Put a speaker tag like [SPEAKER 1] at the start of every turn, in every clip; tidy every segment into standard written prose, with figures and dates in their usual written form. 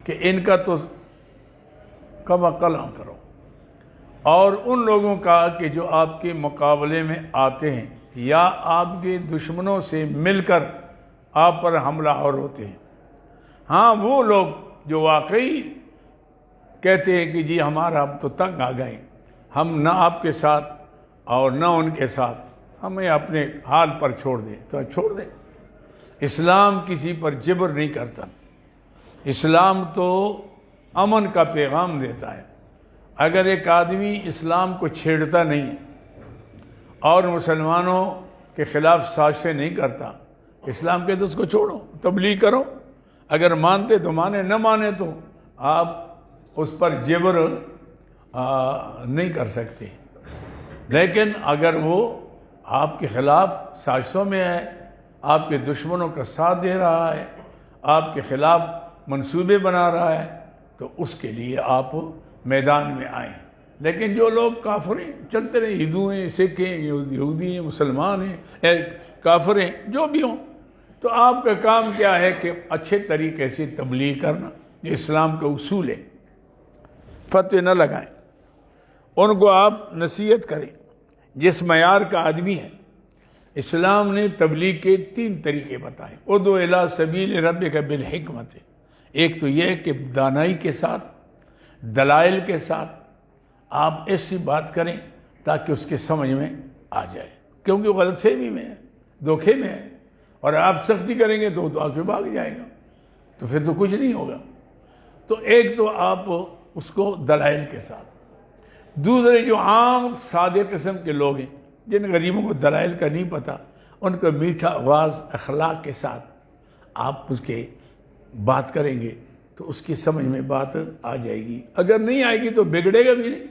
[SPEAKER 1] کہ ان کا تو کم عقل نہ کرو، اور ان لوگوں کا کہ جو آپ کے مقابلے میں آتے ہیں یا آپ کے دشمنوں سے مل کر آپ پر حملہ آور ہوتے ہیں۔ ہاں، وہ لوگ جو واقعی کہتے ہیں کہ جی ہمارا اب تو تنگ آ گئے، ہم نہ آپ کے ساتھ اور نہ ان کے ساتھ، ہمیں اپنے حال پر چھوڑ دیں، تو چھوڑ دیں۔ اسلام کسی پر جبر نہیں کرتا، اسلام تو امن کا پیغام دیتا ہے۔ اگر ایک آدمی اسلام کو چھیڑتا نہیں اور مسلمانوں کے خلاف سازشیں نہیں کرتا، اسلام کے تو اس کو چھوڑو، تبلیغ کرو، اگر مانتے تو مانے، نہ مانے تو آپ اس پر جبر نہیں کر سکتے۔ لیکن اگر وہ آپ کے خلاف سازشوں میں ہے، آپ کے دشمنوں کا ساتھ دے رہا ہے، آپ کے خلاف منصوبے بنا رہا ہے، تو اس کے لیے آپ میدان میں آئیں۔ لیکن جو لوگ کافر ہیں، چلتے رہے، ہندو ہیں، سکھ ہیں، یہودی ہیں، مسلمان ہیں، کافر ہیں، جو بھی ہوں، تو آپ کا کام کیا ہے کہ اچھے طریقے سے تبلیغ کرنا، یہ اسلام کا اصول ہے۔ فتوے نہ لگائیں، ان کو آپ نصیحت کریں جس معیار کا آدمی ہے۔ اسلام نے تبلیغ کے 3 طریقے بتائے۔ ادعو الی سبیل ربک بالحکمت، ایک تو یہ کہ دانائی کے ساتھ، دلائل کے ساتھ آپ ایسی بات کریں تاکہ اس کے سمجھ میں آ جائے، کیونکہ وہ غلط فہمی میں ہے، دھوکے میں ہے، اور آپ سختی کریں گے تو آپ سے بھاگ جائے گا، تو پھر تو کچھ نہیں ہوگا۔ تو ایک تو آپ اس کو دلائل کے ساتھ، دوسرے جو عام سادے قسم کے لوگ ہیں جن غریبوں کو دلائل کا نہیں پتہ، ان کو میٹھا آواز اخلاق کے ساتھ آپ اس کے بات کریں گے تو اس کی سمجھ میں بات آ جائے گی۔ اگر نہیں آئے گی تو بگڑے گا بھی نہیں،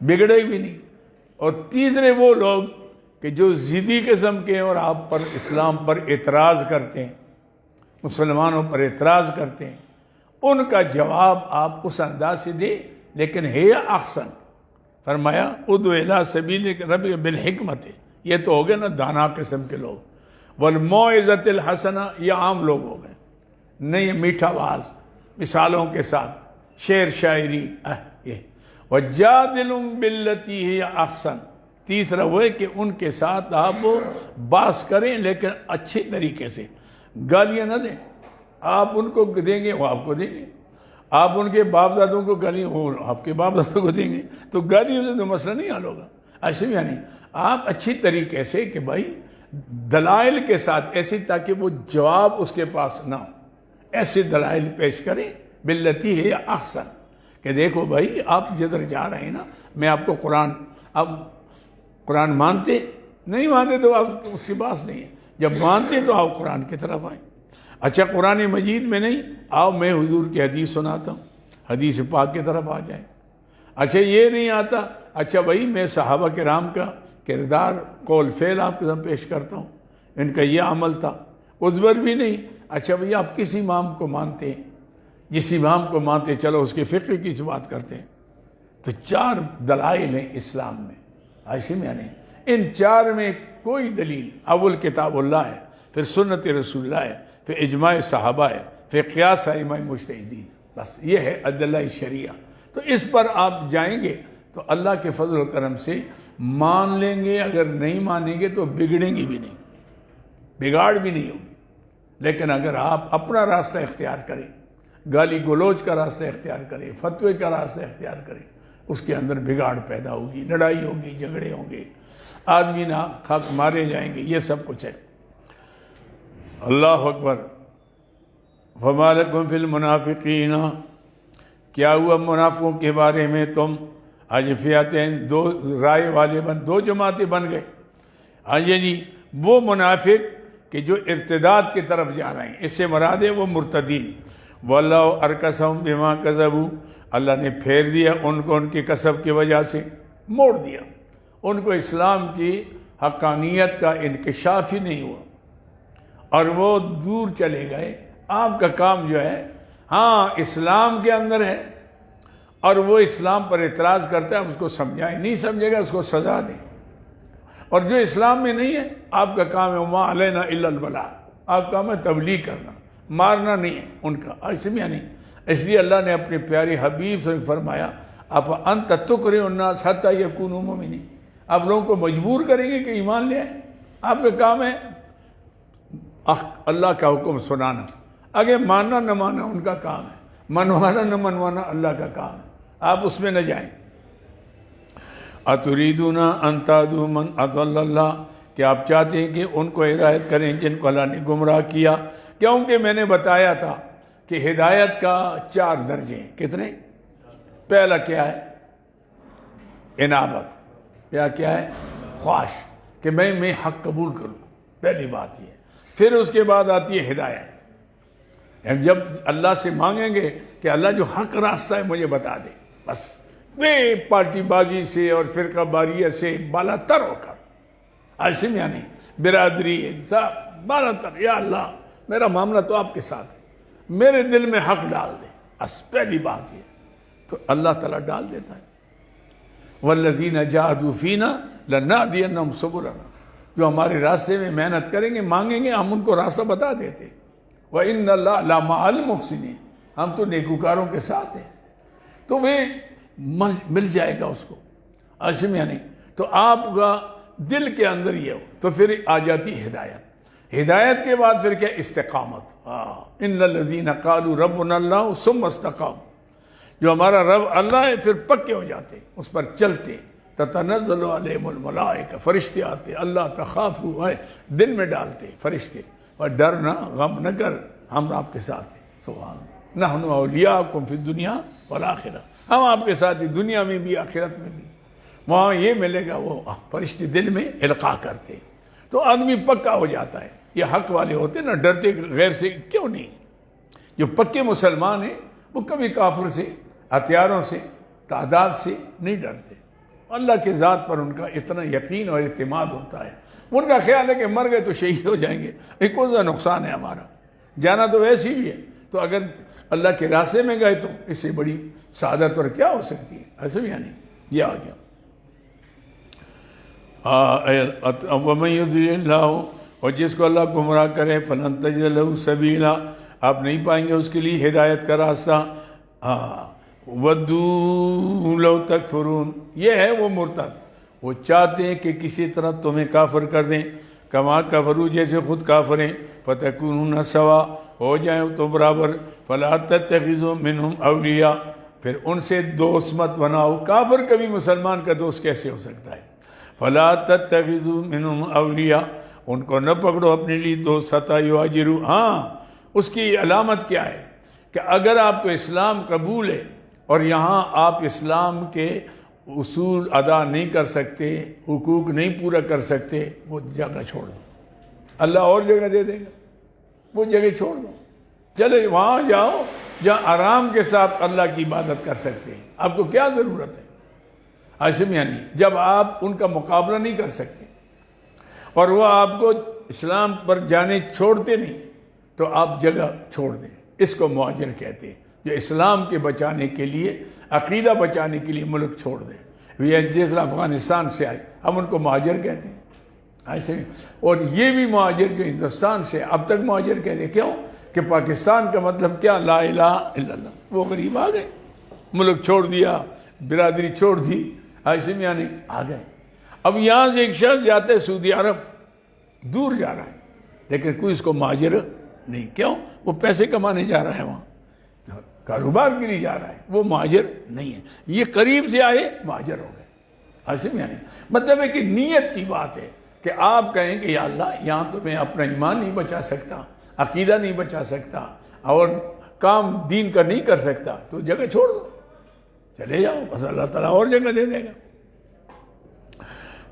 [SPEAKER 1] بگڑے بھی نہیں۔ اور تیسرے وہ لوگ کہ جو ضدی قسم کے ہیں اور آپ پر اسلام پر اعتراض کرتے ہیں، مسلمانوں پر اعتراض کرتے ہیں، ان کا جواب آپ اس انداز سے دیں، لیکن ہے احسن، فرمایا ادعو الی سبیل ربک بالحکمت، یہ تو ہو گئے نا دانا قسم کے لوگ، والموعظۃ الحسنہ، یہ عام لوگ ہو گئے، نہیں میٹھا آواز، مثالوں کے ساتھ، شعر شاعری، یہ وجادلہم باللتی ہی احسن۔ تیسرا وہ ہے کہ ان کے ساتھ آپ بحث کریں لیکن اچھے طریقے سے، گالیاں نہ دیں۔ آپ ان کو دیں گے وہ آپ کو دیں گے، آپ ان کے باپ دادوں کو گالیاں وہ آپ کے باپ دادوں کو دیں گے، تو گالیوں سے تو مسئلہ نہیں حل ہوگا۔ ایسے بھی نہیں، آپ اچھی طریقے سے کہ بھائی دلائل کے ساتھ ایسے تاکہ وہ جواب اس کے پاس نہ ہو، ایسے دلائل پیش کریں باللتی ہے احسن، کہ دیکھو بھائی آپ جدھر جا رہے ہیں نا، میں آپ کو قرآن مانتے نہیں مانتے تو آپ اس کے پاس نہیں ہے، جب مانتے تو آپ قرآن کی طرف آئیں۔ اچھا قرآن مجید میں نہیں، آؤ میں حضور کی حدیث سناتا ہوں، حدیث پاک کی طرف آ جائیں۔ اچھا یہ نہیں آتا، اچھا بھائی میں صحابہ کرام کا کردار قول فعل آپ کے سامنے پیش کرتا ہوں، ان کا یہ عمل تھا، اس پر بھی نہیں۔ اچھا بھئی آپ کس امام کو مانتے ہیں؟ جس امام کو مانتے چلو اس کے فقہ کی بات کرتے ہیں۔ تو 4 دلائل ہیں اسلام میں، ایسے میں نہیں، ان 4 میں کوئی دلیل، اول کتاب اللہ ہے، پھر سنت رسول اللہ ہے، پھر اجماع صحابہ ہے، پھر قیاس ائمہ مجتہدین، بس یہ ہے ادلہ شریعہ۔ تو اس پر آپ جائیں گے تو اللہ کے فضل و کرم سے مان لیں گے، اگر نہیں مانیں گے تو بگڑیں گی بھی نہیں، بگاڑ بھی نہیں ہوگی۔ لیکن اگر آپ اپنا راستہ اختیار کریں، گالی گلوچ کا راستہ اختیار کریں، فتوے کا راستہ اختیار کریں، اس کے اندر بگاڑ پیدا ہوگی، لڑائی ہوگی، جھگڑے ہوں گے، آدمی نہ حق مارے جائیں گے، یہ سب کچھ ہے۔ اللہ اکبر۔ فما لکم فی المنافقین، کیا ہوا منافقوں کے بارے میں؟ تم آج فئتین، 2 رائے والے دو جماعتیں بن گئے۔ ہاں جی، وہ منافق کہ جو ارتداد کی طرف جا رہے ہیں، اس سے مراد ہے وہ مرتدین۔ وَاللَّهُ أَرْكَسَهُمْ بِمَا كَذَبُوا، اللہ نے پھیر دیا ان کو ان کی کسب کی وجہ سے، موڑ دیا ان کو، اسلام کی حقانیت کا انکشاف ہی نہیں ہوا اور وہ دور چلے گئے۔ آپ کا کام جو ہے، ہاں اسلام کے اندر ہے اور وہ اسلام پر اعتراض کرتا ہے، اس کو سمجھائیں، نہیں سمجھے گا اس کو سزا دیں، اور جو اسلام میں نہیں ہے آپ کا کام ہے وَمَا عَلَيْنَا إِلَّا الْبَلَاغُ، آپ کا کام ہے تبلیغ کرنا، مارنا نہیں ہے ان کا، ایسے بھی نہیں. اس لیے اللہ نے اپنے پیارے حبیب سے فرمایا آپ انت تکرہ الناس حتی یکونوا مؤمنین، آپ لوگوں کو مجبور کریں گے کہ ایمان لے آئیں. آپ کا کام ہے اللہ کا حکم سنانا، اگر ماننا نہ ماننا ان کا کام ہے، منوانا نہ منوانا اللہ کا کام ہے، آپ اس میں نہ جائیں. اتریدون ان تہدوا من اضل اللہ، کہ آپ چاہتے ہیں کہ ان کو ہدایت کریں جن کو اللہ نے گمراہ کیا. کیونکہ میں نے بتایا تھا کہ ہدایت کا 4 درجے ہیں. کتنے؟ پہلا کیا ہے؟ انابت. کیا ہے؟ خواہش، کہ میں حق قبول کروں، پہلی بات یہ. پھر اس کے بعد آتی ہے ہدایت. جب اللہ سے مانگیں گے کہ اللہ جو حق راستہ ہے مجھے بتا دے، بس بے پارٹی بازی سے اور فرقہ باریت سے بالا تر ہو کر، عاشم یعنی برادری صاحب بالا تر، یا اللہ میرا معاملہ تو آپ کے ساتھ ہے، میرے دل میں حق ڈال دے، بس پہلی بات یہ. تو اللہ تعالیٰ ڈال دیتا ہے. والذین جاہدوا فینا لنہدینہم سبلنا، جو ہمارے راستے میں محنت کریں گے، مانگیں گے، ہم ان کو راستہ بتا دیتے. وَإِنَّ اللَّهَ لَمَعَ الْمُحْسِنِينَ، ہم تو نیکوکاروں کے ساتھ ہیں. تو وہ مل جائے گا اس کو، عاشم یعنی. تو آپ کا دل کے اندر یہ ہو تو پھر آ جاتی ہدایت. ہدایت کے بعد پھر کیا؟ استقامت. ان الذین قالوا ربنا اللہ ثم استقاموا، جو ہمارا رب اللہ ہے پھر پکے ہو جاتے، اس پر چلتے. تتنزل علیہم الملائکہ، فرشتے آتے، اللہ تخافوا دل میں ڈالتے فرشتے، اور ڈرنا غم نہ کر، ہم آپ کے ساتھ ہیں. سبحان اللہ، نحن اولیاءکم فی الدنیا والآخرہ، ہم آپ کے ساتھ ہیں دنیا میں بھی آخرت میں بھی. وہاں یہ ملے گا، وہ فرشتے دل میں القاء کرتے، تو آدمی پکا ہو جاتا ہے. یہ حق والے ہوتے نا، ڈرتے غیر سے کیوں نہیں. جو پکے مسلمان ہیں وہ کبھی کافر سے، ہتھیاروں سے، تعداد سے نہیں ڈرتے. اللہ کے ذات پر ان کا اتنا یقین اور اعتماد ہوتا ہے. ان کا خیال ہے کہ مر گئے تو شہید ہو جائیں گے، ایک کون سا نقصان ہے ہمارا، جانا تو ویسی بھی ہے. تو اگر اللہ کے راستے میں گئے تو اس سے بڑی سعادت اور کیا ہو سکتی ہے. ایسے بھی یعنی یہ آ گیا. وَمَن يُضْلِلِ اللَّهُ، اور جس کو اللہ گمراہ کرے، فَلَن تَجِدَ لَهُ سَبِيلًا، آپ نہیں پائیں گے اس کے لیے ہدایت کا راستہ. وَدُّوا لَوْ تَكْفُرُونَ، یہ ہے وہ مرتد، وہ چاہتے ہیں کہ کسی طرح تمہیں کافر کر دیں. کما کفروا، جیسے خود کافر ہیں. فَتَكُونُونَ سَوَاءً، ہو جائیں تو برابر. فَلَا تَتَّخِذُوا مِنْهُمْ أَوْلِيَاءَ، پھر ان سے دوست مت بناؤ. کافر کبھی مسلمان کا دوست کیسے ہو سکتا ہے؟ فَلَا تَتَّخِذُوا مِنْهُمْ أَوْلِيَاءَ، ان کو نہ پکڑو اپنے لیے دوست. حَتَّىٰ يُهَاجِرُوا، ہاں اس کی علامت کیا ہے کہ اگر آپ کو اسلام قبول ہے اور یہاں آپ اسلام کے اصول ادا نہیں کر سکتے، حقوق نہیں پورا کر سکتے، وہ جگہ چھوڑ دو، اللہ اور جگہ دے دے گا. وہ جگہ چھوڑ دو، چلے وہاں جاؤ جہاں آرام کے ساتھ اللہ کی عبادت کر سکتے ہیں. آپ کو کیا ضرورت ہے؟ عاشم یعنی جب آپ ان کا مقابلہ نہیں کر سکتے اور وہ آپ کو اسلام پر جانے چھوڑتے نہیں، تو آپ جگہ چھوڑ دیں. اس کو مہاجر کہتے ہیں، جو اسلام کے بچانے کے لیے، عقیدہ بچانے کے لیے ملک چھوڑ دیں. جیسے افغانستان سے آئے، ہم ان کو مہاجر کہتے ہیں. ایسے، اور یہ بھی مہاجر جو ہندوستان سے اب تک مہاجر کہتے ہیں. کیوں کہ پاکستان کا مطلب کیا؟ لا الہ الا اللہ. وہ غریب آ گئے، ملک چھوڑ دیا، برادری چھوڑ دی، ایسے میں یعنی آ گئے. اب یہاں سے ایک شخص جاتا ہے سعودی عرب، دور جا رہا ہے، لیکن کوئی اس کو مہاجر نہیں. کیوں؟ وہ پیسے کمانے جا رہا ہے، وہاں کاروبار کے لیے جا رہا ہے، وہ مہاجر نہیں ہے. یہ قریب سے آئے مہاجر ہو گئے. ایسے میں یعنی مطلب ہے کہ نیت کی بات ہے کہ آپ کہیں کہ یا اللہ یہاں تو میں اپنا ایمان نہیں بچا سکتا، عقیدہ نہیں بچا سکتا، اور کام دین کا نہیں کر سکتا، تو جگہ چھوڑ دو، چلے جاؤ، بس اللہ تعالیٰ اور جگہ دے دے گا.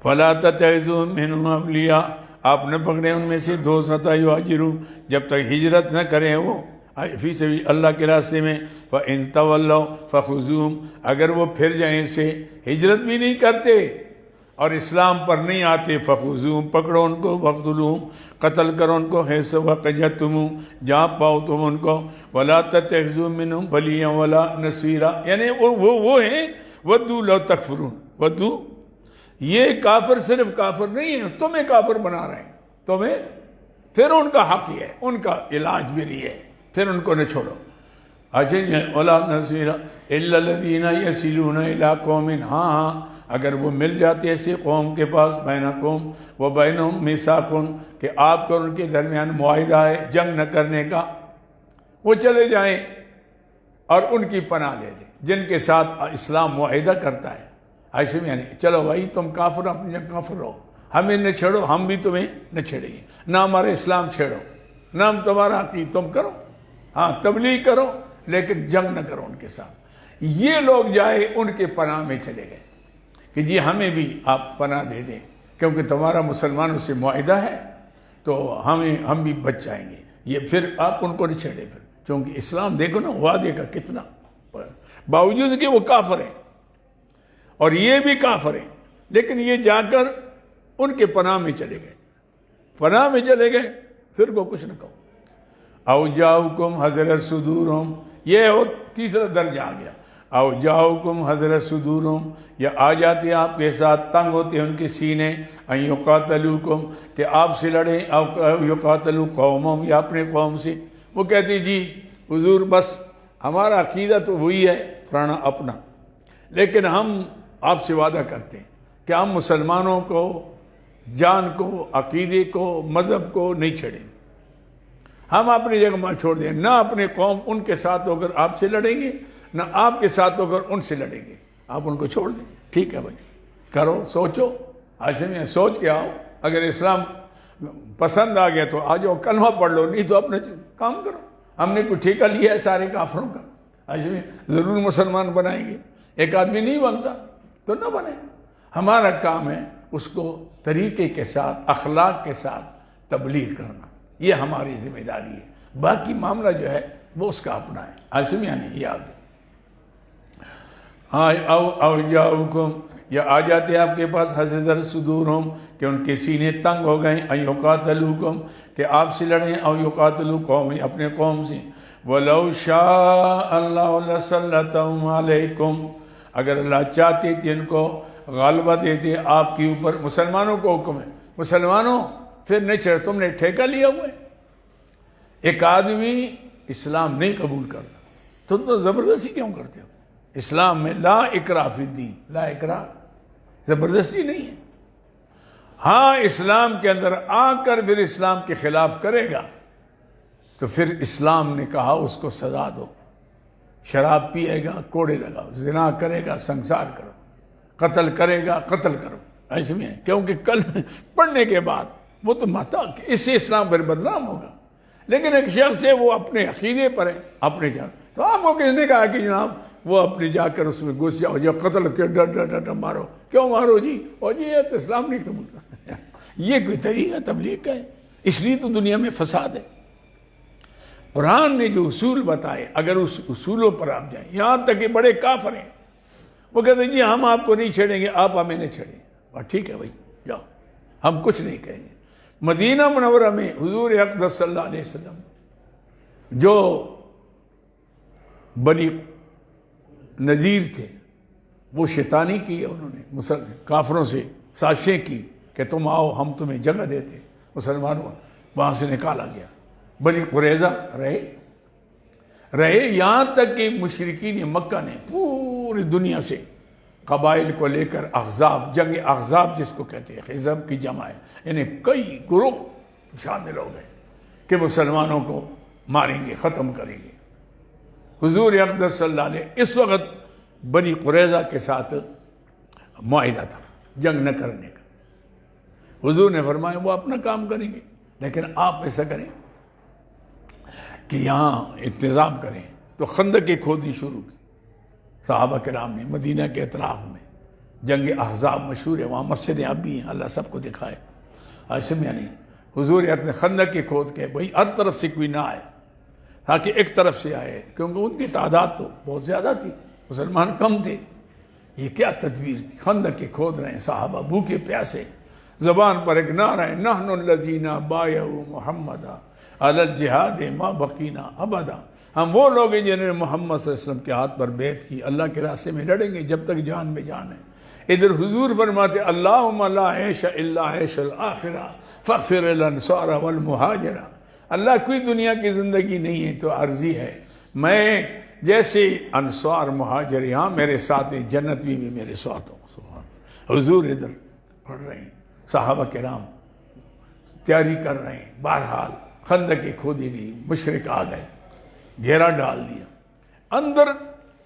[SPEAKER 1] فَلَا تَتَّخِذُوا مِنْهُمْ أَوْلِيَاءَ، آپ نہ پکڑیں ان میں سے دوست. حَتَّىٰ يُهَاجِرُوا، جب تک ہجرت نہ کریں وہ فی سبیل اللہ کے راستے میں. فَإِن تَوَلَّوْا فَخُذُوهُمْ، اگر وہ پھر جائیں سے، ہجرت بھی نہیں کرتے اور اسلام پر نہیں آتے، فَخُذُوهُمْ، پکڑو ان کو، وَاقْتُلُوهُمْ، قتل کرو ان کو، حَيْثُ وَجَدتُّمُوهُمْ، جہاں پاؤ تم ان کو. وَلَا تَتَّخِذُوا مِنْهُمْ وَلِيًّا وَلَا نَصِيرًا، یعنی وہ ہیں وَدُّوا لَوْ تَكْفُرُونَ. وَدُّوا، یہ کافر صرف کافر نہیں ہے، تمہیں کافر بنا رہے ہیں، تمہیں. پھر ان کا حق یہ ہے، ان کا علاج بھی نہیں ہے پھر ان کو نہ چھوڑو. وَلَا نَصِيرًا إِلَّا الَّذِينَ يَصِلُونَ إِلَىٰ قَوْمٍ، ہاں اگر وہ مل جاتے ایسے قوم کے پاس، بَيْنَكُمْ وَبَيْنَهُمْ مِيثَاقٌ کہ آپ کا ان کے درمیان معاہدہ ہے جنگ نہ کرنے کا، وہ چلے جائیں اور ان کی پناہ لے لیں جن کے ساتھ اسلام معاہدہ کرتا ہے. ایسے میں یعنی چلو بھائی تم کافر اپنی جگہ کافر رہو، ہمیں نہ چھیڑو، ہم بھی تمہیں نہ چھیڑیں گے، نہ ہمارا اسلام چھیڑو، نہ ہم تمہارا عقیدہ، تم کرو، ہاں تبلیغ کرو لیکن جنگ نہ کرو ان کے ساتھ. یہ لوگ جائے ان کے پناہ میں چلے گئے کہ جی ہمیں بھی آپ پناہ دے دیں کیونکہ تمہارا مسلمانوں سے معاہدہ ہے تو ہم بھی بچ جائیں گے. یہ پھر آپ ان کو نہیں چھیڑے پھر، کیونکہ اسلام دیکھو نا وعدے کا کتنا، باوجود کہ وہ کافر ہیں اور یہ بھی کافر ہیں، لیکن یہ جا کر ان کے پناہ میں چلے گئے، پناہ میں چلے گئے، پھر کو کچھ نہ کہو. او جاؤکم حضرت صدورہم، یہ اور تیسرا درجہ آ گیا. او جاؤکم حضرت صدورہم، یا آ جاتے آپ کے ساتھ، تنگ ہوتے ان کے سینے، ان یقاتلوکم کہ آپ سے لڑیں، او یقاتلو قومہم یا اپنے قوم سے. وہ کہتے جی حضور بس ہمارا عقیدہ تو وہی ہے پرانا اپنا، لیکن ہم آپ سے وعدہ کرتے ہیں کہ ہم مسلمانوں کو، جان کو، عقیدے کو، مذہب کو نہیں چھڑیں، ہم اپنی جگہ میں چھوڑ دیں، نہ اپنے قوم ان کے ساتھ ہو کر آپ سے لڑیں گے، نہ آپ کے ساتھ ہو کر ان سے لڑیں گے، آپ ان کو چھوڑ دیں. ٹھیک ہے بھائی، کرو، سوچو، ایسے میں سوچ کے آؤ، اگر اسلام پسند آ گیا تو آ جاؤ کلمہ پڑھ لو، نہیں تو اپنے کام کرو. ہم نے کوئی ٹھیکہ لیا ہے سارے کافروں کا؟ ایسے میں ضرور مسلمان بنائیں گے، ایک آدمی نہیں بنتا تو نہ بنے. ہمارا کام ہے اس کو طریقے کے ساتھ، اخلاق کے ساتھ تبلیغ کرنا، یہ ہماری ذمہ داری ہے. باقی معاملہ جو ہے وہ اس کا اپنا ہے. ایسے میں یعنی یہ آگے او جاؤکم، یا آ جاتے آپ کے پاس حضرت صدورہم کہ ان کے سینے تنگ ہو گئے، ان یقاتلوکم کہ آپ سے لڑیں، او یقاتلو قوم اپنے قوم سے. وَلَوْ شَاءَ اللَّهُ لَسَلَّطَهُمْ عَلَيْكُمْ اگر اللہ چاہتے تھے ان کو غالبہ دیتے آپ کے اوپر. مسلمانوں کو حکم ہے، مسلمانوں پھر نہیں چھڑ، تم نے ٹھیکہ لیا ہوا ہے. ایک آدمی اسلام نہیں قبول کرتا تم تو زبردستی کیوں کرتے ہو؟ اسلام میں لا اکراہ فی الدین، لا اکراہ، زبردستی نہیں ہے. ہاں اسلام کے اندر آ کر پھر اسلام کے خلاف کرے گا تو پھر اسلام نے کہا اس کو سزا دو. شراب پیے گا کوڑے لگاؤ، زنا کرے گا سنسار کرو، قتل کرے گا قتل کرو. ایسے میں ہے کیونکہ کل پڑھنے کے بعد وہ تو ماتا کہ اس سے اسلام پر بدنام ہوگا. لیکن ایک شخص ہے وہ اپنے عقیدے پر ہے، اپنے جان، تو آپ کو کس نے کہا کہ جناب وہ اپنے جا کر اس میں گھس جاؤ، جو قتل کے ڈر ڈر ڈر مارو؟ کیوں مارو جی؟ اور جی یہ تو اسلام نہیں قبول کرتا. یہ کوئی طریقہ تبلیغ کا ہے؟ اس لیے تو دنیا میں فساد ہے. قرآن نے جو اصول بتائے اگر اس اصولوں پر آپ جائیں، یہاں تک کہ بڑے کافر ہیں وہ کہتے ہیں جی ہم آپ کو نہیں چھیڑیں گے، آپ ہمیں نہیں چھیڑیں. اور ٹھیک ہے بھائی جاؤ، ہم کچھ نہیں کہیں گے. مدینہ منورہ میں حضور اقدس صلی اللہ علیہ وسلم جو بنی نذیر تھے وہ شیطانی کی، انہوں نے کافروں سے سازشیں کی کہ تم آؤ ہم تمہیں جگہ دیتے. مسلمانوں وہاں سے نکالا گیا. بنی قریظہ رہے یہاں تک کہ مشرکین مکہ نے پوری دنیا سے قبائل کو لے کر احزاب، جنگ احزاب جس کو کہتے ہیں، حزب کی جمع ہے، یعنی کئی گروہ شامل ہو گئے کہ مسلمانوں کو ماریں گے، ختم کریں گے. حضور اقدس صلی اللہ علیہ اس وقت بنی قریظہ کے ساتھ معاہدہ تھا جنگ نہ کرنے کا. حضور نے فرمایا وہ اپنا کام کریں گے لیکن آپ ایسا کریں کہ یہاں انتظام کریں. تو خندق کھودی شروع کی صحابہ کرام نے مدینہ کے اطراف میں. جنگ احزاب مشہور ہے، وہاں مسجدیں اب بھی ہیں، اللہ سب کو دکھائے. ایسے میں نہیں حضور اپنے خندق کے کھود کے بھائی ہر طرف سے کوئی نہ آئے تاکہ ایک طرف سے آئے، کیونکہ ان کی تعداد تو بہت زیادہ تھی، مسلمان کم تھے. یہ کیا تدبیر تھی؟ خندق کے کھود رہے ہیں صحابہ بھوکے پیاسے، زبان پر ایک نعرہ ہے نحن الذین بایعوا محمدا علی الجہاد ما بقینا ابدا. ہم وہ لوگ ہیں جنہوں نے محمد صلی اللہ علیہ وسلم کے ہاتھ پر بیعت کی، اللہ کے راستے میں لڑیں گے جب تک جان میں جان ہے. ادھر حضور فرماتے اللہم لا عیش الا عیش الآخرہ فاغفر الانصار والمہاجرہ. اللہ کوئی دنیا کی زندگی نہیں ہے تو عرضی ہے. میں جیسے انصار مہاجر یہاں میرے ساتھ ہیں، جنت بھی میرے ساتھ ہوں. سبحان. حضور ادھر پڑھ رہے ہیں، صحابہ کرام تیاری کر رہے ہیں. بہرحال خندقیں کھودی گئی، مشرک آ گئے، گھیرا ڈال دیا. اندر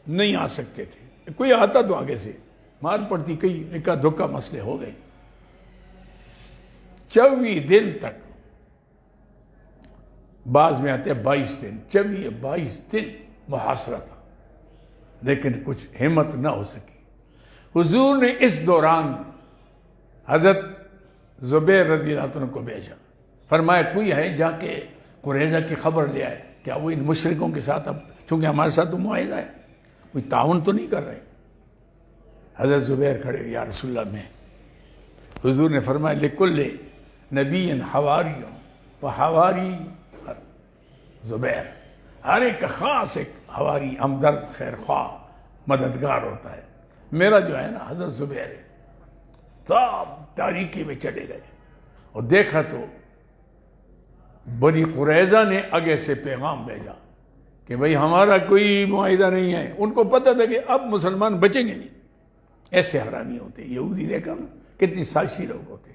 [SPEAKER 1] نہیں آ سکتے تھے، کوئی آتا تو آگے سے مار پڑتی، کئی اکا دھکا مسئلے ہو گئے. 24 دن تک، بعض میں آتے ہیں 22 دن، 22 دن محاصرہ تھا، لیکن کچھ ہمت نہ ہو سکی. حضور نے اس دوران حضرت زبیر رضی اللہ عنہ کو بھیجا. فرمایا کوئی ہے جا کے قریظہ کی خبر لے آئے، کیا وہ ان مشرکوں کے ساتھ، اب چونکہ ہمارے ساتھ تو معاہدہ ہے، کوئی تعاون تو نہیں کر رہے. حضرت زبیر کھڑے، یا رسول اللہ میں. حضور نے فرمایا لکل نبی حواری و حواری زبیر، ہر ایک خاص ایک حواری، ہمدرد، خیر خواہ، مددگار ہوتا ہے. میرا جو ہے نا حضرت زبیر ہے. تاب تاریکی میں چلے گئے اور دیکھا تو بنی قریظہ نے آگے سے پیغام بھیجا کہ بھئی ہمارا کوئی معاہدہ نہیں ہے. ان کو پتہ تھا کہ اب مسلمان بچیں گے نہیں. ایسے حرامی ہوتے یہودی، دیکھا نا کتنی سازشی لوگ ہوتے.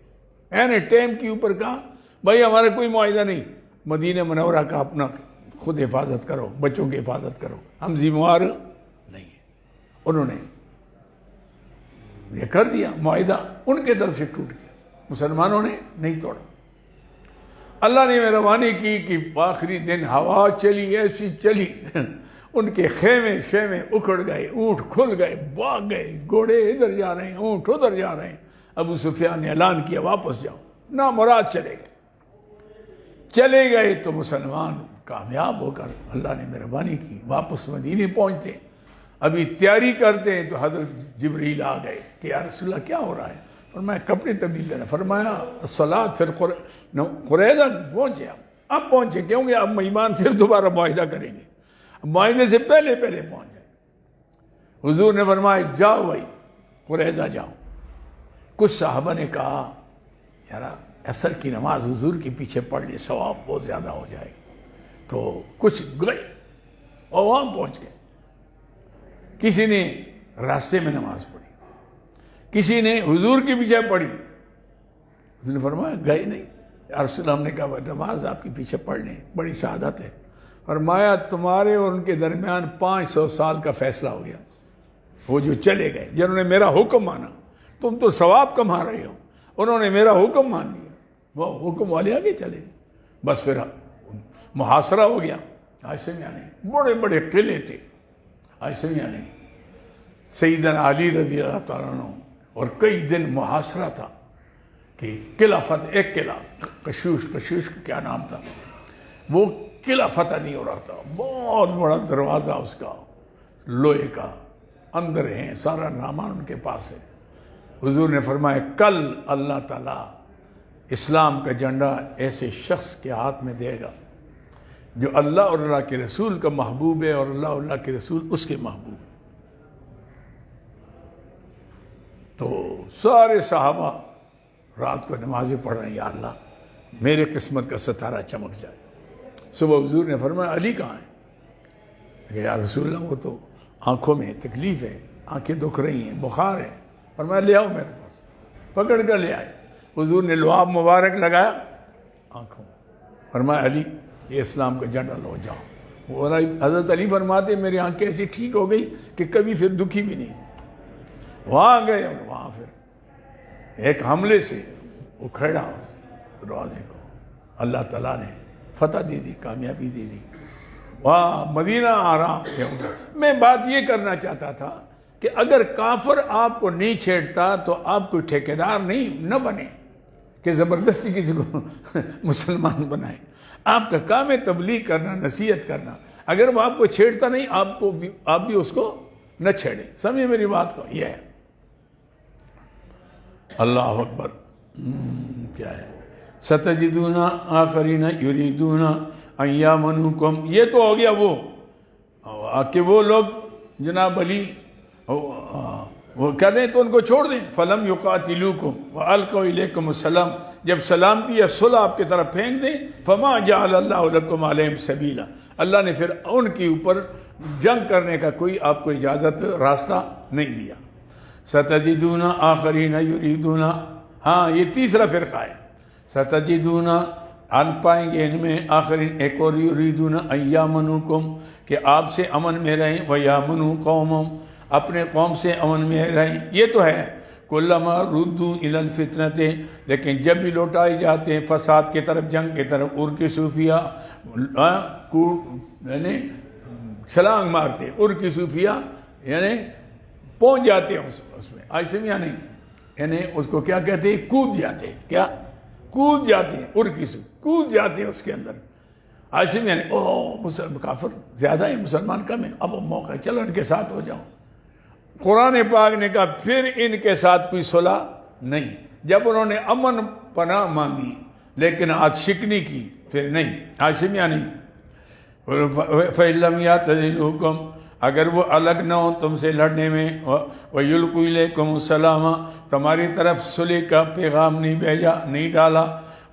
[SPEAKER 1] اینی ٹائم کے اوپر کہا بھئی ہمارا کوئی معاہدہ نہیں، مدینہ منورہ کا اپنا خود حفاظت کرو، بچوں کی حفاظت کرو، ہم ذمہ نہیں ہیں. انہوں نے یہ کر دیا، معاہدہ ان کے طرف سے ٹوٹ گیا، مسلمانوں نے نہیں توڑا. اللہ نے مہربانی کی کہ آخری دن ہوا چلی، ایسی چلی، ان کے خیمے اکھڑ گئے، اونٹ کھل گئے، بھاگ گئے، گھوڑے ادھر جا رہے ہیں، اونٹ ادھر جا رہے ہیں. ابو سفیان نے اعلان کیا واپس جاؤ، نامراد چلے گئے تو مسلمان کامیاب ہو کر اللہ نے مہربانی کی واپس مدینے پہنچتے. ابھی تیاری کرتے ہیں تو حضرت جبریل آ گئے کہ یا رسول اللہ کیا ہو رہا ہے؟ فرمایا کپڑے تبدیل کرنا. فرمایا الصلاۃ، پھر قریظہ پہنچے. اب پہنچے کیونکہ اب مہمان پھر دوبارہ معاہدہ کریں گے، معاہدے سے پہلے پہنچ جائے. حضور نے فرمایا جاؤ بھائی قریظہ جاؤ. کچھ صحابہ نے کہا یار عصر کی نماز حضور کے پیچھے پڑھ لی، ثواب بہت زیادہ ہو جائے. تو کچھ گئے اور وہاں پہنچ گئے. کسی نے راستے میں نماز پڑھی، کسی نے حضور کے پیچھے پڑھی. حضور نے فرمایا گئے نہیں. یا رسول اللہ، ہم نے کہا نماز آپ کے پیچھے پڑھ لیں، بڑی سعادت ہے. فرمایا تمہارے اور ان کے درمیان 500 سال کا فیصلہ ہو گیا. وہ جو چلے گئے، جنہوں نے میرا حکم مانا، تم تو ثواب کما رہے ہو، انہوں نے میرا حکم مان لیا، وہ حکم والے آگے چلے. بس پھر محاصرہ ہو گیا. آج سے نہیں، بڑے بڑے قلعے تھے. آج سے نہیں، سیدنا علی رضی اللہ تعالیٰ عنہ اور کئی دن محاصرہ تھا کہ قلعہ فتح، ایک قلعہ کشوش کا کیا نام تھا، وہ قلعہ فتح نہیں ہو رہا تھا. بہت بڑا دروازہ اس کا لوہے کا، اندر ہیں، سارا سامان ان کے پاس ہے. حضور نے فرمایا کل اللہ تعالیٰ اسلام کا جھنڈا ایسے شخص کے ہاتھ میں دے گا جو اللہ اور اللہ کے رسول کا محبوب ہے اور اللہ کے رسول اس کے محبوب ہے. تو سارے صحابہ رات کو نمازیں پڑھ رہے ہیں، یا اللہ میرے قسمت کا ستارہ چمک جائے. صبح حضور نے فرمایا علی کہاں ہے؟ کہ یا رسول اللہ وہ تو آنکھوں میں تکلیف ہے، آنکھیں دکھ رہی ہیں، بخار ہے. فرمایا لے آؤ میرے پاس. پکڑ کر لے آئے. حضور نے لعاب مبارک لگایا آنکھوں. فرمایا علی یہ اسلام کا جھنڈا لو جاؤ. وہ حضرت علی فرماتے میری آنکھیں ایسی ٹھیک ہو گئی کہ کبھی پھر دکھی بھی نہیں. وہاں گئے اور وہاں پھر ایک حملے سے اکھڑا اس دروازے کو. اللہ تعالیٰ نے فتح دے دی، کامیابی دے دی. وہاں مدینہ آرام سے ہوگا. میں بات یہ کرنا چاہتا تھا کہ اگر کافر آپ کو نہیں چھیڑتا تو آپ کوئی ٹھیکیدار نہ بنے کہ زبردستی کسی کو مسلمان بنائے. آپ کا کام ہے تبلیغ کرنا، نصیحت کرنا. اگر وہ آپ کو چھیڑتا نہیں، آپ بھی اس کو نہ چھیڑیں. سمجھے میری بات کو؟ یہ ہے. اللہ اکبر. کیا ہے؟ ستجدون آخرین یریدون ان یامنوکم. یہ تو ہو گیا وہ کہ وہ لوگ جناب علی وہ کہہ دیں تو ان کو چھوڑ دیں. فلم یقاتلوکم والقوا الیکم السلام، جب سلامتی یا صلح آپ کی طرف پھینک دیں. فما جعل اللہ لکم علیہم سبیلا، اللہ نے پھر ان کے اوپر جنگ کرنے کا کوئی آپ کو اجازت راستہ نہیں دیا. ستجدون آخرین یریدون، ہاں یہ تیسرا فرقہ ہے. ستجدون، ان پائیں گے ان میں آخرین ایک اور، یریدون ان یامنوکم، کہ آپ سے امن میں رہیں، ویامنوا قومہم، اپنے قوم سے امن میں رہیں. یہ تو ہے. کلما ردوا الی الفتنۃ، لیکن جب بھی لوٹائے جاتے ہیں فساد کی طرف، جنگ کی طرف، کی صوفیہ یعنی چھلانگ مارتے، کی صوفیہ یعنی پہنچ جاتے ہیں اس میں. آج سے یعنی اس کو کیا کہتے ہیں؟ کود جاتے ہیں. کیا؟ کود جاتے ہیں. کود جاتے ہیں اس کے اندر. آج سے یعنی مسلمان کافر زیادہ ہیں، مسلمان کم ہیں، اب موقع ہے، چلو ان کے ساتھ ہو جاؤ. قرآن پاک نے کہا پھر ان کے ساتھ کوئی صلح نہیں. جب انہوں نے امن پناہ مانگی لیکن آج شکنی کی، پھر نہیں. ہاشمیہ نہیں. فَإِن لَّمْ يَعْتَزِلُوكُمْ، اگر وہ الگ نہ ہو تم سے لڑنے میں، وَيُلْقُوا إِلَيْكُمُ السَّلَامَ، تمہاری طرف صلح کا پیغام نہیں ڈالا.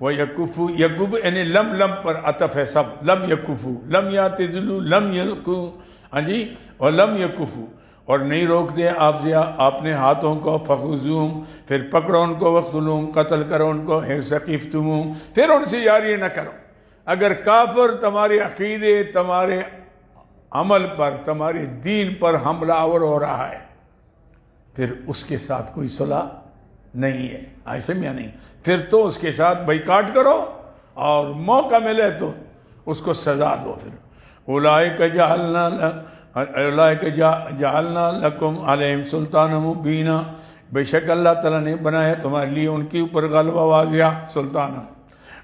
[SPEAKER 1] وَيَكُفُّوا، یکف یعنی لم پر عطف ہے سب. لم یکفوا، لم یعتزلوا، لم یلقوا، ہاں جی، اور لم یکفوا، اور نہیں روک دے آپ سے اپنے ہاتھوں کو. فخذوہم، پھر پکڑو ان کو. وقتلوہم، قتل کرو ان کو. ثقفتموہم، پھر ان سے یاری نہ کرو. اگر کافر تمہارے عقیدے، تمہارے عمل پر، تمہارے دین پر حملہ آور ہو رہا ہے، پھر اس کے ساتھ کوئی صلح نہیں ہے. ایسے میں نہیں، پھر تو اس کے ساتھ بائیکاٹ کرو، اور موقع ملے تو اس کو سزا دو. پھر اولئک جعلنا لکم علیہم سلطانا مبینا، بے شک اللہ تعالیٰ نے بنایا تمہارے لیے ان کے اوپر غلبہ واضح. سلطانہ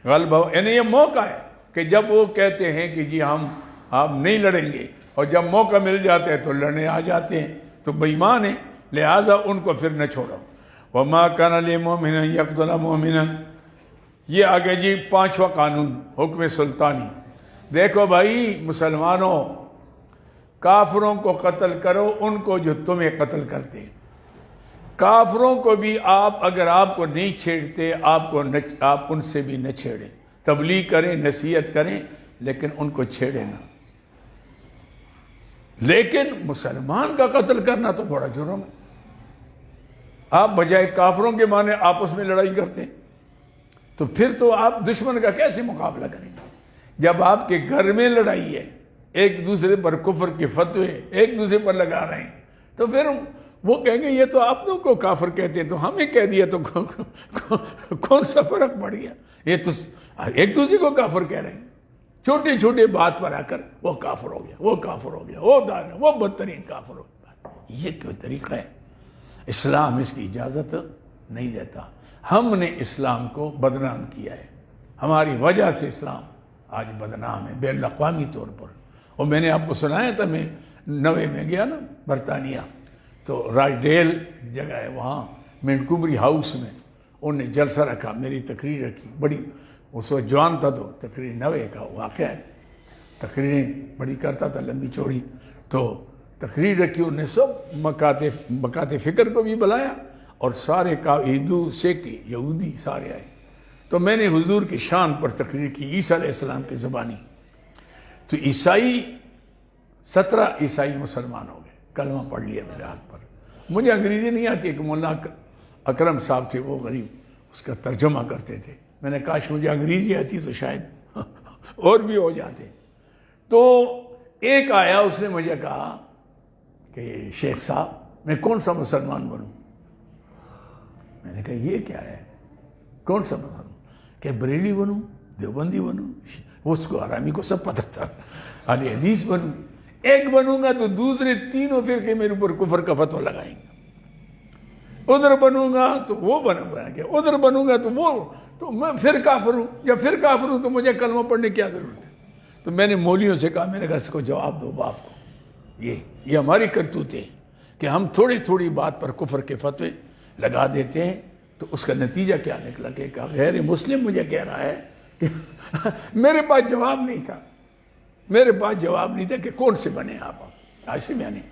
[SPEAKER 1] غلبہ یعنی یہ موقع ہے کہ جب وہ کہتے ہیں کہ جی آپ نہیں لڑیں گے، اور جب موقع مل جاتا ہے تو لڑنے آ جاتے ہیں، تو بے ایمان ہیں. لہٰذا ان کو پھر نہ چھوڑو. وما کان لمؤمن یقتل مؤمنا، یہ آگے جی 5واں قانون، حکم سلطانی. دیکھو بھائی مسلمانوں، کافروں کو قتل کرو، ان کو جو تمہیں قتل کرتے ہیں. کافروں کو بھی آپ اگر آپ کو نہیں چھیڑتے، آپ ان سے بھی نہ چھیڑیں. تبلیغ کریں، نصیحت کریں، لیکن ان کو چھیڑیں نہ. لیکن مسلمان کا قتل کرنا تو بڑا جرم ہے. آپ بجائے کافروں کے معنی آپس میں لڑائی کرتے ہیں، تو پھر تو آپ دشمن کا کیسے مقابلہ کریں گے؟ جب آپ کے گھر میں لڑائی ہے، ایک دوسرے پر کفر کے فتوے ایک دوسرے پر لگا رہے ہیں، تو پھر وہ کہیں گے یہ تو آپ لوگ کو کافر کہتے ہیں، تو ہمیں کہہ دیا تو کون سا فرق پڑ گیا؟ یہ تو ایک دوسرے کو کافر کہہ رہے ہیں. چھوٹے چھوٹے بات پر آ کر وہ کافر ہو گیا، وہ کافر ہو گیا، وہ بدترین کافر ہو گیا. یہ کوئی طریقہ ہے؟ اسلام اس کی اجازت نہیں دیتا. ہم نے اسلام کو بدنام کیا ہے، ہماری وجہ سے اسلام آج بدنام ہے بین الاقوامی طور پر. اور میں نے آپ کو سنایا تھا، میں 90 میں گیا نا برطانیہ، تو راج ڈیل جگہ ہے وہاں مینٹگومری ہاؤس میں انہوں نے جلسہ رکھا، میری تقریر رکھی. بڑی اس وقت جوان تھا، تو تقریر 90 کا واقعہ ہے. تقریریں بڑی کرتا تھا، لمبی چوڑی. تو تقریر رکھی، انہوں نے سب مکات فکر کو بھی بلایا، اور سارے ہندو، سکھ، یہودی سارے آئے. تو میں نے حضور کی شان پر تقریر کی، عیسیٰ علیہ السلام کی زبانی. تو 17 عیسائی مسلمان ہو گئے، کلمہ پڑھ لیا میرے ہاتھ پر. مجھے انگریزی نہیں آتی، کہ مولانا اکرم صاحب تھے، وہ غریب اس کا ترجمہ کرتے تھے. میں نے کاش مجھے انگریزی آتی تو شاید اور بھی ہو جاتے. تو ایک آیا، اس نے مجھے کہا کہ شیخ صاحب میں کون سا مسلمان بنوں؟ میں نے کہا یہ کیا ہے، کون سا مسلمان؟ کہ بریلی بنوں، دیوبندی بنوں؟ اس کو حرامی کو سب پتہ تھا. اہل حدیث بنوں؟ ایک بنوں گا تو دوسرے تینوں فرقے میرے اوپر کفر کا فتویٰ لگائیں گے. ادھر بنوں گا تو وہ بنوں گا، ادھر بنوں گا تو وہ، تو میں پھر کافر ہوں. یا پھر کافر ہوں تو مجھے کلمہ پڑھنے کی کیا ضرورت ہے؟ تو میں نے مولویوں سے کہا، میں نے کہا اس کو جواب دو باپ کو. یہ ہماری کرتوتیں کہ ہم تھوڑی تھوڑی بات پر کفر کے فتوے لگا دیتے ہیں. تو اس کا نتیجہ کیا نکلا کہ غیر مسلم مجھے کہہ رہا ہے کہ میرے پاس جواب نہیں تھا، کہ کون سے بنے آپ. ایسے میں نہیں،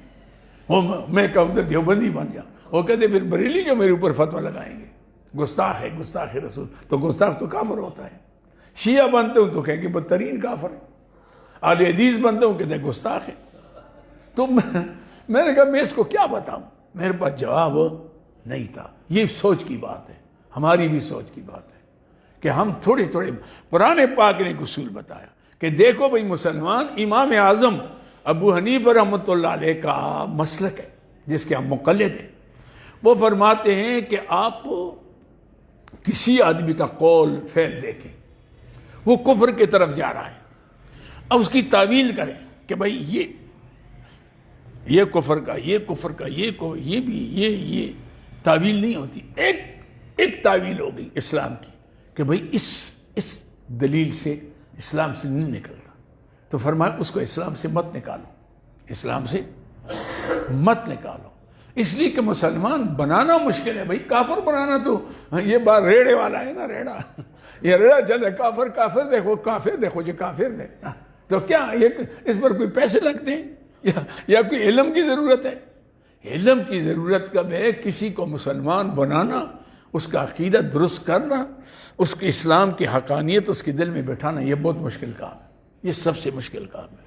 [SPEAKER 1] میں کہوں تو دیوبندی بن جاؤں، وہ کہتے پھر بریلی جو میرے اوپر فتویٰ لگائیں گے گستاخ ہے، گستاخ رسول، تو گستاخ تو کافر ہوتا ہے. شیعہ بنتے ہوں تو کہیں گے بدترین کافر ہے، اہل حدیث بنتے ہوں کہتے ہیں گستاخ ہے. تو میں نے کہا میں اس کو کیا بتاؤں، میرے پاس جواب نہیں تھا. یہ سوچ کی بات ہے، ہماری بھی سوچ کی بات ہے کہ ہم تھوڑے تھوڑے. قرآن پاک نے ایک اصول بتایا کہ دیکھو بھئی مسلمان، امام اعظم ابو حنیفہ رحمۃ اللہ علیہ کا مسلک ہے جس کے ہم مقلد ہیں. وہ فرماتے ہیں کہ آپ کسی آدمی کا قول فعل دیکھیں وہ کفر کی طرف جا رہا ہے، اب اس کی تعویل کریں کہ بھئی یہ کفر کا، یہ کفر کا، یہ بھی یہ تعویل نہیں ہوتی. ایک تعویل ہو گئی اسلام کی کہ بھئی اس دلیل سے اسلام سے نہیں نکلتا. تو فرمایا اس کو اسلام سے مت نکالو، اسلام سے مت نکالو. اس لیے کہ مسلمان بنانا مشکل ہے بھئی. کافر بنانا تو یہ بات ریڑے والا ہے نا، ریڑا یہ ریڑا چلے کافر دیکھو جو کافر دے. تو کیا اس پر کوئی پیسے لگتے ہیں یا کوئی علم کی ضرورت ہے؟ علم کی ضرورت کب ہے؟ کسی کو مسلمان بنانا، اس کا عقیدہ درست کرنا، اس کے اسلام کی حقانیت اس کے دل میں بٹھانا، یہ بہت مشکل کام ہے. یہ سب سے مشکل کام ہے.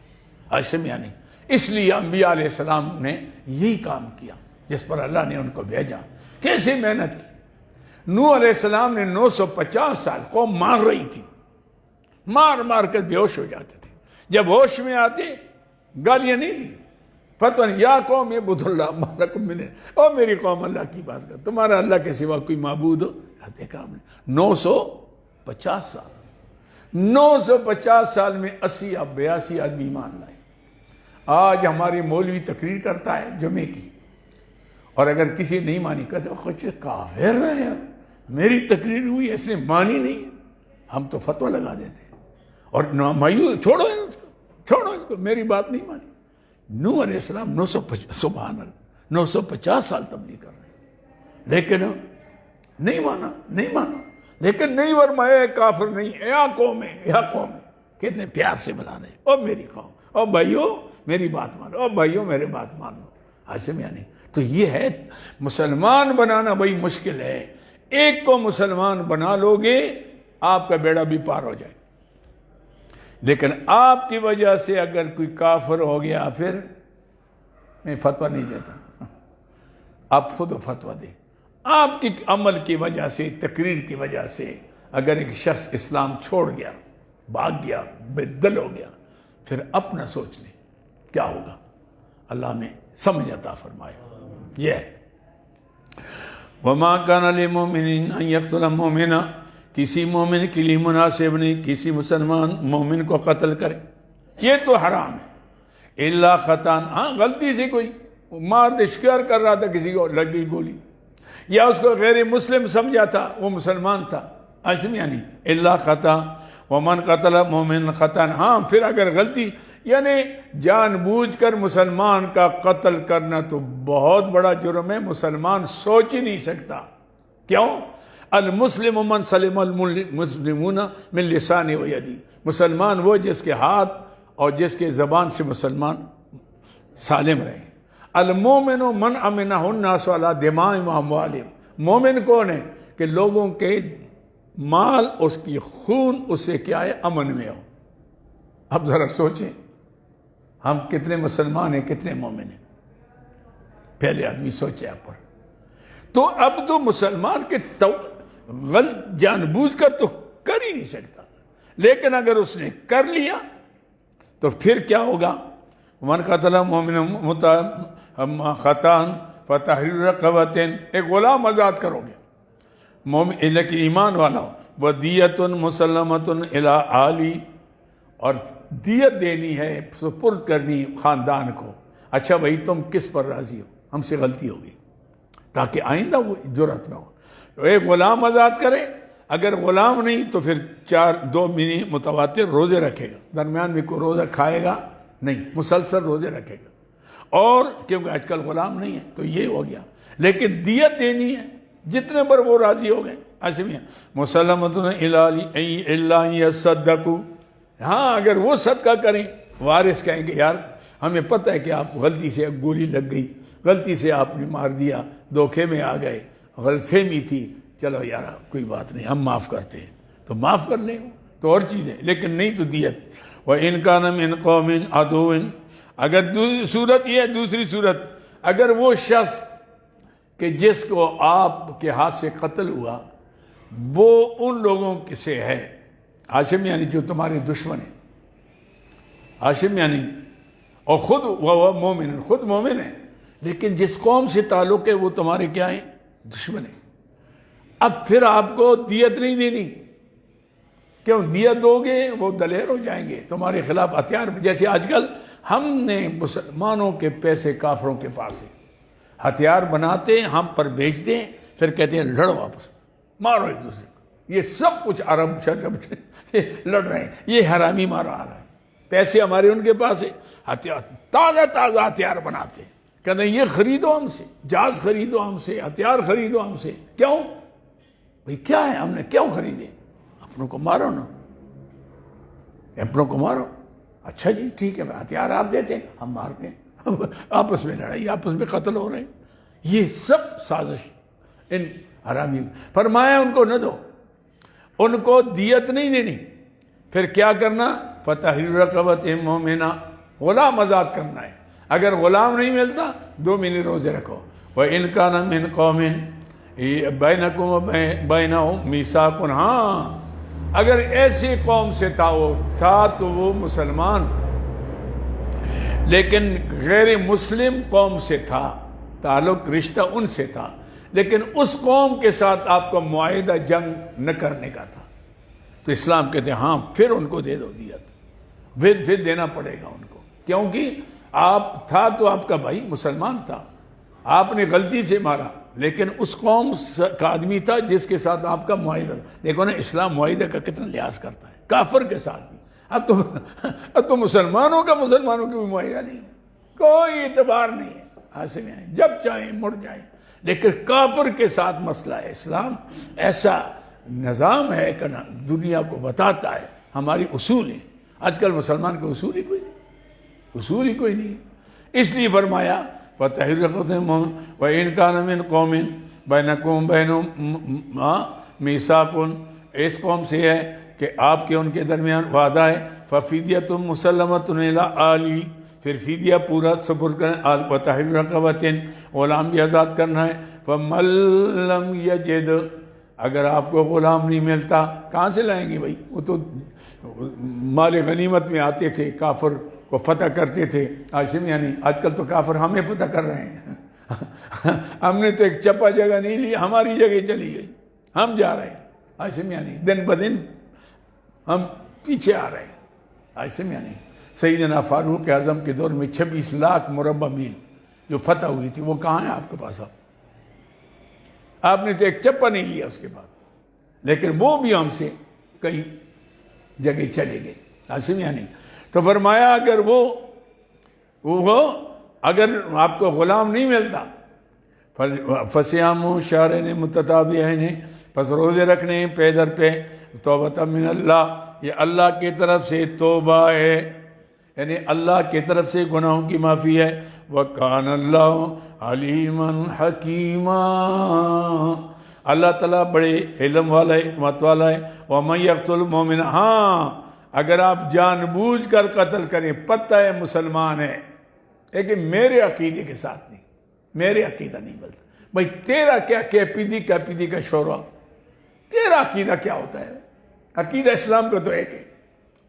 [SPEAKER 1] آج سمجھا نہیں؟ اس لیے انبیاء علیہ السلام نے یہی کام کیا جس پر اللہ نے ان کو بھیجا. کیسے محنت کی؟ نوح علیہ السلام نے 950 سال قوم مار رہی تھی، مار کر بے ہوش ہو جاتے تھے. جب ہوش میں آتے گالیاں نہیں دی، فتویٰ نہیں، یا قوم اعبدوا اللہ ما لکم من، او میری قوم اللہ کی بات کر، تمہارا اللہ کے سوا کوئی معبود ہو؟ دیکھا ہم نے 950 سال 950 سال میں 80 یا 82 آدمی ایمان لائے. آج ہماری مولوی تقریر کرتا ہے جمعے کی، اور اگر کسی نہیں مانی کہتے کچھ کافر ہے یار، میری تقریر ہوئی اس نے مانی نہیں، ہم تو فتویٰ لگا دیتے اور مایوس، چھوڑو اس کو، میری بات نہیں مانی. نوح علیہ السلام 950 سال تبلیغ کر رہے ہیں، لیکن نہیں مانا. لیکن نہیں فرمایا کافر نہیں، یا قوم ہے. کتنے پیار سے بلا رہے ہیں، او میری قوم، او بھائیو میری بات مانو، او بھائیو میرے بات مانو. ایسے میں نہیں. تو یہ ہے مسلمان بنانا بھائی مشکل ہے. ایک کو مسلمان بنا لو گے آپ کا بیڑا بھی پار ہو جائے. لیکن آپ کی وجہ سے اگر کوئی کافر ہو گیا، پھر میں فتویٰ نہیں دیتا، آپ خود فتویٰ دیں. آپ کی عمل کی وجہ سے، تقریر کی وجہ سے اگر ایک شخص اسلام چھوڑ گیا، بھاگ گیا، بے دل ہو گیا، پھر اپنا سوچ لیں کیا ہوگا. اللہ میں سمجھ عطا فرمائے. یہ ہے وَمَا كَانَ لِمُؤْمِنٍ أَن يَقْتُلَ مُؤْمِنًا، کسی مومن کے لیے مناسب نہیں کسی مسلمان مومن کو قتل کرے، یہ تو حرام ہے. الا خطان، ہاں غلطی سے کوئی مار شکار کر رہا تھا، کسی کو لگ گئی گولی، یا اس کو غیر مسلم سمجھا تھا، وہ مسلمان تھا، ایسے میں یعنی الا خطا ومن قتل مومن خطان. ہاں پھر اگر غلطی یعنی جان بوجھ کر مسلمان کا قتل کرنا تو بہت بڑا جرم ہے، مسلمان سوچ ہی نہیں سکتا. کیوں؟ المسلم من سلم المسلمون من لسانه و یدی، مسلمان وہ جس کے ہاتھ اور جس کے زبان سے مسلمان سالم رہے. المومن من امنہ الناس علی دمائهم و اموالهم، مومن کون ہے؟ کہ لوگوں کے مال، اس کی خون اس سے کیا ہے؟ امن میں ہو. اب ذرا سوچیں ہم کتنے مسلمان ہیں، کتنے مومن ہیں؟ پہلے آدمی سوچے آپ پر. تو اب تو مسلمان کے غلط جان بوجھ کر تو کر ہی نہیں سکتا، لیکن اگر اس نے کر لیا تو پھر کیا ہوگا؟ من قتل مومن خطان فتحریر رقبۃ، ایک غلام آزاد کرو گے مومن لیکن ایمان والا ہو. ودیۃ مسلمۃ الی اہلی، اور دیت دینی ہے، سپرد کرنی خاندان کو. اچھا بھائی تم کس پر راضی ہو؟ ہم سے غلطی ہوگی، تاکہ آئندہ وہ جرأت نہ ہو. تو ایک غلام آزاد کرے، اگر غلام نہیں تو پھر 2 مہینے متواتر روزے رکھے گا، درمیان میں کوئی روزہ کھائے گا نہیں، مسلسل روزے رکھے گا. اور کیونکہ آج کل غلام نہیں ہے تو یہ ہو گیا. لیکن دیت دینی ہے جتنے پر وہ راضی ہو گئے. ایسے میں مسلمۃ الا یصدقوا، ہاں اگر وہ صدقہ کریں، وارث کہیں گے یار ہمیں پتہ ہے کہ آپ کو غلطی سے گولی لگ گئی، غلطی سے آپ نے مار دیا، دھوکے میں آ گئے، غلط فہمی تھی، چلو یار کوئی بات نہیں، ہم معاف کرتے ہیں، تو معاف کر لیں تو اور چیز ہے، لیکن نہیں تو دیت۔ وَإِنْ كَانَ مِنْ قَوْمٍ عَدُوٍ، اگر صورت یہ ہے، دوسری صورت، اگر وہ شخص کہ جس کو آپ کے ہاتھ سے قتل ہوا وہ ان لوگوں سے ہے، ہاشم یعنی جو تمہارے دشمن ہیں، ہاشم یعنی، اور خود وہ مومن، خود مومن ہے، لیکن جس قوم سے تعلق ہے وہ تمہارے کیا ہیں؟ دشمن ہیں۔ اب پھر آپ کو دیت نہیں دینی، کیوں؟ دیت دو گے وہ دلیر ہو جائیں گے تمہارے خلاف ہتھیار، جیسے آج کل ہم نے مسلمانوں کے پیسے کافروں کے پاس ہیں، ہتھیار بناتے ہیں، ہم پر بیچتے ہیں، پھر کہتے ہیں لڑو آپس مارو ایک دوسرے کو۔ یہ سب کچھ عرب شرب لڑ رہے ہیں، یہ حرامی مارا آ رہا ہے، پیسے ہمارے ان کے پاس ہیں، ہتھیار تازہ تازہ ہتھیار بناتے ہیں، کہتے ہیں یہ خریدو ہم سے، جہاز خریدو ہم سے، ہتھیار خریدو ہم سے۔ کیوں بھئی؟ کیا ہے ہم نے کیوں خریدے؟ اپنوں کو مارو نا، اپنوں کو مارو۔ اچھا جی ٹھیک ہے، ہتھیار آپ دیتے ہیں، ہم مارتے ہیں، آپس میں لڑائی، آپس میں قتل ہو رہے ہیں۔ یہ سب سازش ان حرامی۔ فرمایا ان کو نہ دو، ان کو دیت نہیں دینی، پھر کیا کرنا؟ فَتَحْرِيرُ رَقَبَةٍ مُؤْمِنَةٍ، غلام آزاد کرنا ہے۔ اگر غلام نہیں ملتا 2 مہینے روزے رکھو۔ وَإِنْ كَانَ مِنْ قَوْمٍ بَيْنَكُمْ وَبَيْنَهُمْ مِيثَاقٌ، ہاں اگر ایسی قوم سے تھا تو وہ مسلمان لیکن غیر مسلم قوم سے تھا، تعلق رشتہ ان سے تھا، لیکن اس قوم کے ساتھ آپ کا معاہدہ جنگ نہ کرنے کا تھا، تو اسلام کہتے ہیں ہاں پھر ان کو دے دو دیت، پھر دینا پڑے گا ان کو، کیونکہ آپ تھا تو آپ کا بھائی مسلمان تھا، آپ نے غلطی سے مارا، لیکن اس قوم کا آدمی تھا جس کے ساتھ آپ کا معاہدہ۔ دیکھو نا اسلام معاہدہ کا کتنا لحاظ کرتا ہے، کافر کے ساتھ بھی۔ اب تو مسلمانوں کا مسلمانوں کی بھی معاہدہ نہیں، کوئی اعتبار نہیں ہے، حاصل ہے جب چاہیں مڑ جائیں، لیکن کافر کے ساتھ مسئلہ ہے۔ اسلام ایسا نظام ہے کہ دنیا کو بتاتا ہے ہماری اصول ہیں۔ آج کل مسلمان کے اصول ہی کوئی نہیں، اصول ہی کوئی نہیں، اس لیے فرمایا فَتَحْرِيرُ رَقَبَةٍ مُؤْمِنَةٍ وَإِنْ كَانَ مِنْ قَوْمٍ بَيْنَكُمْ وَبَيْنَهُمْ مِيثَاقٌ، اس قوم سے ہے کہ آپ کے ان کے درمیان وعدہ ہے، فَفِدْيَةٌ مُسَلَّمَةٌ إِلَىٰ أَهْلِهِ، پھر فدیہ پورا سپرد کریں، وَتَحْرِيرُ رَقَبَةٍ، غلام بھی آزاد کرنا ہے۔ فَمَن لَّمْ يَجِدْ، اگر آپ کو غلام نہیں ملتا، کہاں سے لائیں گے بھائی؟ وہ تو مال غنیمت میں آتے تھے، کافر کو فتح کرتے تھے، ہاشم یعنی آج کل تو کافر ہمیں فتح کر رہے ہیں، ہم نے تو ایک چپا جگہ نہیں لی، ہماری جگہ چلی گئی، ہم جا رہے ہیں، ہاشم یعنی دن بدن ہم پیچھے آ رہے ہیں۔ ہاشم یعنی سیدنا فاروق اعظم کے دور میں 26 لاکھ مربع میل جو فتح ہوئی تھی، وہ کہاں ہے آپ کے پاس؟ آپ نے تو ایک چپا نہیں لیا اس کے بعد، لیکن وہ بھی ہم سے کئی جگہ چلے گئے، ہاشم یعنی۔ تو فرمایا اگر وہ اگر آپ کو غلام نہیں ملتا، فَصِيَامُ شَهْرَيْنِ مُتَتَابِعَيْنِ، پس روزے رکھنے پے در پہ، توبۃ من اللہ، یہ اللہ کی طرف سے توبہ ہے، یعنی اللہ کی طرف سے گناہوں کی معافی ہے۔ وَكَانَ اللَّهُ عَلِيمًا حَكِيمًا، اللہ تعالیٰ بڑے علم والا ہے، حکمت والا ہے۔ وَمَن يَقْتُلْ مُؤْمِنًا، ہاں اگر آپ جان بوجھ کر قتل کریں، پتہ ہے مسلمان ہے لیکن میرے عقیدے کے ساتھ نہیں، میرے عقیدہ نہیں ملتا، بھائی تیرا کیا کیپیدی کا شورا، تیرا عقیدہ کیا ہوتا ہے؟ عقیدہ اسلام کا تو ایک ہے،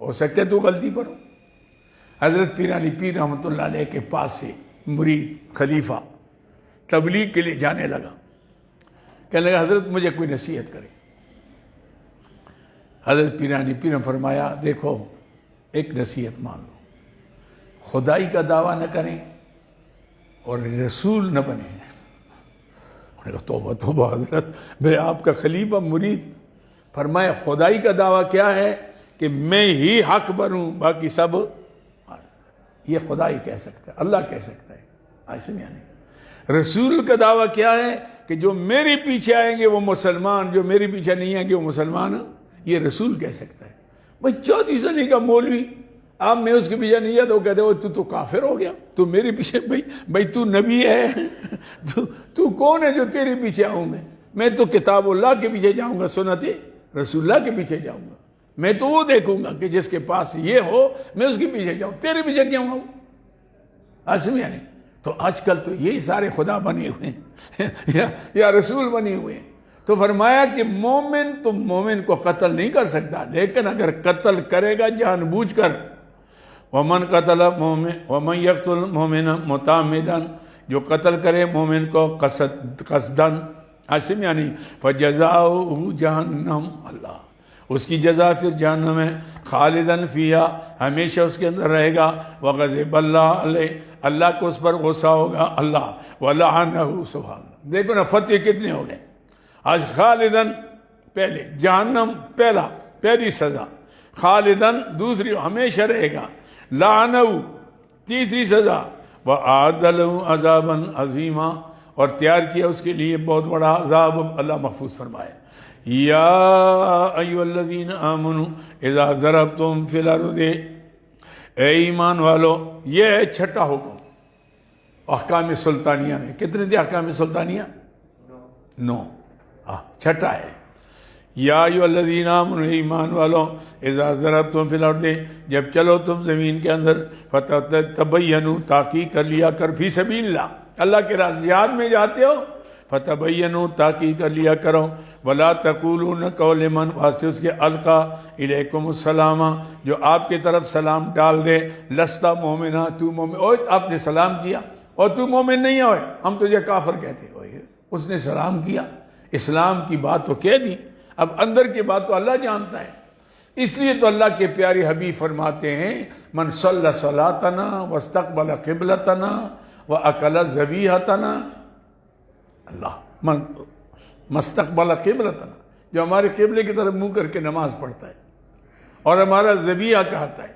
[SPEAKER 1] ہو سکتا ہے تو غلطی پر ہو۔ حضرت پیرانی پیر رحمۃ اللہ علیہ کے پاس سے مرید خلیفہ تبلیغ کے لیے جانے لگا، کہنے لگا حضرت مجھے کوئی نصیحت کرے۔ حضرت پیرانی پیر نے فرمایا دیکھو ایک نصیحت مان لو، خدائی کا دعویٰ نہ کریں اور رسول نہ بنیں۔ انہوں نے کہا توبہ توبہ حضرت، میں آپ کا خلیفہ مرید۔ فرمایا خدائی کا دعویٰ کیا ہے کہ میں ہی حق بنوں، باقی سب، یہ خدائی کہہ سکتا ہے، اللہ کہہ سکتا ہے، ایسے نہیں آنے۔ رسول کا دعویٰ کیا ہے کہ جو میرے پیچھے آئیں گے وہ مسلمان، جو میرے پیچھے نہیں آئیں گے وہ مسلمان، یہ رسول کہہ سکتا ہے۔ بھائی 34 صدی کا مولوی اب میں اس کے پیچھے نہیں جاتا، وہ کہتے ہو تو کافر ہو گیا، تو میرے پیچھے بھائی تو نبی ہے، تو کون ہے جو تیرے پیچھے آؤں میں تو کتاب اللہ کے پیچھے جاؤں گا، سنت رسول اللہ کے پیچھے جاؤں گا، میں تو وہ دیکھوں گا کہ جس کے پاس یہ ہو میں اس کے پیچھے جاؤں، تیرے پیچھے کیوں آؤں؟ سمجھا نہیں؟ تو آج کل تو یہی سارے خدا بنے ہوئے ہیں یا رسول بنے ہوئے ہیں۔ تو فرمایا کہ مومن تو مومن کو قتل نہیں کر سکتا، لیکن اگر قتل کرے گا جان بوجھ کر، ومن قتل مومن ومن یقتل مومنا متعمدا، جو قتل کرے مومن کو قصدن، اسم یعنی فجزاؤہ جہنم، اللہ اس کی جزا پھر جہنم ہے، خالدن فیہا، ہمیشہ اس کے اندر رہے گا، وغضب اللہ علیہ، اللہ کو اس پر غصہ ہوگا اللہ، ولعنہ، سبحان اللہ۔ دیکھو نا فتح کتنے ہو گئے، آج خالدن پہلے، جہنم پہلی سزا، خالدن دوسری ہمیشہ رہے گا، لعنہ تیسری سزا، وَأَعَدَّ لَهُ عَذَابًا عَظِيمًا، اور تیار کیا اس کے لیے بہت بڑا عذاب، اللہ محفوظ فرمائے۔ یا ایھا الذین آمنوا اذا ضربتم فی الارض، اے ایمان والو، یہ ہے چھٹا حکم احکام سلطانیہ میں۔ کتنے تھے احکام سلطانیہ؟ 9، چھٹا ہے۔ یا ایھا الذین آمنوا، ایمان والو، اذا ضربتم فی الارض، جب چلو تم زمین کے اندر، فتبینوا، تحقیق کر لیا کر، فی سبیل اللہ، اللہ کے راہ جہاد میں جاتے ہو، فتبینوا، تحقیق کر لیا کرو، ولا تقولوا، قول من، واسطے اس کے القا الیکم السلام، جو آپ کی طرف سلام ڈال دے، لستا مومنا، تو مومن، اوہ آپ نے سلام کیا اور تو مومن نہیں ہوئے، ہم تجھے کافر کہتے ہوئے۔ اس نے سلام کیا، اسلام کی بات تو کہہ دی، اب اندر کی بات تو اللہ جانتا ہے۔ اس لیے تو اللہ کے پیارے حبیب فرماتے ہیں، من صلی صلاتنا واستقبل قبلتنا واکل ذبیحتنا، اللہ مستقبل قبلتنا، جو ہمارے قبلے کی طرف منہ کر کے نماز پڑھتا ہے اور ہمارا ذبیحہ کہتا ہے،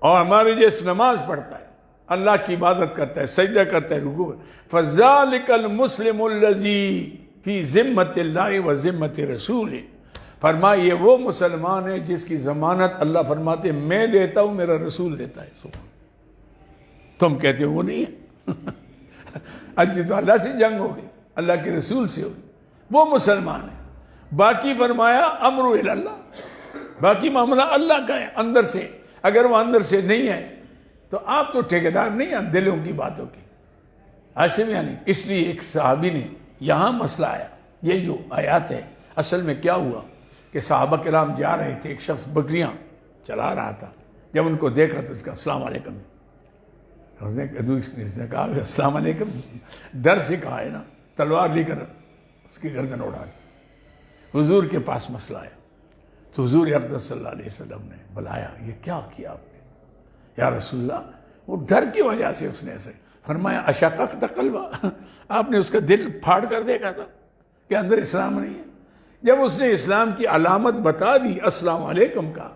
[SPEAKER 1] اور ہماری جیسے نماز پڑھتا ہے، اللہ کی عبادت کرتا ہے، سجدہ کرتا ہے، رکوع، فَذَلِكَ الْمُسْلِمُ الَّذِي فِي ذِمَّةِ اللَّهِ وَذِمَّةِ رَسُولِهِ، فرمایا یہ وہ مسلمان ہے جس کی ضمانت اللہ فرماتے میں دیتا ہوں، میرا رسول دیتا ہے۔ تم کہتے ہو وہ نہیں ہے، اج تو اللہ سے جنگ ہوگی، اللہ کے رسول سے ہوگی، وہ مسلمان ہے۔ باقی فرمایا امر الی اللہ، باقی معاملہ اللہ کا ہے اندر سے، اگر وہ اندر سے نہیں ہے تو آپ تو ٹھیکیدار نہیں ہیں دلوں کی باتوں کی۔ ایسے یعنی اس لیے ایک صحابی نے یہاں مسئلہ آیا، یہ جو آیات ہے، اصل میں کیا ہوا کہ صحابہ کرام جا رہے تھے، ایک شخص بکریاں چلا رہا تھا، جب ان کو دیکھا تو اس کا السلام علیکم، اس نے کہا السلام علیکم، ڈر سے کہا ہے نا، تلوار لے کر اس کی گردن اڑا دی۔ حضور کے پاس مسئلہ آیا تو حضور اقدس صلی اللہ علیہ وسلم نے بلایا، یہ کیا کیا آپ نے؟ یا رسول اللہ، وہ ڈر کی وجہ سے اس نے ایسے فرمایا، اشققت قلبہ، آپ نے اس کا دل پھاڑ کر دیکھا تھا کہ اندر اسلام نہیں ہے؟ جب اس نے اسلام کی علامت بتا دی السلام علیکم کا،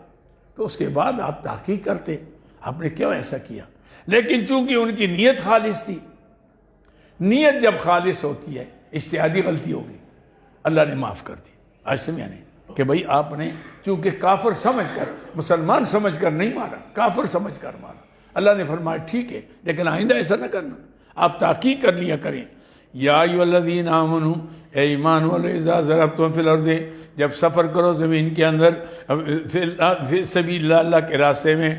[SPEAKER 1] تو اس کے بعد آپ تحقیق کرتے، آپ نے کیوں ایسا کیا؟ لیکن چونکہ ان کی نیت خالص تھی، نیت جب خالص ہوتی ہے، اجتہادی غلطی ہوگی، اللہ نے معاف کر دی۔ ایسے میں نہیں کہ بھئی آپ نے چونکہ کافر سمجھ کر، مسلمان سمجھ کر نہیں مارا، کافر سمجھ کر مارا، اللہ نے فرمایا ٹھیک ہے، لیکن آئندہ ایسا نہ کرنا، آپ تحقیق کر لیا کریں۔ یا ایھا الذین آمنوا، اے ایمان والو، اذا ضربتم فی الارض، جب سفر کرو زمین کے اندر، فی سبیل اللہ، اللہ کے راستے میں،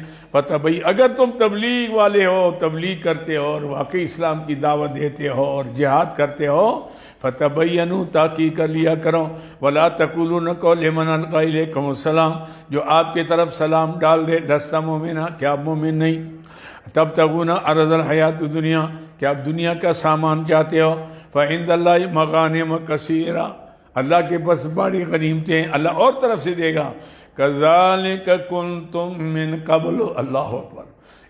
[SPEAKER 1] اگر تم تبلیغ والے ہو، تبلیغ کرتے ہو اور واقعی اسلام کی دعوت دیتے ہو اور جہاد کرتے ہو، فتبینوا، تحقیق کر لیا کرو، ولا تقولوا، قول من القی الیکم السلام، جو آپ کی طرف سلام ڈال دے، لست مومنا، کیا آپ مومن نہیں؟ تبتغون عرض الحیات الدنیا، کہ آپ دنیا کا سامان چاہتے ہو، فعند اللہ مغانم کثیرہ، اللہ کے پاس بڑی غنیمتیں اللہ اور طرف سے دے گا۔ کذالک کنتم من قبل، اللہ اکبر،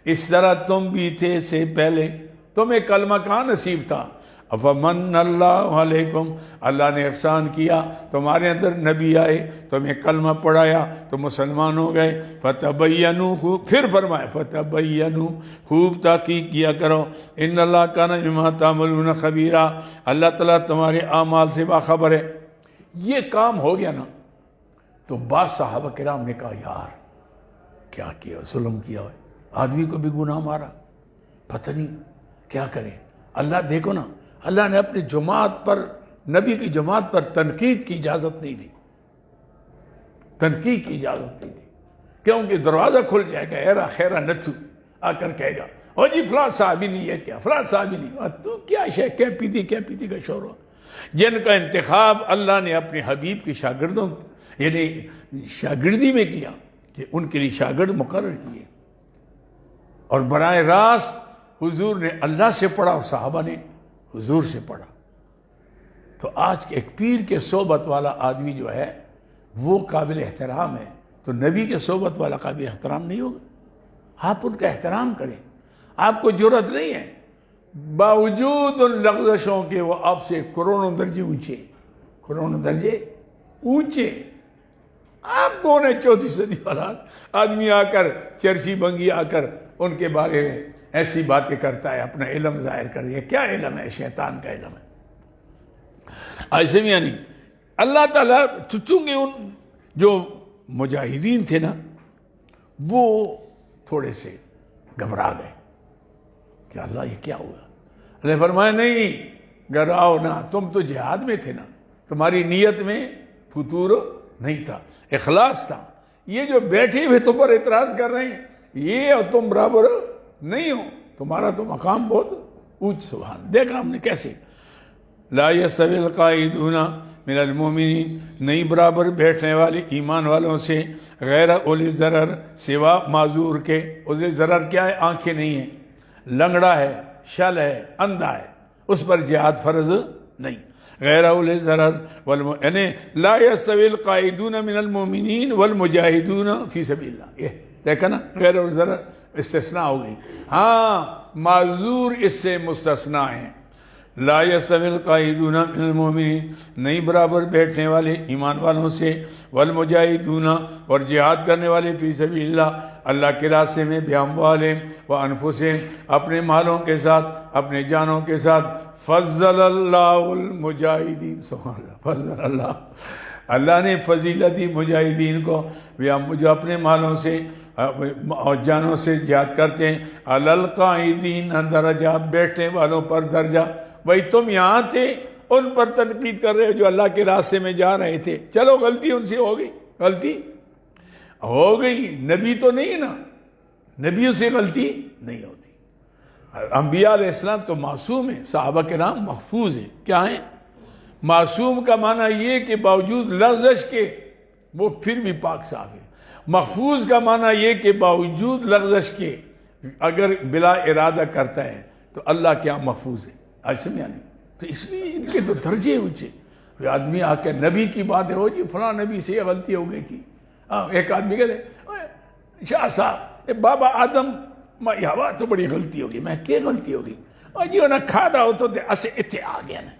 [SPEAKER 1] اس طرح تم بھی تھے سے پہلے، تمہیں کلمہ کہاں نصیب تھا؟ افمن اللہ علیکم، اللہ نے احسان کیا، تمہارے اندر نبی آئے، تمہیں کلمہ پڑھایا، تو مسلمان ہو گئے۔ فتبینوا، خوب پھر فرمایا فتبینوا، خوب تحقیق کیا کرو، ان اللہ کان بما تعملون خبیرا، اللہ تعالیٰ تمہارے اعمال سے باخبر ہے۔ یہ کام ہو گیا نا، تو بعض صحابہ کرام نے کہا یار کیا کیا ظلم کیا ہے، آدمی کو بھی گناہ مارا، پتہ نہیں کیا کریں۔ اللہ دیکھو نا، اللہ نے اپنی جماعت پر، نبی کی جماعت پر تنقید کی اجازت نہیں دی، تنقید کی اجازت نہیں دی، کیونکہ دروازہ کھل جائے گا، ایرا خیرا نتھو آ کر کہے گا او جی فلاں صاحب ہی نہیں ہے کیا، فلاں صاحب ہی نہیں، اور تو کیا شے کیا پیتی کا شور ہو۔ جن کا انتخاب اللہ نے اپنے حبیب کے شاگردوں یعنی شاگردی میں کیا کہ ان کے لیے شاگرد مقرر کیے، اور براہ راست حضور نے اللہ سے پڑھا اور صحابہ نے حضور سے پڑھا۔ تو آج کے ایک پیر کے صحبت والا آدمی جو ہے وہ قابل احترام ہے، تو نبی کے صحبت والا قابل احترام نہیں ہوگا؟ آپ ان کا احترام کریں، آپ کو جرأت نہیں ہے، باوجود ان لغزشوں کے وہ آپ سے کروڑوں درجے اونچے۔ آپ کون ہے 34 صدی والا آدمی آ کر، چرچی بنگی آ کر ان کے بارے میں ایسی باتیں کرتا ہے، اپنا علم ظاہر کر دیا؟ کیا علم ہے؟ شیطان کا علم ہے۔ ایسے میں یعنی اللہ تعالیٰ چونکہ ان جو مجاہدین تھے نا وہ تھوڑے سے گھبرا گئے کہ اللہ یہ کیا ہوا؟ اللہ فرمایا نہیں گھبراؤ نہ، تم تو جہاد میں تھے نا، تمہاری نیت میں فتور نہیں تھا، اخلاص تھا۔ یہ جو بیٹھے ہوئے تم پر اعتراض کر رہے ہیں یہ اور تم برابر نہیں ہو، تمہارا تو مقام بہت اونچ۔ سبحان، دیکھا ہم نے کیسے لا یستوی القاعدون من المؤمنین، نہیں برابر بیٹھنے والے ایمان والوں سے، غیر اولی ضرر، سوا معذور کے۔ اولی ضرر کیا ہے؟ آنکھیں نہیں ہیں، لنگڑا ہے، شل ہے، اندھا ہے، اس پر جہاد فرض نہیں۔ غیر اولی ضرر یعنی لا یستوی القاعدون من المؤمنین والمجاہدون فی سبیل اللہ، یہ دیکھا نا، غیر اولی ضرر استثناء ہو گئی۔ ہاں معذور اس سے مستثنیٰ ہیں۔ لا یستوی القاعدون من المؤمنین، نہیں برابر بیٹھنے والے ایمان والوں سے، والمجاہدون، اور جہاد کرنے والے فی سبیل اللہ، اللہ کے راستے میں، باموالہم وانفسہم، اپنے مالوں کے ساتھ، اپنے جانوں کے ساتھ۔ فضل اللہ المجاہدین، سبحان اللہ، فضل اللہ نے فضیلت دی مجاہدین کو، جو اپنے مالوں سے اور جانوں سے جہاد کرتے ہیں، علی القاعدین درجہ، بیٹھنے والوں پر درجہ۔ بھائی تم یہاں تھے، ان پر تنقید کر رہے ہو جو اللہ کے راستے میں جا رہے تھے، چلو غلطی ان سے ہو گئی، غلطی ہو گئی، نبی تو نہیں نا، نبیوں سے غلطی نہیں ہوتی۔ انبیاء علیہ السلام تو معصوم ہیں، صحابہ کرام محفوظ ہیں۔ کیا ہیں؟ معصوم کا معنی یہ کہ باوجود لغزش کے وہ پھر بھی پاک صاف ہے۔ محفوظ کا معنی یہ کہ باوجود لغزش کے اگر بلا ارادہ کرتا ہے تو اللہ کیا محفوظ ہے۔ سمجھا نہیں؟ تو اس لیے ان کے تو درجے اونچے۔ آدمی آ کے نبی کی بات ہے، ہو جی فلاں نبی سے یہ غلطی ہو گئی تھی۔ ایک آدمی کہتے شاہ صاحب بابا آدم یہ ہوا تو بڑی غلطی ہوگی۔ میں کیا غلطی ہوگی؟ اور جی انہیں کھادا ہو تو اسے اتنے آ گیا نا،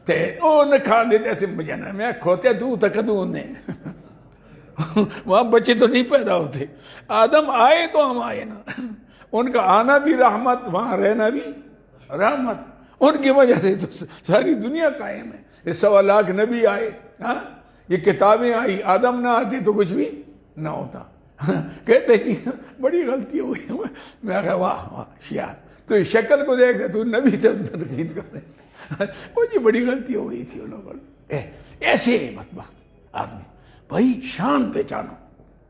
[SPEAKER 1] تے انہیں کھا دیتے ایسے مجھے نا، میں کھوتے دوں تک دوں انہیں وہاں بچے تو نہیں پیدا ہوتے۔ آدم آئے تو ہم آئے نا، ان کا آنا بھی رحمت، وہاں رہنا بھی رحمت، ان کی وجہ سے تو ساری دنیا قائم ہے۔ یہ 1.25 لاکھ نبی آئے، یہ کتابیں آئی، آدم نہ آتے تو کچھ بھی نہ ہوتا۔ کہتے کہ بڑی غلطی ہو گئی۔ میں کہا واہ واہ شیعہ، تو شکل کو دیکھتے تو نبی تنقید کر رہے، وہ جی بڑی غلطی ہو گئی تھی انہوں کو۔ ایسے بدبخت آدمی، بھائی شان پہچانو،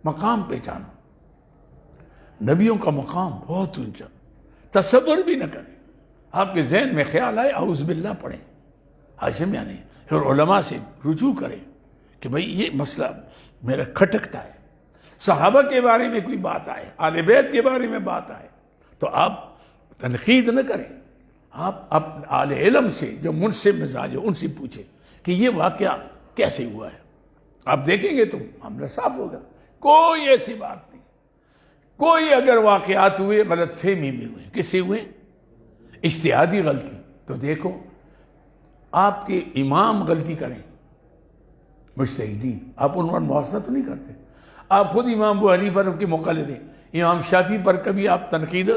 [SPEAKER 1] مقام پہچانو۔ نبیوں کا مقام بہت اونچا، تصور بھی نہ کریں۔ آپ کے ذہن میں خیال آئے اعوذ باللہ پڑھیں، ہاشم یعنی، اور علماء سے رجوع کریں کہ بھئی یہ مسئلہ میرا کھٹکتا ہے۔ صحابہ کے بارے میں کوئی بات آئے، آل بیت کے بارے میں بات آئے تو آپ تنقید نہ کریں، آپ اہل علم سے جو منصف مزاج ہو ان سے پوچھیں کہ یہ واقعہ کیسے ہوا ہے۔ آپ دیکھیں گے تو معاملہ صاف ہوگا۔ کوئی ایسی بات نہیں، کوئی اگر واقعات ہوئے غلط فہمی میں ہوئے، کس سے ہوئے؟ اجتہادی غلطی، تو دیکھو آپ کے امام غلطی کریں، مجتہدین، آپ ان پر مواخذہ تو نہیں کرتے۔ آپ خود امام ابو حنیفہ کے مقلد ہیں، امام شافعی پر کبھی آپ تنقید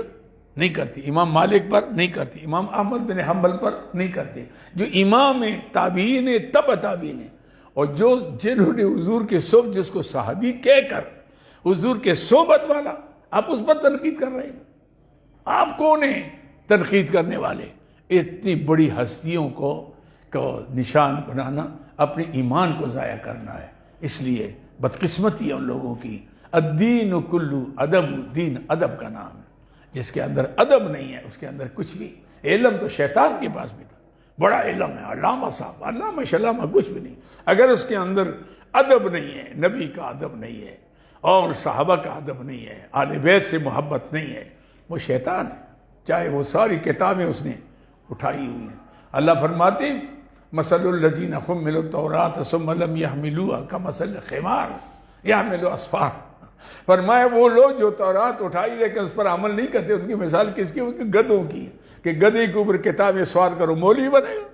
[SPEAKER 1] نہیں کرتے، امام مالک پر نہیں کرتے، امام احمد بن حنبل پر نہیں کرتے، جو امام ہیں، تابعین ہیں، تبع تابعین ہیں، اور جنہوں نے حضور کے صحب جس کو صحابی کہہ کر حضور کے صحبت والا، آپ اس پر تنقید کر رہے ہیں؟ آپ کون ہیں تنقید کرنے والے؟ اتنی بڑی ہستیوں کو نشان بنانا اپنے ایمان کو ضائع کرنا ہے۔ اس لیے بدقسمتی ہے ان لوگوں کی۔ الدین کلو ادب، دین ادب کا نام ہے۔ جس کے اندر ادب نہیں ہے اس کے اندر کچھ بھی، علم تو شیطان کے پاس بھی تھا، بڑا علم ہے، علامہ صاحب، علامہ شلامہ کچھ بھی نہیں، اگر اس کے اندر ادب نہیں ہے، نبی کا ادب نہیں ہے اور صحابہ کا ادب نہیں ہے، آل بیت سے محبت نہیں ہے، وہ شیطان ہے، چاہے وہ ساری کتابیں اس نے اٹھائی ہوئی ہیں۔ اللہ فرماتے ہیں مثل الذین حملوا التوراۃ ثم لم یحملوها کمثل الحمار یحمل اسفارا، فرمایا وہ لوگ جو تورات اٹھائی لیکن اس پر عمل نہیں کرتے، ان کی مثال کس کی؟ ان کے گدھوں کی ہے کہ گدھے کے اوپر کتابیں سوار کرو مولوی بنے گا،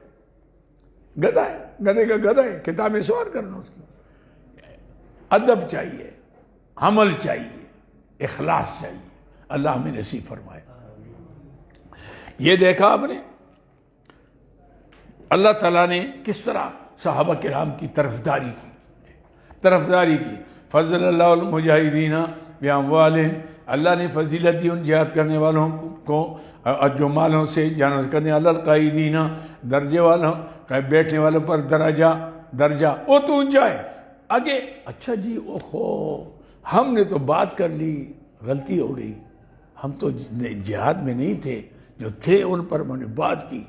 [SPEAKER 1] گدھا ہے، گدھے کا گدھا ہے، کتابیں سوار کرنا اس کی۔ ادب چاہیے، عمل چاہیے، اخلاص چاہیے، اللہ ہمیں نصیب فرمائے۔ یہ دیکھا آپ نے اللہ تعالیٰ نے کس طرح صحابہ کرام کی طرفداری کی۔ فضل اللہ المجاہدین باموالہم، اللہ نے فضیلت دی ان جہاد کرنے والوں کو جو مالوں سے، جانوں سے کرنے، علی القائدین، درجے والوں، بیٹھنے والوں پر درجہ وہ تو اونچا ہے آگے۔ اچھا جی، اوہو ہم نے تو بات کر لی، غلطی ہو گئی، ہم تو جہاد میں نہیں تھے، جو تھے ان پر میں نے بات کی،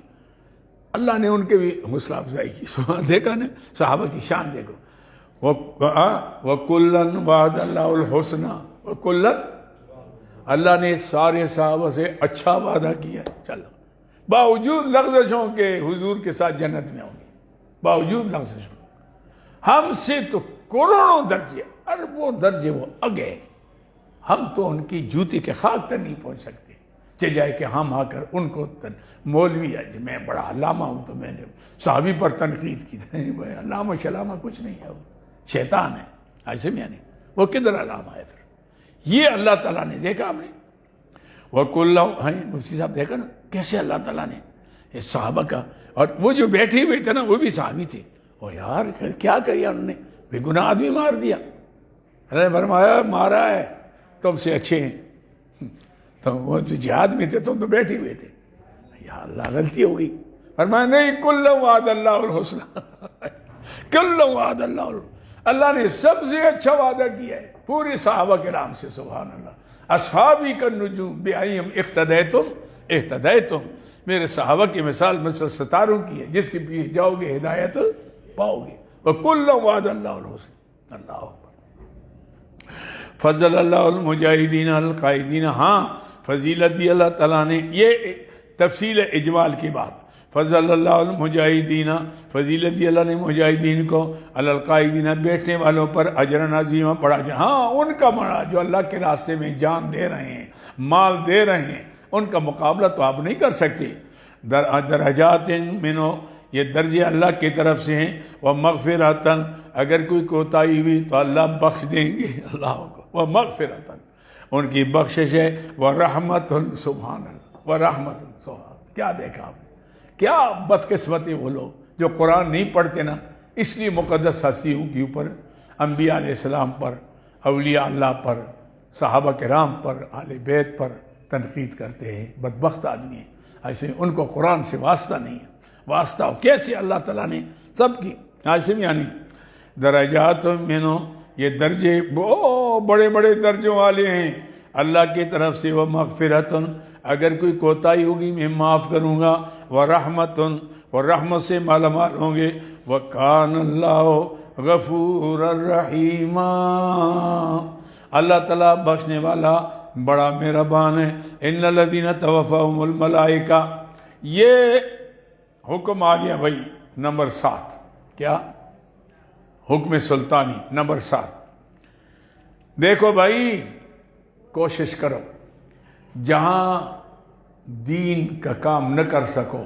[SPEAKER 1] اللہ نے ان کے بھی حوصلہ افزائی کی۔ دیکھا نا صحابہ کی شان دیکھو۔ وَكُلًّا وَعَدَ اللَّهُ الْحُسْنَى وَكُلًّا، اللہ نے سارے صحابہ سے اچھا وعدہ کیا ہے، چلو باوجود لغزشوں کے حضور کے ساتھ جنت میں ہوں گے، باوجود لغزشوں، ہم سے تو کروڑوں درجے، اربوں درجے وہ آگے، ہم تو ان کی جوتی کے خاک تک نہیں پہنچ سکتے، چل جائے کہ ہم آ کر ان کو مولوی ہے جی میں بڑا علامہ ہوں تو میں نے صحابی پر تنقید کی تھی، علامہ شلامہ کچھ نہیں ہے، وہ شیطان ہے، ایسے میں نہیں، وہ کدھر علامہ ہے پھر؟ یہ اللہ تعالیٰ نے دیکھا ہم نے، وَكُلًّا، مفتی صاحب دیکھا نا کیسے اللہ تعالیٰ نے اس صحابہ کا، اور وہ جو بیٹھے ہوئے تھے نا وہ بھی صحابی تھے، وہ یار کیا کیا انہوں نے، بے گناہ آدمی مار دیا، اللہ نے فرمایا مارا ہے تم سے اچھے ہیں، تو وہ جو جہاد میں تھے تم تو بیٹھے ہوئے تھے، یا اللہ غلطی ہو گئی، فرمایا نہیں، کُلًّا وعد اللہ الحسنى، کُلًّا وعد اللہ نے سب سے اچھا وعدہ کیا ہے پورے صحابہ کرام سے، سبحان اللہ۔ اصحابی کالنجوم بأیہم اہتدیتم، میرے صحابہ کی مثال مثل ستاروں کی ہے، جس کے پیچھے جاؤ گے ہدایت پاؤ گے۔ وَكُلًّا وعد اللہ الحسنى، اللہ اکبر۔ فضل اللہ المجاہدین القائدین، ہاں فضیلت دی اللہ تعالیٰ نے، یہ تفصیل اجمال کی بات، فضل اللہ المجاہدین، فضیلت دی اللہ نے مجاہدین کو، علی القائدین، بیٹھنے والوں پر، اجرا عظیما، بڑا اجر، ہاں ان کا بڑا جو اللہ کے راستے میں جان دے رہے ہیں، مال دے رہے ہیں، ان کا مقابلہ تو آپ نہیں کر سکتے۔ درجات منہ، یہ درجے اللہ کی طرف سے ہیں، ومغفرۃ، اگر کوئی کوتاہی ہوئی تو اللہ بخش دیں گے، اللہ کو، ومغفرۃ، ان کی بخشش ہے، ورحمت، سبحان اللہ، ورحمت، سبحان، کیا دیکھا آپ نے، کیا بدقسمتی وہ لوگ جو قرآن نہیں پڑھتے نا، اس لیے مقدس ہستیوں کے اوپر، انبیاء علیہ السلام پر، اولیاء اللہ پر، صحابہ کرام پر، اہل بیت پر تنقید کرتے ہیں، بدبخت آدمی ہیں، ایسے ان کو قرآن سے واسطہ نہیں ہے، واسطہ کیسے اللہ تعالیٰ نے سب کی، ایسے میں یعنی درجات منہ، یہ درجے بڑے بڑے درجوں والے ہیں اللہ کی طرف سے، ومغفرۃ، اگر کوئی کوتاہی ہوگی میں معاف کروں گا، ورحمت، اور رحمت سے مالا مال ہوں گے، وکان اللہ غفور الرحیم، اللہ تعالیٰ بخشنے والا بڑا مہربان ہے۔ ان الذین توفاہم الملائکہ، یہ حکم آ گیا بھائی نمبر 7، کیا حکم سلطانی نمبر 7۔ دیکھو بھائی کوشش کرو جہاں دین کا کام نہ کر سکو،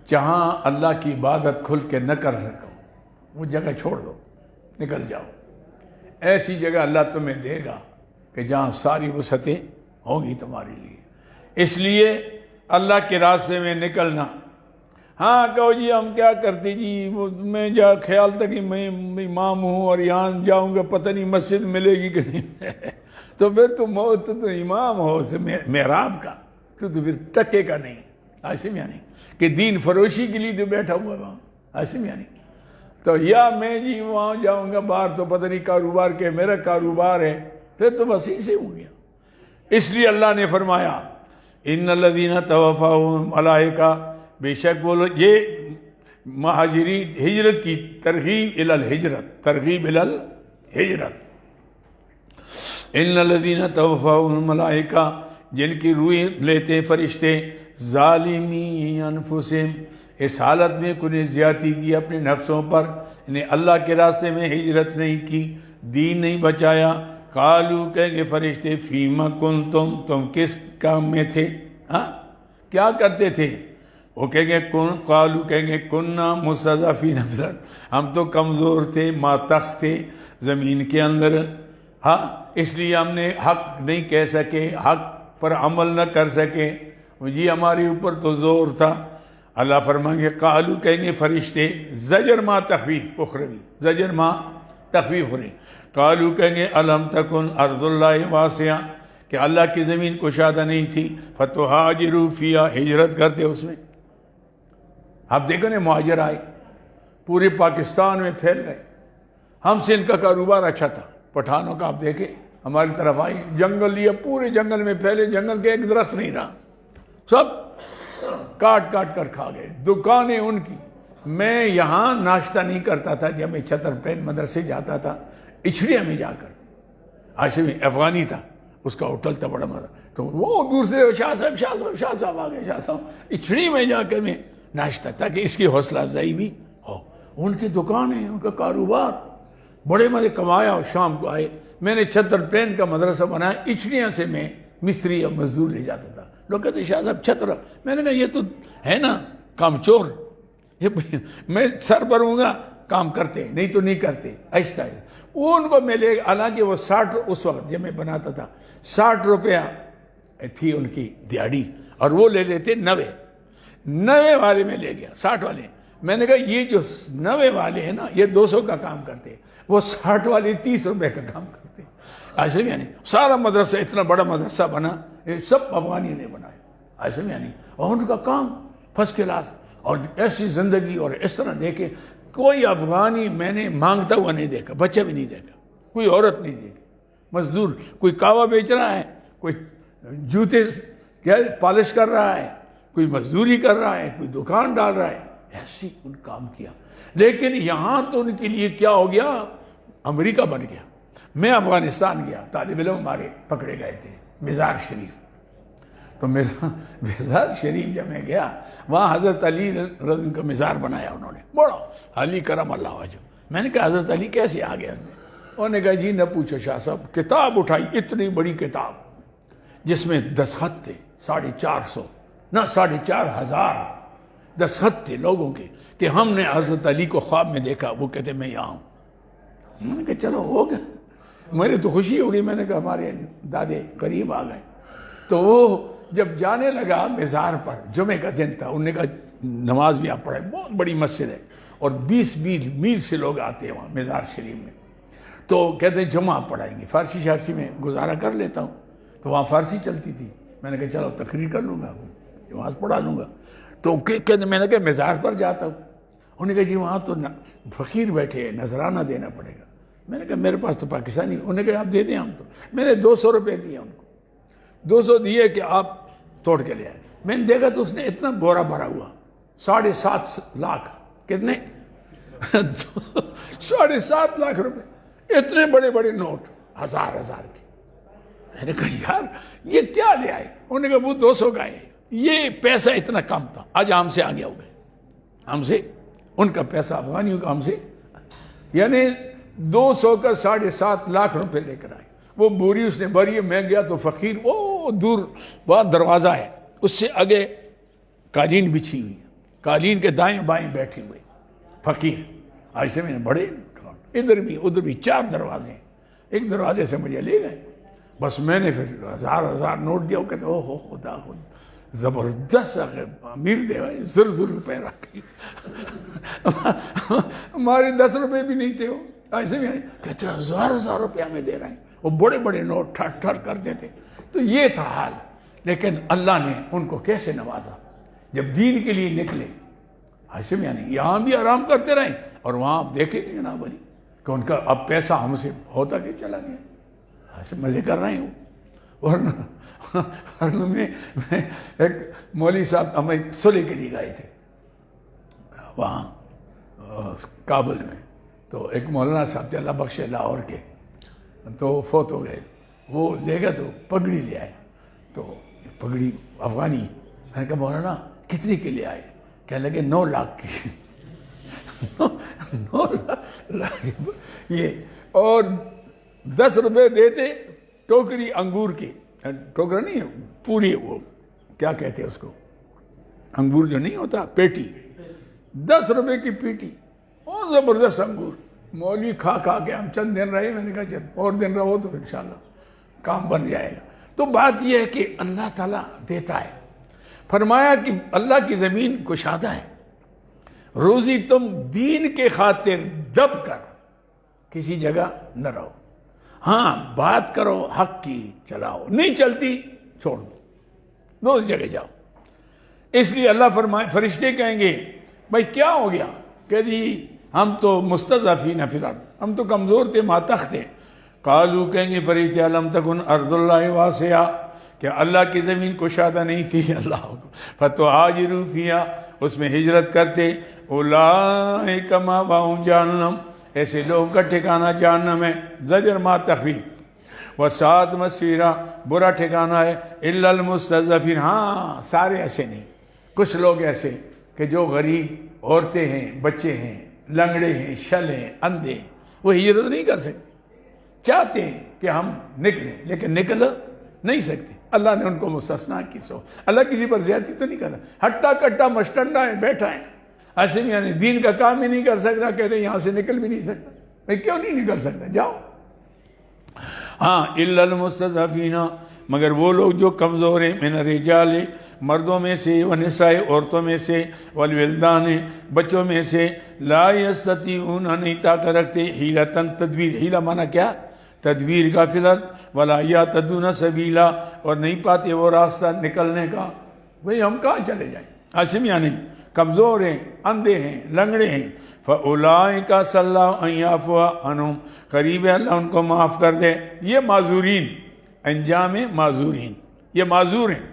[SPEAKER 1] جہاں اللہ کی عبادت کھل کے نہ کر سکو، وہ جگہ چھوڑ دو، نکل جاؤ، ایسی جگہ اللہ تمہیں دے گا کہ جہاں ساری وسعتیں ہوں گی تمہارے لیے۔ اس لیے اللہ کے راستے میں نکلنا، ہاں کہو جی ہم کیا کرتے جی، میں جا خیال تھا کہ میں امام ہوں اور یہاں جاؤں گا پتہ نہیں مسجد ملے گی کہ نہیں تو پھر تو امام ہو محراب کا، تو پھر ٹکے کا نہیں، ہاشم یعنی کہ دین فروشی کے لیے تو بیٹھا ہوا وہاں، ہاشم یعنی تو یا میں جی وہاں جاؤں گا باہر تو پتہ نہیں کاروبار کے، میرا کاروبار ہے، پھر تو وسیع سے ہو گیا۔ اس لیے اللہ نے فرمایا ان الذین توفاهم ملائکہ، بے شک وہ لوگ، یہ مہاجرین ہجرت کی ترغیب الی الہجرت، ترغیب الی الہجرت، ان الذین توفاهم ملائکہ، جن کی روح لیتے ہیں فرشتے، ظالمی انفسہم، اس حالت میں کنہیں زیادتی کی اپنے نفسوں پر، انہیں اللہ کے راستے میں ہجرت نہیں کی، دین نہیں بچایا، قالو کہیں گے فرشتے فیما کنتم، تم کس کام میں تھے، ہاں کیا کرتے تھے؟ وہ کہیں گے قالو کہیں گے کننا مستضعفین فی الارض، ہم تو کمزور تھے، ماتخ تھے زمین کے اندر، ہاں اس لیے ہم نے حق نہیں کہہ سکے، حق پر عمل نہ کر سکے، جی ہمارے اوپر تو زور تھا۔ اللہ فرمائیں گے قالو کہیں گے فرشتے، زجر ما تخویف اخروی، زجر ما تخویف اخروی، قالو کہیں گے الم تکن ارض اللہ واسعہ، کہ اللہ کی زمین کشادہ نہیں تھی، فتہاجروا فیہا، ہجرت کرتے اس میں۔ آپ دیکھو نا مہاجر آئے پورے پاکستان میں پھیل گئے، ہم سے ان کا کاروبار اچھا تھا، پٹھانوں کا آپ دیکھیں ہماری طرف آئی، جنگل لیا، پورے جنگل میں پھیلے، جنگل کے ایک درخت نہیں رہا، سب کاٹ کاٹ کر کھا گئے، دکانیں ان کی۔ میں یہاں ناشتہ نہیں کرتا تھا جب میں چھتر پین مدرسے جاتا تھا، اچھڑیا میں جا کر، ہاشمی افغانی تھا، اس کا ہوٹل تھا بڑا مزہ، تو وہ دوسرے شاہ صاحب شاہ صاحب شاہ صاحب آ گئے، شاہ صاحب، اچھڑی میں جا کر میں ناشتہ، تاکہ اس کی حوصلہ افزائی بھی ہو۔ ان کی دکانیں، ان کا کاروبار، بڑے مزے کمایا، اور شام کو آئے، میں نے چھتر پین کا مدرسہ بنایا، اچھڑیاں سے میں مستری یا مزدور لے جاتا تھا، لوگ کہتے شاہ صاحب چھتر، میں نے کہا یہ تو ہے نا کام چور، میں سر بھروں گا کام کرتے، نہیں تو نہیں کرتے، آہستہ آہستہ وہ ان کو میں لے، حالانکہ وہ 60 اس وقت جب میں بناتا تھا 60 روپیہ تھی ان کی دیہڑی، اور وہ لے لیتے 90 والے میں لے گیا، 60 والے، میں نے کہا یہ جو 90 والے ہیں نا یہ 200 کا کام کرتے، وہ 60 والے 30 روپے کا کام کرتے، ایسے بھی یعنی سارا مدرسہ، اتنا بڑا مدرسہ بنا، یہ سب افغانیوں نے بنایا، ایسے بھی یعنی، اور ان کا کام فرسٹ کلاس، اور ایسی زندگی، اور اس طرح دیکھے کوئی افغانی میں نے مانگتا ہوا نہیں دیکھا، بچہ بھی نہیں دیکھا، کوئی عورت نہیں دیکھی، مزدور، کوئی کاوا بیچ رہا ہے، کوئی جوتے کیا پالش کر رہا ہے، کوئی مزدوری کر رہا ہے، کوئی دکان ڈال رہا ہے، ایسی ان کام کیا۔ لیکن یہاں تو ان کے لیے کیا ہو گیا، امریکہ بن گیا۔ میں افغانستان گیا، طالب علم ہمارے پکڑے گئے تھے مزار شریف، تو مزار شریف جب میں گیا، وہاں حضرت علی رضی اللہ کا مزار بنایا انہوں نے، بڑا علی کرم اللہ وجہ۔ میں نے کہا حضرت علی کیسے آ گیا؟ انہوں نے کہا جی نہ پوچھو شاہ صاحب، کتاب اٹھائی، اتنی بڑی کتاب جس میں دستخط تھے 450 نہ 4,500 دستخط تھے لوگوں کے، کہ ہم نے حضرت علی کو خواب میں دیکھا، وہ کہتے میں یہاں ہوں۔ میں نے کہا چلو ہو گیا، مجھے تو خوشی ہو گئی، میں نے کہا ہمارے دادے قریب آ گئے۔ تو وہ جب جانے لگا مزار پر، جمعہ کا دن تھا، انہوں نے کہا نماز بھی آپ پڑھیں، بہت بڑی مسجد ہے، اور 20 میل سے لوگ آتے ہیں وہاں مزار شریف میں، تو کہتے ہیں جمعہ پڑھائیں گے، فارسی شارسی میں گزارا کر لیتا ہوں، تو وہاں فارسی چلتی تھی، میں نے کہا چلو تقریر کر لوں گا، نماز پڑھا لوں گا، تو کہتے میں نے کہا مزار پر جاتا ہوں، انہوں نے کہا جی وہاں تو فقیر بیٹھے ہیں، نذرانہ دینا پڑے گا۔ میں نے کہا میرے پاس تو پاکستانی، انہوں نے کہا آپ دے دیں ہم تو، میں نے 200 روپے دیے ان کو، 200 دیے کہ آپ توڑ کے لے آئے۔ میں نے دیکھا تو اس نے اتنا بورا بھرا ہوا، 7.5 لاکھ، کتنے 7.5 لاکھ روپے، اتنے بڑے بڑے نوٹ، ہزار کے۔ میں نے کہا یار یہ کیا لے آئے؟ انہوں نے کہا وہ 200 کا ہے، یہ پیسہ اتنا کم تھا، آج ہم سے آگے ہو گئے، ہم سے ان کا پیسہ افغانیوں کا ہم سے، یعنی 200 کا 7.5 لاکھ روپے لے کر آئے۔ وہ بوری اس نے بھری ہے، میں گیا تو فقیر وہ دور بہت دروازہ ہے، اس سے آگے قالین بچھی ہوئی ہے، قالین کے دائیں بائیں بیٹھے ہوئے فقیر، ایسے میں بڑے ادھر بھی 4 دروازے ہیں، ایک دروازے سے مجھے لے گئے، بس میں نے پھر 1000 نوٹ دیا، وہ کہتے او ہو خدا خود زبردست امیر دے بھائی، زر روپے رکھ ہمارے 10 روپے بھی نہیں تھے، وہ ایسے بھی کہتے 1000 روپے ہمیں دے رہے ہیں، وہ بڑے بڑے نوٹ ٹھر کرتے تھے. تو یہ تھا حال. لیکن اللہ نے ان کو کیسے نوازا جب دین کے لیے نکلے. ہاشم یعنی یہاں بھی آرام کرتے رہیں اور وہاں آپ دیکھیں گے جناب علی کہ ان کا اب پیسہ ہم سے ہوتا کہ چلا گیا. ہاشم مزے کر رہے ہیں وہ. ورنہ میں ایک مولوی صاحب ہم ایک صلح کے لیے گئے تھے وہاں کابل میں. تو ایک مولانا صاحب تھے اللہ بخشے لاہور کے، تو فوت ہو گئے. وہ لے گا تو پگڑی لے آئے. تو پگڑی افغانی. میں نے کہا مولانا کتنے کے لے آئے؟ کہنے لگے 9 لاکھ کی. 9 لاکھ یہ. اور 10 روپے دیتے ٹوکری انگور کی. ٹوکرا نہیں ہے پوری، وہ کیا کہتے ہیں اس کو، انگور جو نہیں ہوتا پیٹی، 10 روپے کی پیٹی اور زبردست انگور. مولوی کھا کے ہم چند دن رہے. میں نے کہا جب اور دن رہو تو انشاءاللہ کام بن جائے گا. تو بات یہ ہے کہ اللہ تعالیٰ دیتا ہے. فرمایا کہ اللہ کی زمین کشادہ ہے. روزی تم دین کے خاطر دب کر کسی جگہ نہ رہو. ہاں بات کرو حق کی، چلاؤ، نہیں چلتی چھوڑ دو، دوسری جگہ جاؤ. اس لیے اللہ فرمائے، فرشتے کہیں گے بھائی کیا ہو گیا؟ کہ جی ہم تو مستضعفین فی الارض، ہم تو کمزور تھے، ماتخت تھے. قالو کہیں گے فرشتے الم تکن ارض اللہ واسعہ، کہ اللہ کی زمین کشادہ نہیں تھی. اللہ فتہاجروا فیہا، اس میں ہجرت کرتے. اولئک مأواہم جہنم، ایسے لوگوں کا ٹھکانہ جہنم ہے. زجر ما تخفیف. وساءت مصیرا، برا ٹھکانہ ہے. الا المستضعفین، ہاں سارے ایسے نہیں، کچھ لوگ ایسے کہ جو غریب عورتیں ہیں، بچے ہیں، لنگڑے ہیں، شل ہیں، اندھے ہیں، وہ ہجرت نہیں کر سکتے. چاہتے ہیں کہ ہم نکلیں لیکن نکل نہیں سکتے. اللہ نے ان کو مستثنیٰ کی. سو اللہ کسی پر زیادتی تو نہیں کرتا. ہٹا کٹا مشٹنڈا ہے، بیٹھا ہے ایسے بھی، یعنی دین کا کام ہی نہیں کر سکتا. کہتے ہیں یہاں سے نکل بھی نہیں سکتا. میں کیوں نہیں نکل سکتا؟ جاؤ. ہاں الا المستضعفین، مگر وہ لوگ جو کمزور ہیں، من الرجال، مردوں میں سے، ونساء، عورتوں میں سے، والولدان، بچوں میں سے، لا یستطیعون، نہیں طاقت رکھتے، حیلتن، تدبیر. حیلہ معنی کیا؟ تدبیر کا فی الارض. ولا یہتدون سبیلا، اور نہیں پاتے وہ راستہ نکلنے کا. بھئی ہم کہاں چلے جائیں؟ ہاشم یعنی کمزور ہیں، اندھے ہیں، لنگڑے ہیں. فَأُولَٰئِکَ عَسَى اللَّهُ أَن يَعْفُوَ عَنْهُمْ، قریب ہے اللہ ان کو معاف کر دے. یہ معذورین، انجام معذورین، یہ معذور ہیں.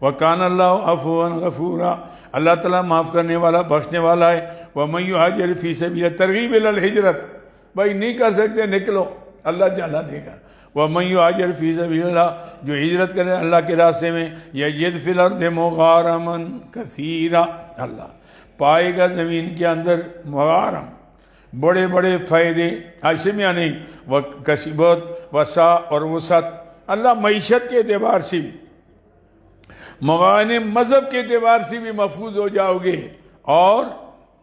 [SPEAKER 1] وَكَانَ اللَّهُ عَفُوًّا غَفُورًا، اللہ تعالیٰ معاف کرنے والا، بخشنے والا ہے. وَمَن يُهَاجِرْ فِي سَبِيلِ، ترغیب الی الہجرت. بھائی نہیں کر سکتے نکلو، اللہ جلا دے گا. وَمَن يُهَاجِرْ فِي سَبِيلِ اللَّهِ، جو ہجرت کرے اللہ کے راستے میں، یجد فی الارض مغارما کثیرا، اللہ پائے گا زمین کے اندر مغارم، بڑے بڑے فائدے. ہاشم یعنی کسبت، وسع اور وسعت. اللہ معیشت کے اعتبار سے بھی، مغانم مذہب کے اعتبار سے بھی محفوظ ہو جاؤ گے، اور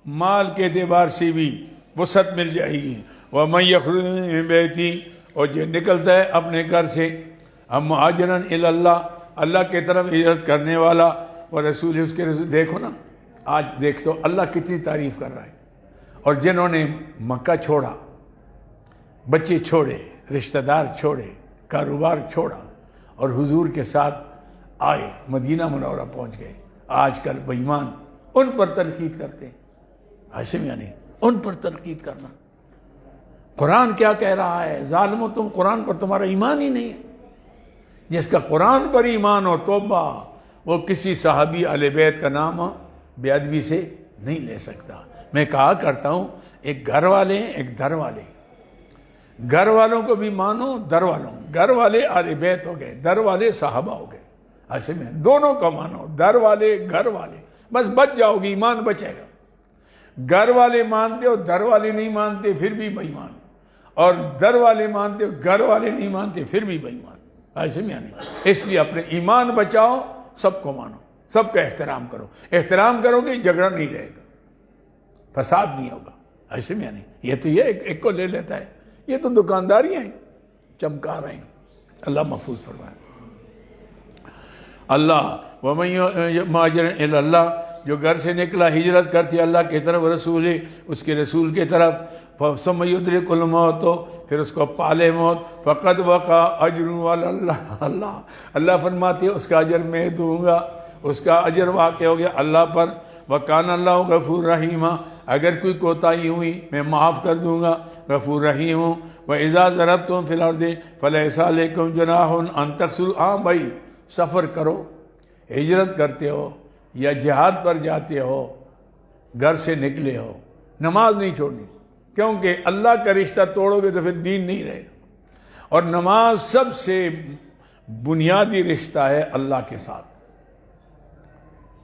[SPEAKER 1] مال کے اعتبار سے بھی وسعت مل جائے گی. وَمَن يَخْرُجْ مِن بَيْتِهِ، اور جو نکلتا ہے اپنے گھر سے، مہاجراً الی اللہ، اللہ کی طرف ہجرت کرنے والا، اور رسول اس کے رسول. دیکھو نا آج دیکھ تو اللہ کتنی تعریف کر رہا ہے. اور جنہوں نے مکہ چھوڑا، بچے چھوڑے، رشتہ دار چھوڑے، کاروبار چھوڑا، اور حضور کے ساتھ آئے، مدینہ منورہ پہنچ گئے. آج کل بے ایمان ان پر تنقید کرتے ہیں. ہاشم یعنی ان پر تنقید کرنا. قرآن کیا کہہ رہا ہے؟ ظالمو تم قرآن پر تمہارا ایمان ہی نہیں ہے. جس کا قرآن پر ایمان ہو توبہ، وہ کسی صحابی اہل بیت کا نام بے ادبی سے نہیں لے سکتا. میں کہا کرتا ہوں ایک گھر والے ہیں، ایک در والے. گھر والوں کو بھی مانو، در والوں. گھر والے اہل بیت ہو گئے، در والے صحابہ ہو گئے. ایسے میں دونوں کو مانو، در والے گھر والے، بس بچ جاؤ گی، ایمان بچے گا. گھر والے مانتے ہو، در والے نہیں مانتے، پھر بھی بے ایمان. اور در والے مانتے ہو، گھر والے نہیں مانتے، پھر بھی بے ایمان. ایسے میں نہیں. اس لیے اپنے ایمان بچاؤ، سب کو مانو، سب کا احترام کرو. احترام کرو گے جھگڑا نہیں رہے گا، فساد نہیں ہوگا. ایسے میں نہیں. یہ تو یہ ایک کو لے لیتا ہے، یہ تو دکانداریاں ہیں، چمکا رہے ہیں. اللہ محفوظ فرمائے. اللہ ومن مہاجر الی اللہ، جو گھر سے نکلا ہجرت کرتی اللہ کی طرف، رسول اس کے رسول کی طرف، ثم یدرک الموت، پھر اس کو پالے موت، فقد وقع اجر علی اللہ، اللہ فرماتے اس کا اجر میں دوں گا، اس کا اجر واقع ہو گیا اللہ پر، وکان اللہ غفور رحیم، اگر کوئی کوتاہی ہوئی میں معاف کر دوں گا، غفور رحیم ہوں۔ وَإِذَا ضَرَبْتُمْ فِي الْأَرْضِ فَلَيْسَ عَلَيْكُمْ جُنَاحٌ أَن تَقْصُرُوا، ہاں بھائی سفر کرو، ہجرت کرتے ہو یا جہاد پر جاتے ہو، گھر سے نکلے ہو، نماز نہیں چھوڑنی، کیونکہ اللہ کا رشتہ توڑو گے تو پھر دین نہیں رہے گا، اور نماز سب سے بنیادی رشتہ ہے اللہ کے ساتھ،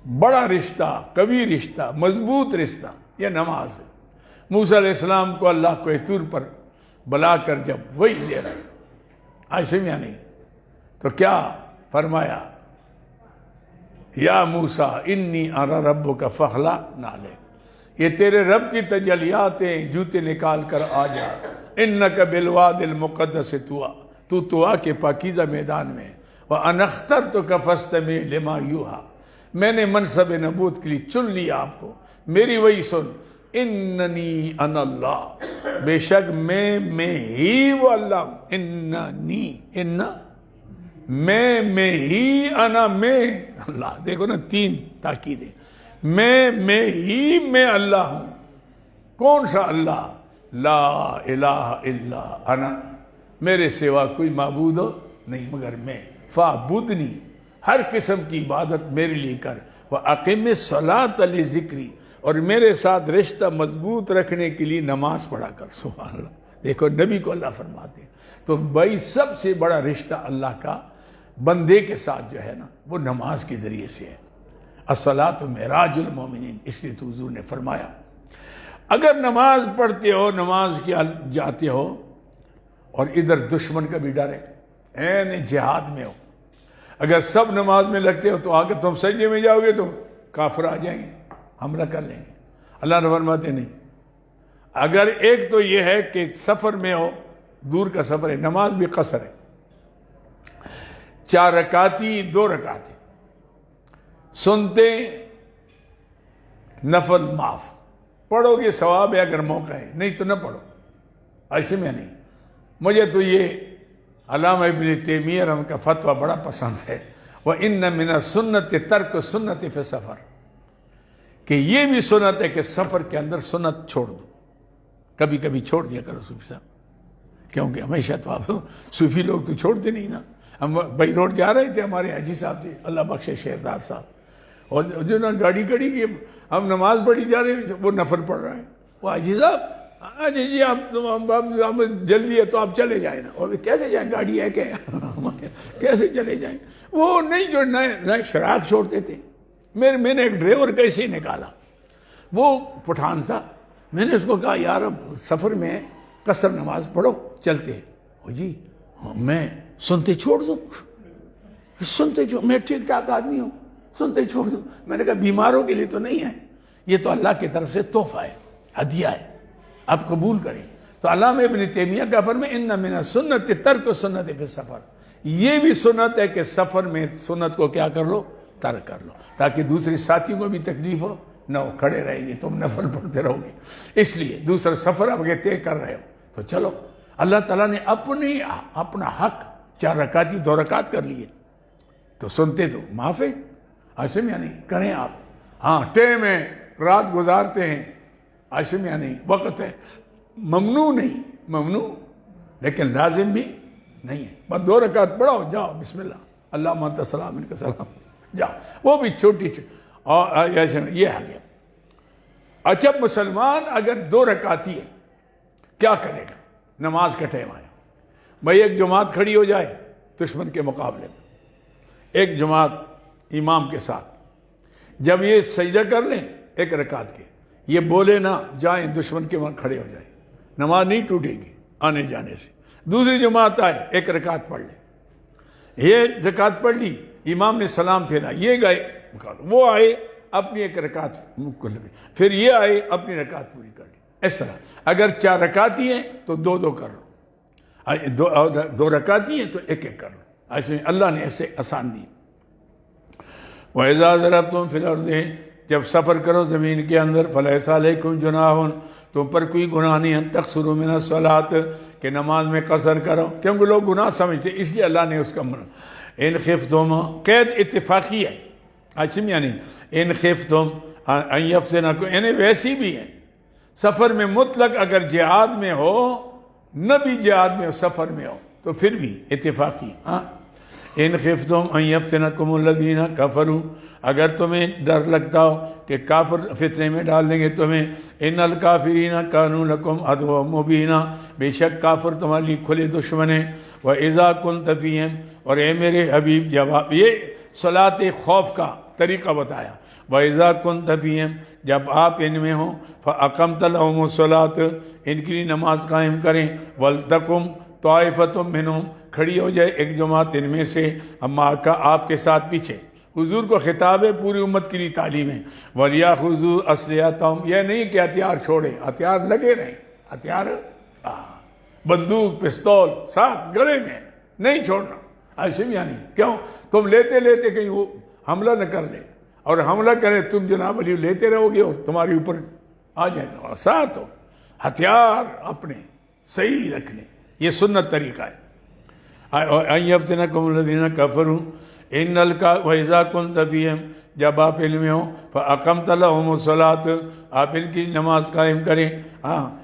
[SPEAKER 1] بڑا رشتہ، قوی رشتہ، مضبوط رشتہ یہ نماز ہے۔ موسیٰ علیہ السلام کو اللہ کو طور پر بلا کر جب وہی دے رہے، آج سمجھا نہیں تو کیا فرمایا، یا موسیٰ انی ارا ربک فاخلع نعلیک، یہ تیرے رب کی تجلیات ہیں، جوتے نکال کر آ جا، انک بالواد المقدس طویٰ، تو طویٰ کے پاکیزہ میدان میں، وَأَنَا اخْتَرْتُكَ فَاسْتَمِعْ لِمَا یوحیٰ، میں نے منصب نبوت کے لیے چن لیا آپ کو، میری وہی سن، اننی انا اللہ، بے شک میں ہی وہ اللہ ہوں، اننی میں ہی انا میں اللہ، دیکھو نا تین تاکید ہے، میں اللہ ہوں، کون سا اللہ، لا الہ الا انا، میرے سوا کوئی معبود ہو نہیں مگر میں، فاعبدنی، ہر قسم کی عبادت میرے لیے کر، وَأَقِمِ الصَّلَاةَ لِذِكْرِی، اور میرے ساتھ رشتہ مضبوط رکھنے کے لیے نماز پڑھا کر، سبحان اللہ، دیکھو نبی کو اللہ فرماتے ہیں، تو بھائی سب سے بڑا رشتہ اللہ کا بندے کے ساتھ جو ہے نا وہ نماز کے ذریعے سے ہے، الصلاۃ معراج المومنین، اس لیے تو حضور نے فرمایا اگر نماز پڑھتے ہو، نماز کے جاتے ہو اور ادھر دشمن کا بھی ڈر ہے، این جہاد میں ہو، اگر سب نماز میں لگتے ہو تو آگے تم سجدے میں جاؤ گے تو کافر آ جائیں گے، حملہ کر لیں گے، اللہ نے فرماتے نہیں، اگر ایک تو یہ ہے کہ سفر میں ہو، دور کا سفر ہے، نماز بھی قصر ہے، 4 رکعتی 2 رکعتی سنتے نفل معاف، پڑھو گے ثواب ہے اگر موقع ہے، نہیں تو نہ پڑھو، ایسے میں نہیں۔ مجھے تو یہ علامہ ابن تیمیہ رحمہ کا فتویٰ بڑا پسند ہے، وَإِنَّ مِنَ السُنَّةِ تَرْكُ السُنَّةِ فِي السَّفَرِ، کہ یہ بھی سنت ہے کہ سفر کے اندر سنت چھوڑ دو، کبھی کبھی چھوڑ دیا کرو صوفی صاحب، کیونکہ ہمیشہ تو آپ صوفی لوگ تو چھوڑتے نہیں نا۔ ہم بائی روڈ جا رہے تھے، ہمارے حاجی صاحب تھے، اللہ بخشے شیردار صاحب، اور جو نا گاڑی کھڑی کی، ہم نماز پڑھی جا رہے ہیں، وہ نفل پڑھ رہا ہے، وہ حاجی صاحب جی آپ جلدی ہے تو آپ چلے جائیں نا، اور کیسے جائیں، گاڑی ہے کہ کیسے چلے جائیں، وہ نہیں جو نئے شراک چھوڑتے تھے، میں نے ایک ڈرائیور کیسے نکالا، وہ پٹھان تھا، میں نے اس کو کہا یار اب سفر میں قصر نماز پڑھو چلتے ہیں، وہ جی میں سنتے چھوڑ دوں، سنتے چھوڑ، میں ٹھیک ٹھاک آدمی ہوں، سنتے چھوڑ دوں، میں نے کہا بیماروں کے لیے تو نہیں ہے، یہ تو اللہ کی طرف سے تحفہ ہے، ہدیہ ہے، آپ قبول کریں۔ تو علامہ ابن تیمیہ کا فرمایا ان من السنت ترک السنت فی السفر، یہ بھی سنت ہے کہ سفر میں سنت کو کیا کر لو، ترک کر لو، تاکہ دوسرے ساتھیوں کو بھی تکلیف ہو نہ ہو، کھڑے رہیں گے تم نفل پڑھتے رہو گے، اس لیے دوسرا سفر اب کے طے کر رہے ہو تو چلو، اللہ تعالیٰ نے اپنا حق 4 رکعتی 2 رکعت کر لیے تو سنتے تو معاف ہے، عاشم یا نہیں کریں آپ، ہاں ٹائم ہے، رات گزارتے ہیں، عاشم یا نہیں، وقت ہے، ممنوع نہیں، ممنوع لیکن لازم بھی نہیں ہے، بس 2 رکعت پڑھو، جاؤ بسم اللہ، اللہ انت السلام منک السلام، جاؤ، وہ بھی چھوٹی اور یہ آ گیا۔ اچھا مسلمان اگر 2 رکعتی ہے کیا کرے گا، نماز کا ٹائم آیا، بھائی ایک جماعت کھڑی ہو جائے دشمن کے مقابلے میں، ایک جماعت امام کے ساتھ، جب یہ سجدہ کر لیں 1 رکعت کے، یہ بولے نہ جائیں دشمن کے وہاں کھڑے ہو جائیں، نماز نہیں ٹوٹے گی آنے جانے سے، دوسری جماعت آئے 1 رکعت پڑھ لیں، یہ رکعت پڑھ لی، امام نے سلام پھیرا، یہ گئے، وہ آئے اپنی 1 رکعت پھر یہ آئے اپنی رکعت پوری کر لی، اس طرح اگر 4 رکعتی ہیں تو 2 کر لو، 2 رکعتی ہیں تو 1 کر لو، ایسے اللہ نے ایسے آسان دی۔ وَإِذَا ضَرَبْتُمْ فِي الْأَرْضِ جب سفر کرو زمین کے اندر فَلَيْسَ عَلَيْكُمْ جُنَاحٌ تم پر کوئی گناہ نہیں ان تقصروا من الصلاۃ کہ نماز میں قصر کرو، کیونکہ لوگ گناہ سمجھتے اس لیے اللہ نے اس کا منع. ان خفتم قید اتفاقی ہے، اچھا یعنی ان خفتم ان یفتنکم یعنی ویسی بھی ہے سفر میں مطلق، اگر جہاد میں ہو نہ بھی جہاد میں ہو سفر میں ہو تو پھر بھی اتفاقی. ہاں ان خفتم ان یفتنکم الذین کفروا اگر تمہیں ڈر لگتا ہو کہ کافر فتنے میں ڈال دیں گے تمہیں. ان الکافرین کانوا لکم عدوا مبینا بے شک کافر تمہارے لیے کھلے دشمن ہیں. وَإِذَا كُنْتَ فِيهِمْ اور اے میرے حبیب جواب یہ صلاۃ خوف کا طریقہ بتایا. وَإِذَا كُنْتَ فِيهِمْ جب آپ ان میں ہوں فَأَقَمْتَ لَهُمُ الصَّلَاةَ ان کے لیے نماز قائم کریں. وَلْتَقُمْ طَائِفَةٌ مِّنْهُمْ کھڑی ہو جائے ایک جماعت ان میں سے اما کا آپ کے ساتھ پیچھے. حضور کو خطاب ہے، پوری امت کے لیے تعلیم ہے. وَلْيَأْخُذُوا أَسْلِحَتَهُمْ یہ نہیں کہ ہتھیار چھوڑیں، ہتھیار لگے رہیں، ہتھیار بندوق پستول ساتھ گلے میں نہیں چھوڑنا. عاشم یعنی کیوں تم لیتے لیتے کہیں وہ حملہ نہ کر لے، اور حملہ کرے تم جناب علی لیتے رہو گے تمہارے اوپر آ جائے گا. ساتھ ہو ہتھیار اپنے صحیح رکھنے، یہ سنت طریقہ ہے. ان یفتنکم الذین کفروا ان وَإِذَا كُنْتَ فِيهِمْ جب آپ علم میں ہو فَأَقَمْتَ لَهُمُ الصَّلَاةَ آپ ان کی نماز قائم کریں.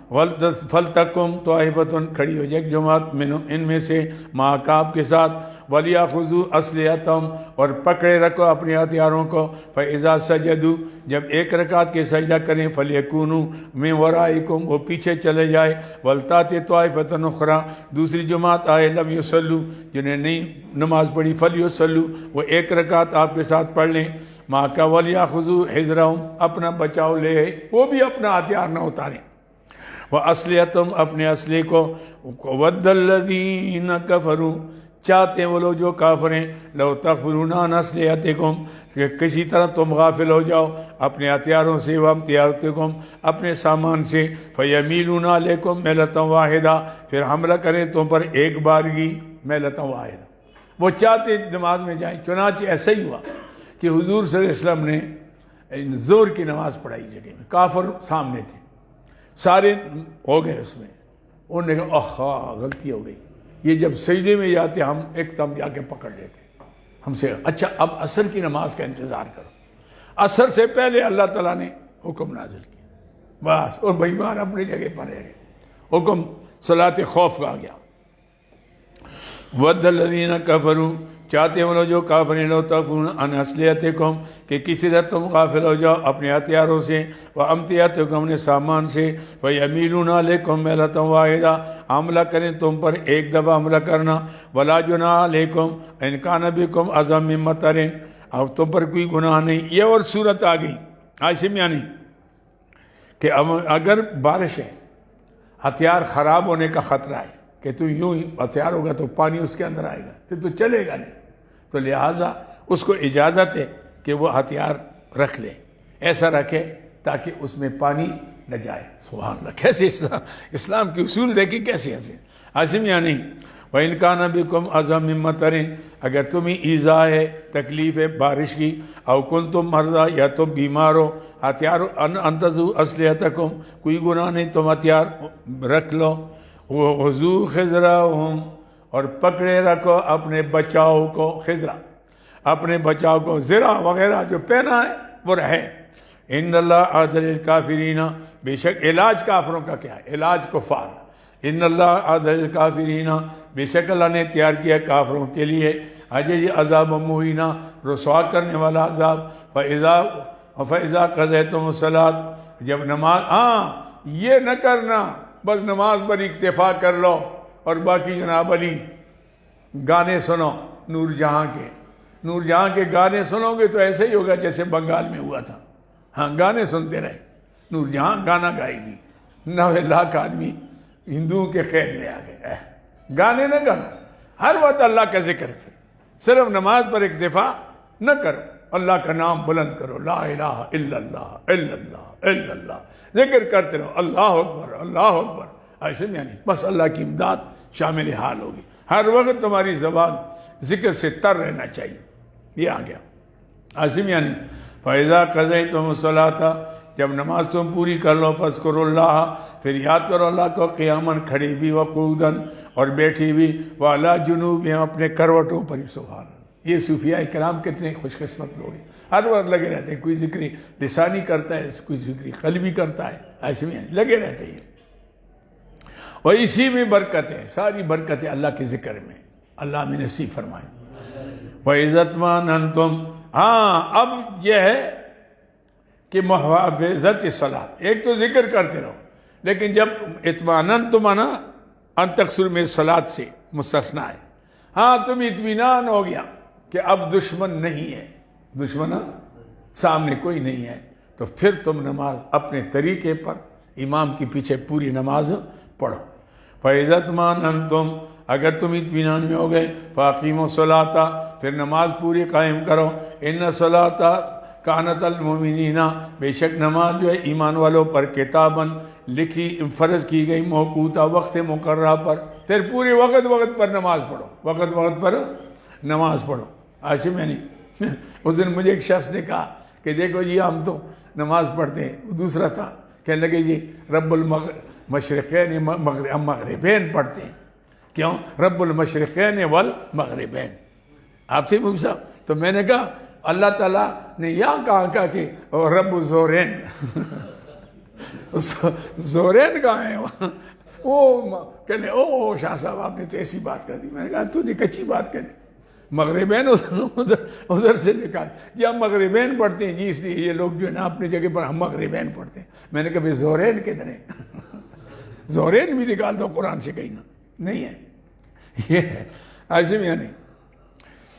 [SPEAKER 1] فَلْتَقُمْ طَائِفَةٌ کھڑی ہو جائے ایک جماعت ان میں سے معَكَ آپ کے ساتھ. وَلْيَأْخُذُوا أَسْلِحَتَهُمْ اور پکڑے رکھو اپنے ہتھیاروں کو. فَإِذَا سَجَدُوا جب ایک رکعت کے سجدہ کریں فَلْيَكُونُوا مِنْ وَرَائِكُمْ وہ پیچھے چلے جائے. وَلْتَأْتِ طَائِفَةٌ أُخْرَىٰ دوسری جماعت آئے لَمْ يُصَلُّوا جنہیں نہیں نماز پڑھی فَلْيُصَلُّوا وہ ایک رکعت آپ کے ساتھ پڑھ لیں. مَعَكَ وَلْيَأْخُذُوا حِذْرَهُمْ اپنا بچاؤ لے وہ بھی اپنا ہتھیار نہ اتاریں. وَأَسْلِحَتَهُمْ اپنے اسلحے کو. وَدَّ الَّذِينَ كَفَرُوا چاہتے ہیں وہ لوگ جو کافر ہیں لَوْ تَغْفِلُونَ عَنْ أَسْلِحَتِكُمْ کہ کسی طرح تم غافل ہو جاؤ اپنے ہتھیاروں سے وَأَمْتِعَتِكُمْ اپنے سامان سے. فَيَمِيلُونَ عَلَيْكُمْ مَيْلَةً وَاحِدَةً پھر حملہ کریں تم پر ایک بارگی. مَيْلَةً وَاحِدَةً وہ چاہتے نماز میں جائیں. چنانچہ ایسا ہی ہوا کہ حضور صلی اللہ علیہ وسلم نے زور کی نماز پڑھائی جگہ میں، کافر سامنے تھے، سارے ہو گئے اس میں. انہوں نے کہا آہا غلطی ہو گئی. یہ جب سجدے میں جاتے ہم ایک دم جا کے پکڑ لیتے ہم سے. اچھا اب عصر کی نماز کا انتظار کرو. عصر سے پہلے اللہ تعالیٰ نے حکم نازل کیا بس، اور بےمان اپنی جگہ پر رہ گئے. حکم صلاۃ خوف کا آ گیا. وَدَّ الَّذِينَ كَفَرُوا چاہتے ہیں وہ لوگ جو کافر ہیں لَوْ تَغْفِلُونَ عَنْ أَسْلِحَتِكُمْ کہ کسی طرح تم غافل ہو جاؤ اپنے ہتھیاروں سے. وَأَمْتِعَتِكُمْ اپنے سامان سے. فَيَمِيلُونَ عَلَيْكُمْ مَيْلَةً وَاحِدَةً حملہ کریں تم پر ایک دفعہ حملہ کرنا. وَلَا جُنَاحَ عَلَيْكُمْ إِنْ كَانَ بِكُمْ أَذًى مِّن مَطَرٍ اب تم پر کوئی گناہ نہیں. یہ اور صورت آ گئی عاشم یعنی کہ اگر بارش ہے ہتھیار خراب ہونے کا خطرہ ہے کہ تو یوں ہی ہتھیار ہوگا تو پانی اس کے اندر آئے گا پھر تو چلے گا نہیں، تو لہٰذا اس کو اجازت ہے کہ وہ ہتھیار رکھ لے، ایسا رکھے تاکہ اس میں پانی نہ جائے. سبحان اللہ کیسے اسلام کے اصول دیکھیں کیسے ایسے عاصم یعنی. وَإِنْ كَانَ بِكُمْ أَذًى مِّن مَطَرٍ اگر تمہیں ایذا ہے تکلیف ہے بارش کی. أَوْ كُنْتُمْ مَرْضَىٰ یا تم بیمار ہو. ہتھیار أَن تَضُوءُ أَسْلِحَتَكُمْ کوئی گناہ نہیں تم ہتھیار رکھ لو. وَخُذُوا خِذْرَهُمْ اور پکڑے رکھو اپنے بچاؤ کو. خزرہ اپنے بچاؤ کو، زرہ وغیرہ جو پہنا ہے وہ رہے. ان اللہ اعد للکافرین بے شک علاج کافروں کا کیا ہے؟ علاج کفار. ان اللہ اعد للکافرین بے شک اللہ نے تیار کیا کافروں کے لیے اجے عذاب مہینہ رسوا کرنے والا عذاب. فَإِذَا قَضَيْتُمُ الصَّلَاةَ جب نماز یہ نہ کرنا بس نماز پر اکتفا کر لو اور باقی جناب علی گانے سنو. نور جہاں کے گانے سنو گے تو ایسے ہی ہوگا جیسے بنگال میں ہوا تھا. ہاں گانے سنتے رہے. نور جہاں گانا گائے گی، 9 لاکھ آدمی ہندوؤں کے قید میں آ گئے. گانے نہ گانا، ہر وقت اللہ کا ذکر کرو. صرف نماز پر اکتفا نہ کرو، اللہ کا نام بلند کرو. لا الہ الا اللہ الا اللہ الا اللہ ذکر کرتے رہو. اللہ اکبر اللہ اکبر. ایسے یعنی بس اللہ کی امداد شامل حال ہوگی. ہر وقت تمہاری زبان ذکر سے تر رہنا چاہیے. یہ آ گیا عاصم یعنی فَإِذَا قَضَيْتُمُ الصَّلَاةَ جب نماز تم پوری کر لو فَاذْكُرُوا اللَّهَ پھر یاد کرو اللہ کو قیاماً کھڑی بھی وقعوداً اور بیٹھی بھی وَعَلَىٰ جُنُوبِهِمْ اپنے کروٹوں پر. سبحان اللہ. یہ صوفیاء کرام کتنے خوش قسمت لوگ ہیں، ہر وقت لگے رہتے ہیں، کوئی ذکر لسانی کرتا ہے، کوئی ذکر قلبی کرتا ہے، ایسے میں لگے رہتے ہیں. اور اسی میں برکت ہے، ساری برکت ہے اللہ کے ذکر میں. اللہ میں نصیب فرمائے. وَإِذَا اطْمَأْنَنْتُمْ ہاں اب یہ ہے کہ محافظت الصلاۃ، ایک تو ذکر کرتے رہو، لیکن جب اطمئننتم نا ان تکثروا من الصلاۃ سے مستثنیٰ ہے. ہاں تم اطمینان ہو گیا کہ اب دشمن نہیں ہے، دشمن سامنے کوئی نہیں ہے، تو پھر تم نماز اپنے طریقے پر امام کے پیچھے پوری نماز پڑھو. فَإِذَا اطْمَأْنَنْتُمْ اگر تم اطمینان میں ہو گئے فَأَقِیمُوا الصَّلَاةَ پھر نماز پوری قائم کرو. إِنَّ الصَّلَاةَ کانت المؤمنین بے شک نماز جو ہے ایمان والوں پر کتاباً لکھی فرض کی گئی موقوتا وقت مقررہ پر. پھر پورے وقت پر نماز پڑھو، وقت پر نماز پڑھو. عاصم یعنی اس دن مجھے ایک شخص نے کہا کہ دیکھو جی ہم تو نماز پڑھتے ہیں، دوسرا تھا کہنے لگے جی رب المشرقین مغربین پڑھتے ہیں. کیوں؟ رب المشرقین والمغربین. آپ سے پوچھا تو میں نے کہا اللہ تعالیٰ نے یہاں کہا کہ رب زورین زورین کہاں ہے؟ وہ کہنے او شاہ صاحب آپ نے تو ایسی بات کر دی. میں نے کہا تو نے کچی بات کر دی، مغربین ادھر سے نکال. جی ہم مغربین پڑھتے ہیں جی، اس لیے یہ لوگ جو ہے نا اپنی جگہ پر ہم مغربین پڑھتے ہیں. میں نے کہا بھائی زورین کدھر ہے؟ زورین بھی نکال دو قرآن سے کہیں نہیں ہے. یہ ہے ایسے میں نہیں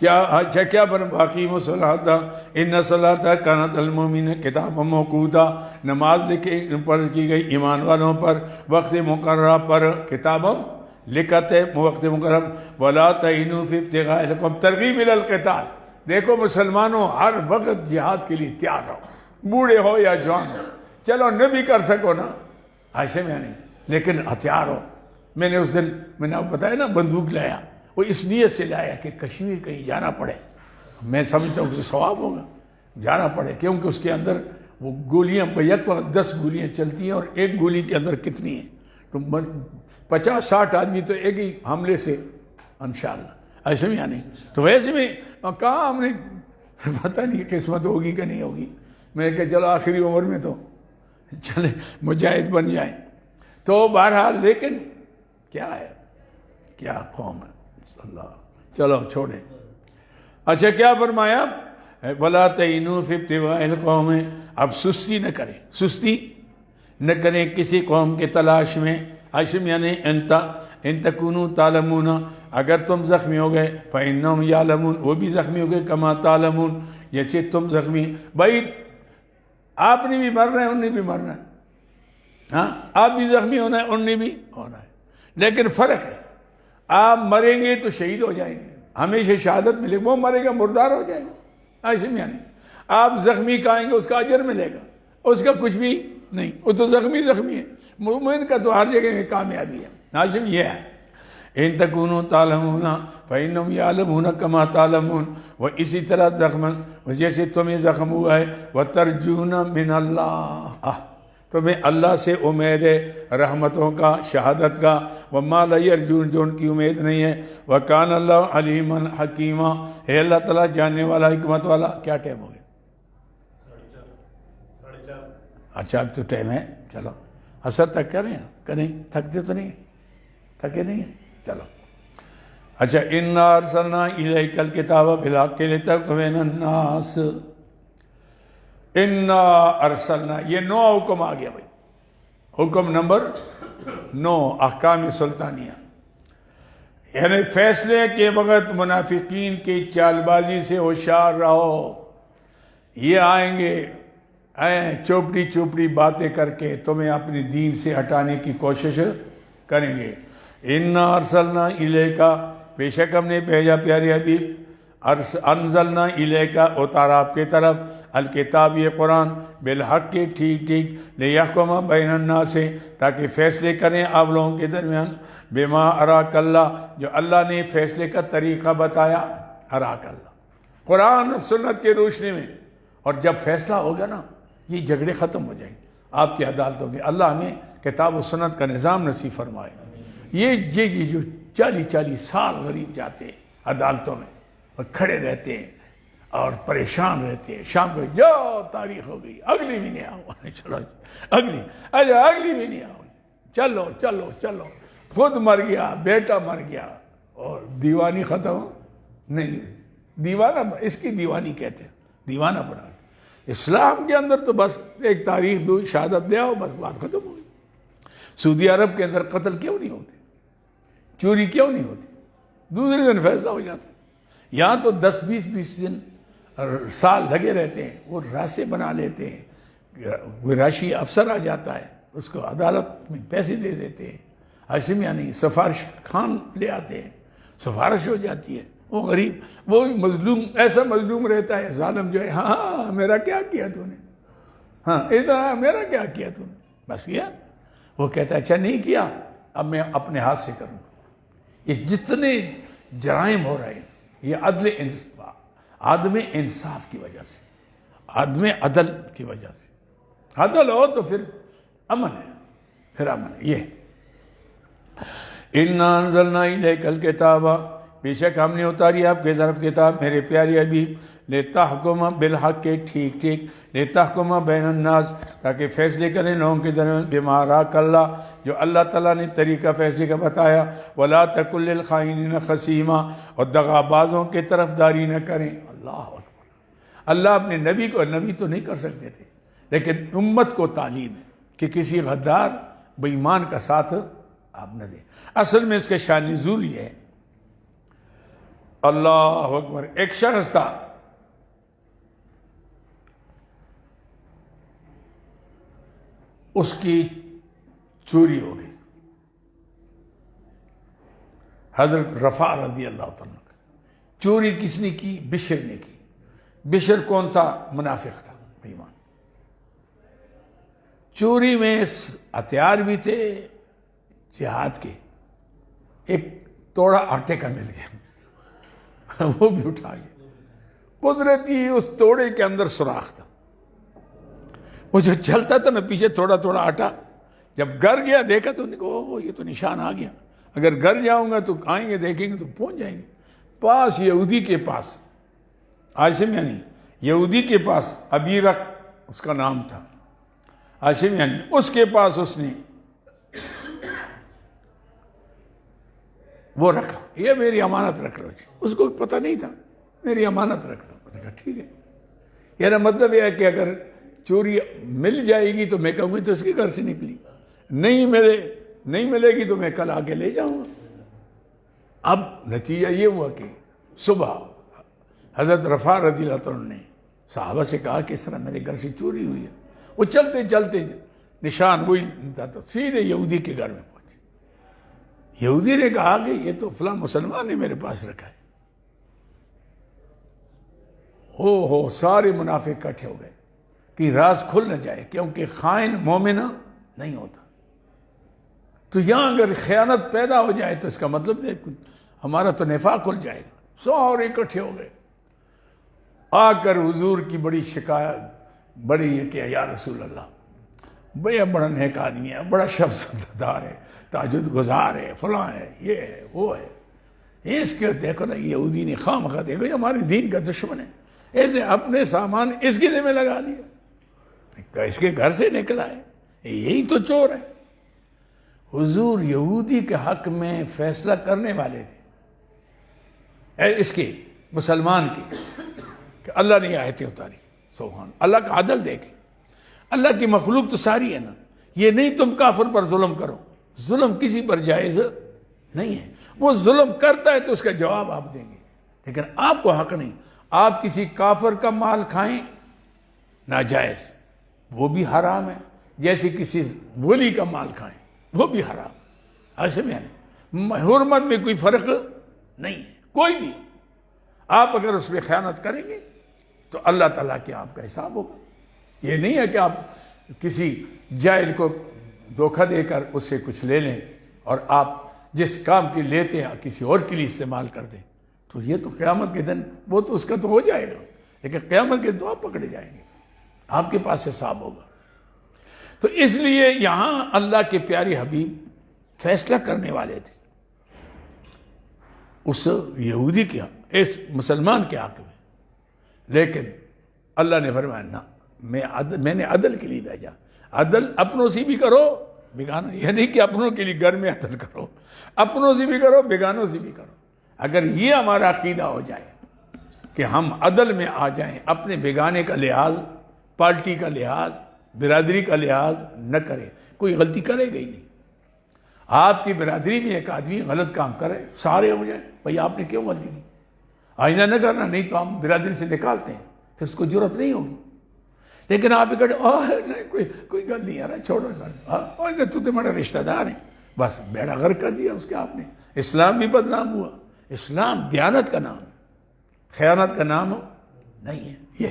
[SPEAKER 1] کیا باقیم الصلاۃ ان الصلاۃ کانت المؤمنین کتابا موقوتا نماز فرض کی گئی ایمان والوں پر وقت مقررہ پر. کتابا لکھت ہے وقت مقرر. ولا تعینوا فی ابتغاء القوم ترغیب الی القتال. دیکھو مسلمانوں ہر وقت جہاد کے لیے تیار رہو، بوڑھے ہو یا جوان ہو. چلو نہ بھی کر سکو نا ایسے میں نہیں، لیکن ہتھیار ہو. میں نے اس دن میں نے آپ بتایا نا بندوق لایا، وہ اس نیت سے لایا کہ کشمیر کہیں جانا پڑے. میں سمجھتا ہوں کہ ثواب ہوگا جانا پڑے، کیونکہ اس کے اندر وہ گولیاں یک وقت 10 گولیاں چلتی ہیں، اور ایک گولی کے اندر کتنی ہیں تو 50-60 آدمی تو ایک ہی حملے سے انشاءاللہ ایسے میں آنے. تو ویسے میں کہاں ہم نے پتہ نہیں قسمت ہوگی کہ نہیں ہوگی. میں نے کہا چلو آخری عمر میں تو چلے مجاہد بن جائیں. تو بہرحال لیکن کیا ہے، کیا قوم ہے اللہ. چلو چھوڑیں. اچھا کیا فرمایا؟ وَلَا تَعِنُوا فِي ابْتِغَاءِ الْقَوْمِ اب سستی نہ کریں، سستی نہ کریں کسی قوم کے تلاش میں. عشم یعنی ان تکونوا تعلمون اگر تم زخمی ہو گئے فَإِنَّهُمْ يَعْلَمُونَ وہ بھی زخمی ہو گئے کما تعلمون جیسے تم زخمی. بھائی آپ نے بھی مرنا ہے، انہوں نے بھی مرنا ہے. ہاں آپ بھی زخمی ہونا ہے، انہوں نے بھی ہونا ہے، لیکن فرق ہے آپ مریں گے تو شہید ہو جائیں گے، ہمیشہ شہادت ملے گی. وہ مرے گا مردار ہو جائے گا. ایسے میں نہیں آپ زخمی کھائیں گے اس کا اجر ملے گا، اس کا کچھ بھی نہیں، وہ تو زخمی ہے. مومن کا تو ہر جگہ میں کامیابی ہے. ناظم یہ ہے ان تکونوا تعلمون فإنهم يعلمون كما تعلمون. وہ اسی طرح زخم جیسے تمہیں زخم ہوا ہے. وترجون من اللہ تمہیں اللہ سے امید ہے رحمتوں کا، شہادت کا. وما لا يرجون جو ان کی امید نہیں ہے. وکان اللہ علیما حکیما ہے اللہ تعالیٰ جاننے والا حکمت والا. کیا ٹائم ہو گیا؟ 4:30. اچھا اب تو ٹائم ہے. چلو اثر تک کریں کہ نہیں؟ تھکتے تو نہیں؟ تھکے نہیں ہیں؟ چلو اچھا. انا ارسلنا الیک الکتاب بالحق لتحکم بین الناس. انا ارسلنا یہ 9 حکم آ گیا بھائی. حکم نمبر 9 احکام سلطانیہ، یعنی فیصلے کے وقت منافقین کی چال بازی سے ہوشیار رہو. یہ آئیں گے چوپڑی باتیں کر کے تمہیں اپنے دین سے ہٹانے کی کوشش کریں گے. انا ارسلنا الیکا بے شک ہم نے بھیجا پیارے حبیب. انزلنا الیکا اتارا آپ کے طرف الکتاب یہ قرآن بالحق کے ٹھیک لیحکم بین الناس تاکہ فیصلے کریں آپ لوگوں کے درمیان. بما اراک اللہ جو اللہ نے فیصلے کا طریقہ بتایا. اراک اللہ قرآن اور سنت کی روشنی میں، اور جب فیصلہ ہوگا نا یہ جھگڑے ختم ہو جائیں گے آپ کی عدالتوں کے۔ اللہ ہمیں کتاب و سنت کا نظام نصیب فرمائے۔ یہ جو 40 سال غریب جاتے ہیں عدالتوں میں اور کھڑے رہتے ہیں اور پریشان رہتے ہیں، شام کو جو تاریخ ہو گئی اگلی بھی نہیں آؤ، چلو اگلی بھی نہیں آؤ، چلو خود مر گیا، بیٹا مر گیا، اور دیوانی ختم نہیں، دیوانہ اس کی دیوانی کہتے ہیں، دیوانہ بنا۔ اسلام کے اندر تو بس ایک تاریخ دو، شہادت لے آؤ، بس بات ختم ہو گئی۔ سعودی عرب کے اندر قتل کیوں نہیں ہوتے، چوری کیوں نہیں ہوتی؟ دوسرے دن فیصلہ ہو جاتا ہے۔ یہاں تو 10-20 دن سال لگے رہتے ہیں، وہ راستے بنا لیتے ہیں، کوئی راشی افسر آ جاتا ہے، اس کو عدالت میں پیسے دے دیتے ہیں، ہاشم یعنی سفارش خان لے آتے ہیں، سفارش ہو جاتی ہے، وہ غریب، وہ مظلوم ایسا مظلوم رہتا ہے، ظالم جو ہے، ہاں میرا کیا کیا تو نے، ہاں ادھر میرا کیا کیا تو نے، بس کیا، وہ کہتا ہے اچھا نہیں کیا، اب میں اپنے ہاتھ سے کروں گا۔ یہ جتنے جرائم ہو رہے ہیں یہ عدم انصاف کی وجہ سے، عدم عدل کی وجہ سے۔ عدل ہو تو پھر امن ہے، پھر امن ہے۔ یہ اِنَّا أَنزَلْنَا إِلَيْكَ الْكِتَابَ، بے شک ہم نے اتاری آپ کے طرف کتاب میرے پیارے حبیب، لِتَحْكُمَ بِالْحَقِّ، ٹھیک لِتَحْكُمَ بَيْنَ النَّاسِ، تاکہ فیصلے کریں لوگوں کے درمیان، بِمَا أَرَاكَ اللَّهُ، جو اللہ تعالیٰ نے طریقہ فیصلے کا بتایا، وَلَا تَكُن لِّلْخَائِنِينَ خَصِيمًا، اور دغا بازوں کی طرف داری نہ کریں۔ اللہ اکبر۔ اللہ اپنے نبی کو، نبی تو نہیں کر سکتے تھے لیکن امت کو تعلیم ہے کہ کسی غدار بے ایمان کا ساتھ آپ نہ دیں۔ اصل میں اس کے شان نزول یہ ہے، اللہ اکبر، ایک شخص تھا، اس کی چوری ہو گئی، حضرت رفاع رضی اللہ تعالیٰ کا۔ چوری کس نے کی؟ بشر نے کی۔ بشر کون تھا؟ منافق تھا، بے ایمان۔ چوری میں ہتھیار بھی تھے جہاد کے، ایک توڑا آٹے کا مل گیا، وہ بھی اٹھا گیا۔ قدرتی اس توڑے کے اندر سوراخ تھا، وہ جو چلتا تھا نا پیچھے تھوڑا تھوڑا آٹا، جب گھر گیا دیکھا تو انہیں کہا یہ تو نشان آ گیا، اگر گھر جاؤں گا تو آئیں گے دیکھیں گے تو پہنچ جائیں گے۔ پاس یہودی کے پاس، ہاشم یعنی یہودی کے پاس، ابیرق اس کا نام تھا، ہاشم یعنی اس کے پاس اس نے وہ رکھا، یہ میری امانت رکھ لو۔ اس کو پتہ نہیں تھا، میری امانت رکھ لو۔ میں نے کہا ٹھیک ہے۔ یہ مطلب یہ ہے کہ اگر چوری مل جائے گی تو میں کہوں گی تو اس کے گھر سے نکلی، نہیں ملے گی تو میں کل آ کے لے جاؤں گا۔ اب نتیجہ یہ ہوا کہ صبح حضرت رفاع رضی اللہ عنہ نے صحابہ سے کہا کہ اس طرح میرے گھر سے چوری ہوئی ہے۔ وہ چلتے چلتے نشان وہی تھا تو سیدھے یہودی کے گھر میں پہنچے۔ یہودی نے کہا کہ یہ تو فلاں مسلمان نے میرے پاس رکھا ہے۔ ہو سارے منافق اکٹھے ہو گئے کہ راز کھل نہ جائے، کیونکہ خائن مومنہ نہیں ہوتا۔ تو یہاں اگر خیانت پیدا ہو جائے تو اس کا مطلب ہے ہمارا تو نفاق کھل جائے گا۔ سارے اکٹھے ہو گئے، آ کر حضور کی بڑی شکایت، بڑی یہ کہ یا رسول اللہ، بھیا بڑا نیک آدمی ہے، بڑا شب سردار ہے، تہجد گزار ہے، فلاں ہے، یہ ہے وہ ہے، اس کے دیکھو نا یہودی نے خواہ دیکھو یہ ہمارے دین کا دشمن ہے، اس نے اپنے سامان اس کی ذمہ لگا لیا، اس کے گھر سے نکلا ہے، یہی تو چور ہے۔ حضور یہودی کے حق میں فیصلہ کرنے والے تھے، اس کے مسلمان کی، کہ اللہ نے آیتیں اتاری، سبحان اللہ کا عدل دیکھیں۔ اللہ کی مخلوق تو ساری ہے نا، یہ نہیں تم کافر پر ظلم کرو، ظلم کسی پر جائز نہیں ہے، وہ ظلم کرتا ہے تو اس کا جواب آپ دیں گے، لیکن آپ کو حق نہیں۔ آپ کسی کافر کا مال کھائیں ناجائز، وہ بھی حرام ہے، جیسے کسی ولی کا مال کھائیں وہ بھی حرام، ایسے میں حرمت میں کوئی فرق نہیں ہے، کوئی بھی۔ آپ اگر اس میں خیانت کریں گے تو اللہ تعالیٰ کے آپ کا حساب ہوگا۔ یہ نہیں ہے کہ آپ کسی جاہل کو دھوکہ دے کر اس سے کچھ لے لیں اور آپ جس کام کی لیتے ہیں کسی اور کے لیے استعمال کر دیں، تو یہ تو قیامت کے دن وہ تو اس کا تو ہو جائے گا، لیکن قیامت کے دن تو آپ پکڑے جائیں گے، آپ کے پاس حساب ہوگا۔ تو اس لیے یہاں اللہ کے پیارے حبیب فیصلہ کرنے والے تھے اس یہودی کے حق، اس مسلمان کے حق میں، لیکن اللہ نے فرمایا نہ، میں نے عدل کے لیے بھیجا۔ عدل اپنوں سے بھی کرو، بیگانوں، یہ نہیں کہ اپنوں کے لیے گھر میں عدل کرو، اپنوں سے بھی کرو، بیگانوں سے بھی کرو۔ اگر یہ ہمارا عقیدہ ہو جائے کہ ہم عدل میں آ جائیں، اپنے بیگانے کا لحاظ، پارٹی کا لحاظ، برادری کا لحاظ نہ کریں، کوئی غلطی کرے گا ہی نہیں۔ آپ کی برادری میں ایک آدمی غلط کام کرے، سارے ہو جائیں بھئی آپ نے کیوں غلطی کی، آئندہ نہ کرنا، نہیں تو ہم برادری سے نکالتے ہیں، پھر اس کو ضرورت نہیں ہوگی۔ لیکن آپ نہیں کوئی گل نہیں آ رہا، چھوڑو تو تمہارا رشتہ دار ہے، بس بیڑا غرق کر دیا اس کے آپ نے۔ اسلام بھی بدنام ہوا۔ اسلام دیانت کا نام ہے، خیانت کا نام نہیں ہے۔ یہ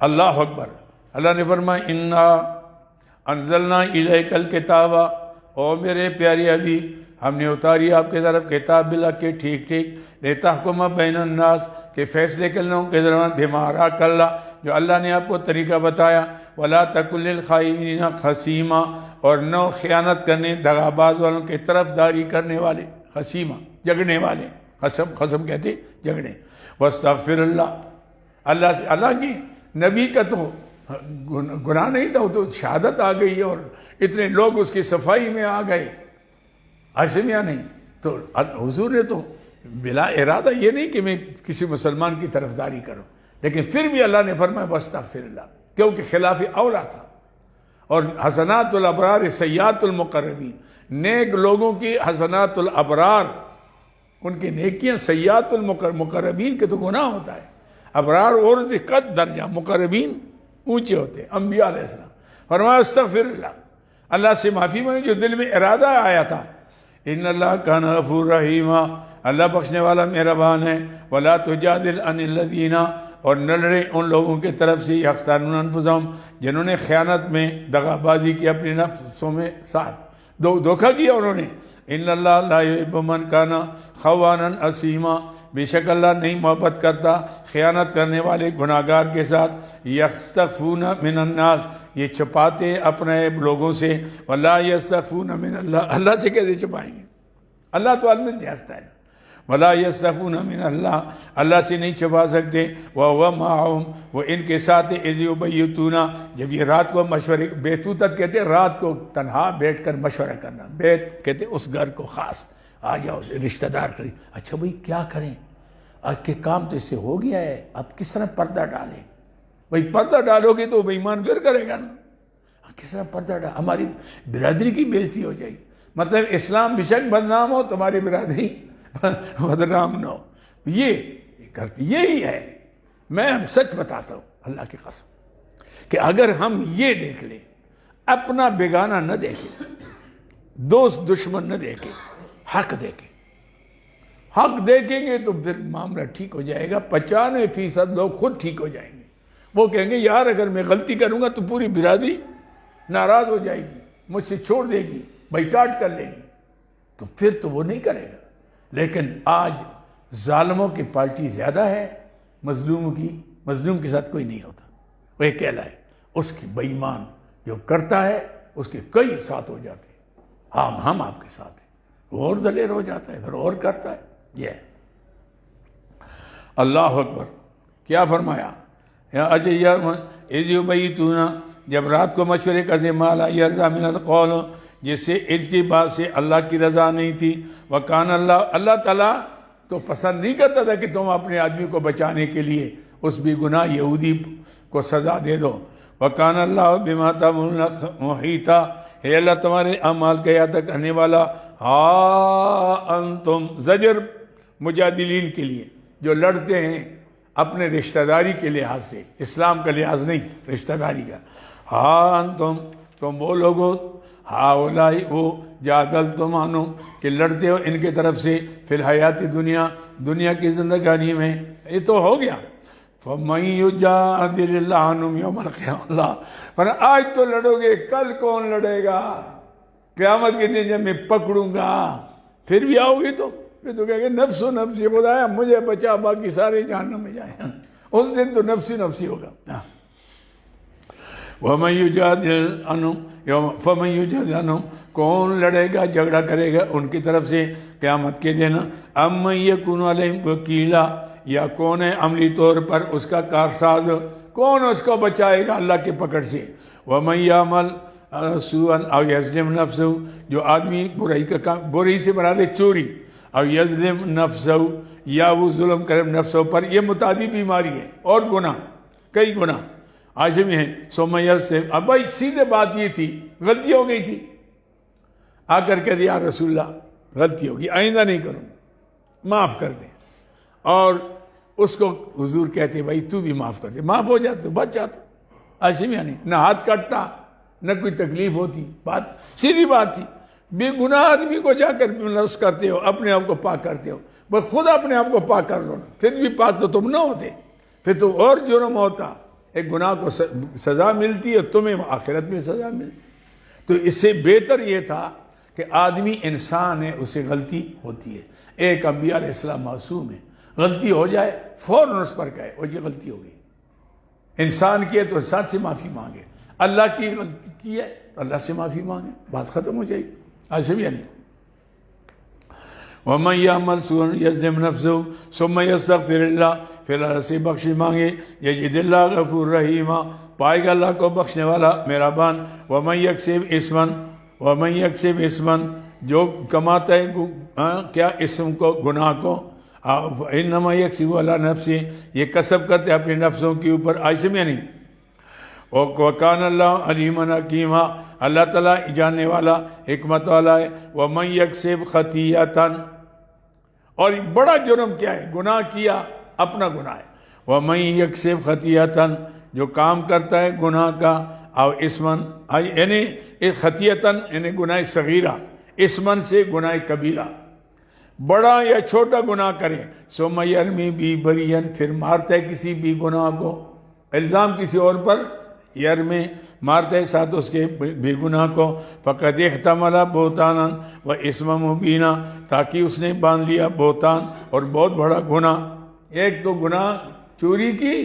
[SPEAKER 1] اللہ اکبر۔ اللہ نے فرمایا انا انزلنا الیک الکتاب، او میرے پیارے حبیب ہم نے اتاری آپ کی طرف کتاب بالحق کے ٹھیک ٹھیک، لتحکم بین الناس کہ فیصلے کر لوں کے درمیان، بما اراک اللہ جو اللہ نے آپ کو طریقہ بتایا، ولا تکن للخائنین خصیما اور نہ خیانت کرنے دغا باز والوں کی طرف داری کرنے والے، خصیما جھگڑنے والے، خصم کہتے جھگڑے، واستغفر اللہ اللہ سے۔ اللہ کی نبی کا تو گناہ نہیں تھا، وہ تو شہادت آ گئی اور اتنے لوگ اس کی صفائی میں آ گئے، آشمیہ نہیں، تو حضور نے تو بلا ارادہ یہ نہیں کہ میں کسی مسلمان کی طرفداری کروں، لیکن پھر بھی اللہ نے فرمایا واستغفر اللہ، کیونکہ خلاف اولا تھا۔ اور حسنات الابرار سیئات المقربین، نیک لوگوں کی حسنات الابرار، ان کی نیکیاں، سیئات المقربین کے تو گناہ ہوتا ہے۔ ابرار اور قد درجہ، مقربین اونچے ہوتے ہیں، انبیاء علیہ السلام۔ فرمایا استغفر اللہ، اللہ سے معافی مانگی جو دل میں ارادہ آیا تھا۔ ان اللہ کان غفور رحیما، اللہ بخشنے والا مہربان ہے۔ ولا تجادل عن الذین، اور نہ لڑے ان لوگوں کی طرف سے یختانون انفسہم جنہوں نے خیانت میں دغا بازی کی اپنے نفسوں میں ساتھ دھوکہ کیا انہوں نے۔ ان اللہ لا یحب من کان خوانا اثیما، بے شک اللہ نہیں محبت کرتا خیانت کرنے والے گناہگار کے ساتھ۔ یستخفون من الناس، یہ چھپاتے اپنے لوگوں سے، ولا یستخفون من اللہ، اللہ سے کیسے چھپائیں گے، اللہ تو علم دیکھتا ہے نا۔ ولا یستخفون من اللہ، اللہ سے نہیں چھپا سکتے۔ وَهُوَ مَعَهُمْ، وہ ان کے ساتھ اذ یبیتون، جب یہ رات کو مشورے، بیتوتت کہتے ہیں رات کو تنہا بیٹھ کر مشورہ کرنا، بیت کہتے ہیں اس گھر کو خاص، آ جاؤ رشتہ دار کریں، اچھا بھئی کیا کریں، آج کے کام تو اس سے ہو گیا ہے، اب کس طرح پردہ ڈالیں، بھئی پردہ ڈالو گے تو بے ایمان پھر کرے گا نا، کس طرح پردہ ڈال، ہماری برادری کی بےزتی ہو جائے گی، مطلب اسلام بشک بدنام ہو تمہاری برادری بدنام نہ ہو، یہ کرتی یہی ہے۔ میں سچ بتاتا ہوں اللہ کی قسم کہ اگر ہم یہ دیکھ لیں، اپنا بیگانہ نہ دیکھیں، دوست دشمن نہ دیکھیں، حق دیکھیں، حق دیکھیں گے تو پھر معاملہ ٹھیک ہو جائے گا۔ 95% لوگ خود ٹھیک ہو جائیں گے، وہ کہیں گے یار اگر میں غلطی کروں گا تو پوری برادری ناراض ہو جائے گی، مجھ سے چھوڑ دے گی، بائیکاٹ کر لے گی، تو پھر تو وہ نہیں کرے گا۔ لیکن آج ظالموں کی پارٹی زیادہ ہے، مظلوم کے ساتھ کوئی نہیں ہوتا، وہ اکیلا ہے، اس کی بے ایمان جو کرتا ہے اس کے کئی ساتھ ہو جاتے ہیں، ہم آپ کے ساتھ ہیں، وہ اور دلیر ہو جاتا ہے، پھر اور کرتا ہے۔ یہ اللہ اکبر۔ کیا فرمایا اذ یبیتون، جب رات کو مشورے کرتے، ما لا یرضی من القول، جس سے ان کی بات سے اللہ کی رضا نہیں تھی۔ وکان اللہ تعالیٰ تو پسند نہیں کرتا تھا کہ تم اپنے آدمی کو بچانے کے لیے اس بھی گناہ یہودی کو سزا دے دو۔ وکان اللہ بما تعملون محیطا، ہے اللہ تمہارے اعمال کا احاطہ کرنے والا۔ ہاں انتم، زجر مجادلین کے لیے جو لڑتے ہیں اپنے رشتہ داری کے لحاظ سے، اسلام کا لحاظ نہیں، رشتہ داری کا۔ ہاں انتم، تم وہ لوگوں، ہاؤلائی وہ جادلتم عنہم کہ لڑتے ہو ان کے طرف سے، فی الحیات دنیا کی زندگانی میں، یہ تو ہو گیا۔ فَمَن یُجَادِلِ اللَّهَ عَنْهُمْ یوم القیامہ، اللہ پر آج تو لڑو گے، کل کون لڑے گا؟ قیامت کے دن جب میں پکڑوں گا پھر بھی آؤ گے تو پھر تو کہے گا نفس و نفسی، خدایا مجھے بچا باقی سارے جہنم میں جائیں. اس دن تو نفسی نفسی ہوگا. وَمَن يُجَادِلْ عَنْهُمْ فَمَن يُجَادِلْ عَنْهُمْ، کون لڑے گا جھگڑا کرے گا ان کی طرف سے قیامت کے دن. اَمَّن يَكُونُ عَلَيْهِمْ وَكِيلًا، یا کون ہے عملی طور پر اس کا کارساز، کون اس کو بچائے گا اللہ کے پکڑ سے. وَمَن يَعْمَلْ سُوءًا أَوْ يَظْلِمْ نَفْسَهُ، جو آدمی برائی کا کام، برائی سے مراد ہے چوری، أَوْ يَظْلِمْ نَفْسَهُ، یا وہ ظلم کرے نفسوں پر، یہ متعدی بیماری ہے. اور گناہ، کئی گناہ آج میں ہیں. سومیہ سے اب بھائی سیدھے بات یہ تھی، غلطی ہو گئی تھی، آ کر کے یا رسول اللہ غلطی ہوگی، آئندہ نہیں کروں، معاف کر دیں. اور اس کو حضور کہتے بھائی تو بھی معاف کر دے، معاف ہو جاتے، بچ جاتا. ایسے میں نہیں، نہ ہاتھ کٹتا نہ کوئی تکلیف ہوتی، بات سیدھی بات تھی. بے گناہ آدمی کو جا کر لفظ کرتے ہو، اپنے آپ کو پاک کرتے ہو، بس خود اپنے آپ کو پاک کر لو نا، پھر بھی پاک تو تم نہ ہوتے، پھر تو اور جرم ہوتا. ایک گناہ کو سزا ملتی ہے، تمہیں آخرت میں سزا ملتی. تو اس سے بہتر یہ تھا کہ آدمی انسان ہے، اسے غلطی ہوتی ہے. ایک انبیاء علیہ السلام معصوم ہے، غلطی ہو جائے فوراً اس پر کہے وہ یہ غلطی ہو گئی. انسان کی ہے تو انسان سے معافی مانگے، اللہ کی غلطی کی ہے تو اللہ سے معافی مانگے، بات ختم ہو جائے گی. ایسے بھی نہیں. وَمَن يَعْمَلْ سُوءًا يَظْلِمْ نَفْسَهُ ثُمَّ يَسْتَغْفِرِ اللَّهَ، پھر اللہ سے بخش مانگے، یجد اللہ غفور رحیما، پائے گا اللہ کو بخشنے والا مہربان. وَمَن يَكْسِبْ إِثْمًا وَمَن يَكْسِبْ إِثْمًا، جو کماتا ہے کیا اسم کو، گناہ کو، إِنَّمَا يَكْسِبُ عَلَى نَفْسِهِ، یہ کسب کرتے اپنی نفسوں کے اوپر. ایسے میں نہیں. وَكَانَ اللَّهُ عَلِيمًا حَكِيمًا، اللہ تعالیٰ جاننے والا حکمت والا ہے. وَمَن يَكْسِبْ خَطِيئَةً، اور بڑا جرم کیا ہے، گناہ کیا، اپنا گناہ ہے. وَمَن يَكْسِبْ خَطِيئَةً، جو کام کرتا ہے گناہ کا، او اسمن، یعنی خطیئتاً یعنی گناہ صغیرہ، اسمن سے گناہ کبیرہ، بڑا یا چھوٹا گناہ کرے. ثم یرمی بی بریئن، پھر مارتا ہے کسی بھی گناہ کو، الزام کسی اور پر، یرمی مارتا ہے ساتھ اس کے بے گناہ کو. فقد احتمل بہتانا و اسم مبینہ، تاکہ اس نے باندھ لیا بہتان اور بہت بڑا گناہ. ایک تو گناہ چوری کی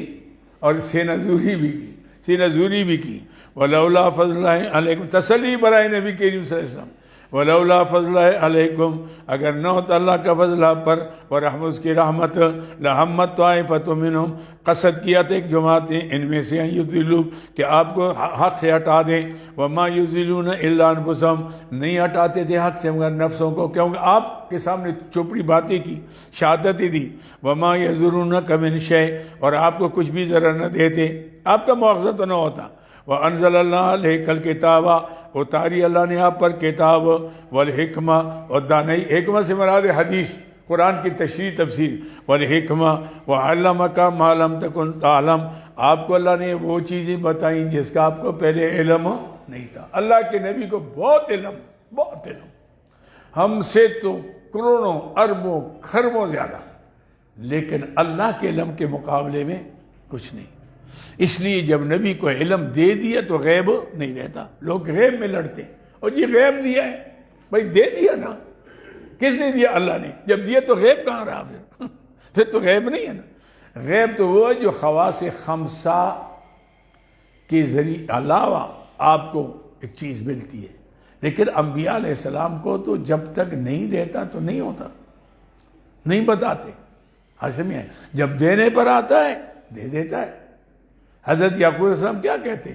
[SPEAKER 1] اور سینہ زوری بھی کی، سینہ زوری بھی کی. ولولا فضل اللہ علیکم، تسلی برائے نبی کریم صلی اللہ علیہ وسلم. ولولا فضل اللہ علیکم، اگر نہ ہوتا اللہ کا فضل آپ پر، ورحمت اس کی رحمت، لہمت طائفۃ منہم، قصد کیا تھا ایک جماعت ان میں سے، یضلوک، کہ آپ کو حق سے ہٹا دیں. وما یضلون الا انفسہم، نہیں ہٹاتے تھے حق سے مگر نفسوں کو، کیونکہ آپ کے سامنے چوپڑی باتیں کی، شہادتیں دی. وما یضرونک من شیء، اور آپ کو کچھ بھی ضرر نہ دیتے، آپ کا مواخذہ تو نہ ہوتا. وَأَنزَلَ اللَّهُ عَلَيْكَ الْكِتَابَ، اتاری اللہ نے آپ پر کتاب، والحکمہ، اور دانائی، حکمہ سے مراد حدیث، قرآن کی تشریح تفسیر. والحکمہ وعلمک ما لم تکن تعلم، آپ کو اللہ نے وہ چیزیں بتائیں جس کا آپ کو پہلے علم نہیں تھا. اللہ کے نبی کو بہت علم، بہت علم، ہم سے تو کروڑوں اربوں خربوں زیادہ، لیکن اللہ کے علم کے مقابلے میں کچھ نہیں. اس لیے جب نبی کو علم دے دیا تو غیب نہیں رہتا. لوگ غیب میں لڑتے، اور یہ غیب دیا ہے، بھائی دے دیا نا، کس نے دیا؟ اللہ نے. جب دیا تو غیب کہاں رہا پھر تو غیب نہیں ہے نا. غیب تو وہ ہے جو خواص خمسہ کے ذریعے علاوہ آپ کو ایک چیز ملتی ہے. لیکن انبیاء علیہ السلام کو تو جب تک نہیں دیتا تو نہیں ہوتا، نہیں بتاتے. حسن میں جب دینے پر آتا ہے دے دیتا ہے. حضرت یعقوب علیہ السلام کیا کہتے؟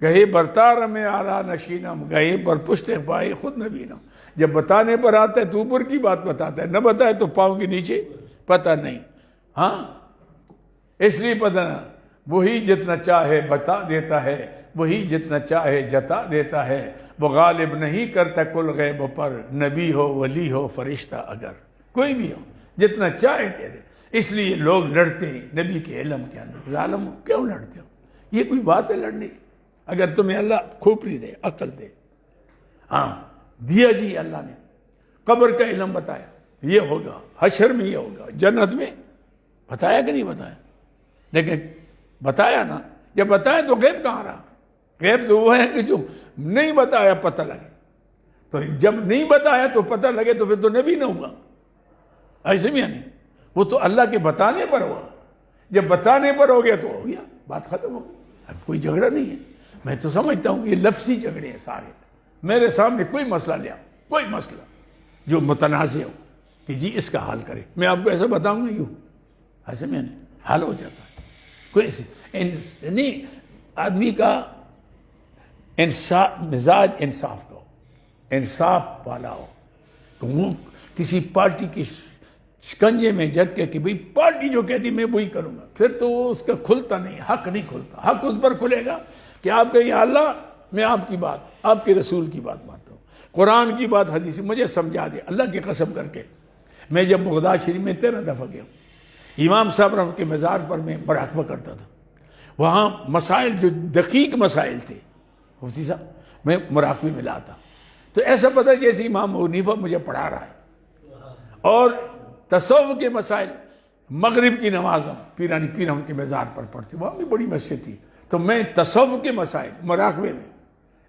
[SPEAKER 1] گہے برتار میں اعلیٰ نشینم، گہے پر پشت پائے خود نبینم. جب بتانے پر آتا ہے تو اوپر کی بات بتاتا ہے، نہ بتائے تو پاؤں کے نیچے پتہ نہیں. ہاں اس لیے پتہ نہ، وہی جتنا چاہے بتا دیتا ہے، وہی جتنا چاہے جتا دیتا ہے. وہ غالب نہیں کرتا کل غیب پر، نبی ہو ولی ہو فرشتہ اگر کوئی بھی ہو، جتنا چاہے دے دے. اس لیے لوگ لڑتے ہیں نبی کے علم کے اندر. ظالم ہو کیوں لڑتے ہو؟ یہ کوئی بات ہے لڑنے کی؟ اگر تمہیں اللہ کھوپڑی دے، عقل دے، ہاں دیا جی اللہ نے. قبر کا علم بتایا، یہ ہوگا، حشر میں یہ ہوگا، جنت میں بتایا کہ نہیں بتایا؟ لیکن بتایا نا. جب بتایا تو غیب کہاں رہا؟ غیب تو وہ ہے کہ جو نہیں بتایا پتہ لگے. تو جب نہیں بتایا تو پتہ لگے تو پھر تو نبی نہ ہوا. ایسے بھی نہیں، وہ تو اللہ کے بتانے پر ہوا، جب بتانے پر ہو گیا تو ہو گیا، بات ختم ہو گئی، اب کوئی جھگڑا نہیں ہے۔ میں تو سمجھتا ہوں کہ یہ لفظی جھگڑے ہیں سارے، میرے سامنے کوئی مسئلہ لے آؤ، کوئی مسئلہ جو متنازع ہو کہ جی اس کا حل کرے، میں آپ کو ایسا بتاؤں گا، یوں ایسے میں نہیں حل ہو جاتا ہے۔ کوئی نہیں، آدمی کا انصاف، مزاج انصاف کا ہو، انصاف والا ہو، تو وہ کسی پارٹی کی شکنجے میں جد کے کہ بھئی پارٹی جو کہتی میں وہی کروں گا، پھر تو اس کا کھلتا نہیں، حق نہیں کھلتا۔ حق اس پر کھلے گا کہ آپ کہیں یا اللہ میں آپ کی بات، آپ کے رسول کی بات مانتا ہوں، قرآن کی بات، حدیث مجھے سمجھا دے، اللہ کی قسم کر کے۔ میں جب بغداد شریف میں 13 دفعہ گیا ہوں، امام صاحب رحمۃ کے مزار پر میں مراقبہ کرتا تھا، وہاں مسائل جو دقیق مسائل تھے، مفتی صاحب میں مراقبے میں لاتا، تو ایسا پتہ جیسے امام ابو حنیفہ مجھے پڑھا رہا ہے۔ اور تصوف کے مسائل مغرب کی نماز ہم پیرانی پیر ہم کے مزار پر پڑھتے، وہاں بھی بڑی مسجد تھی، تو میں تصوف کے مسائل مراقبے میں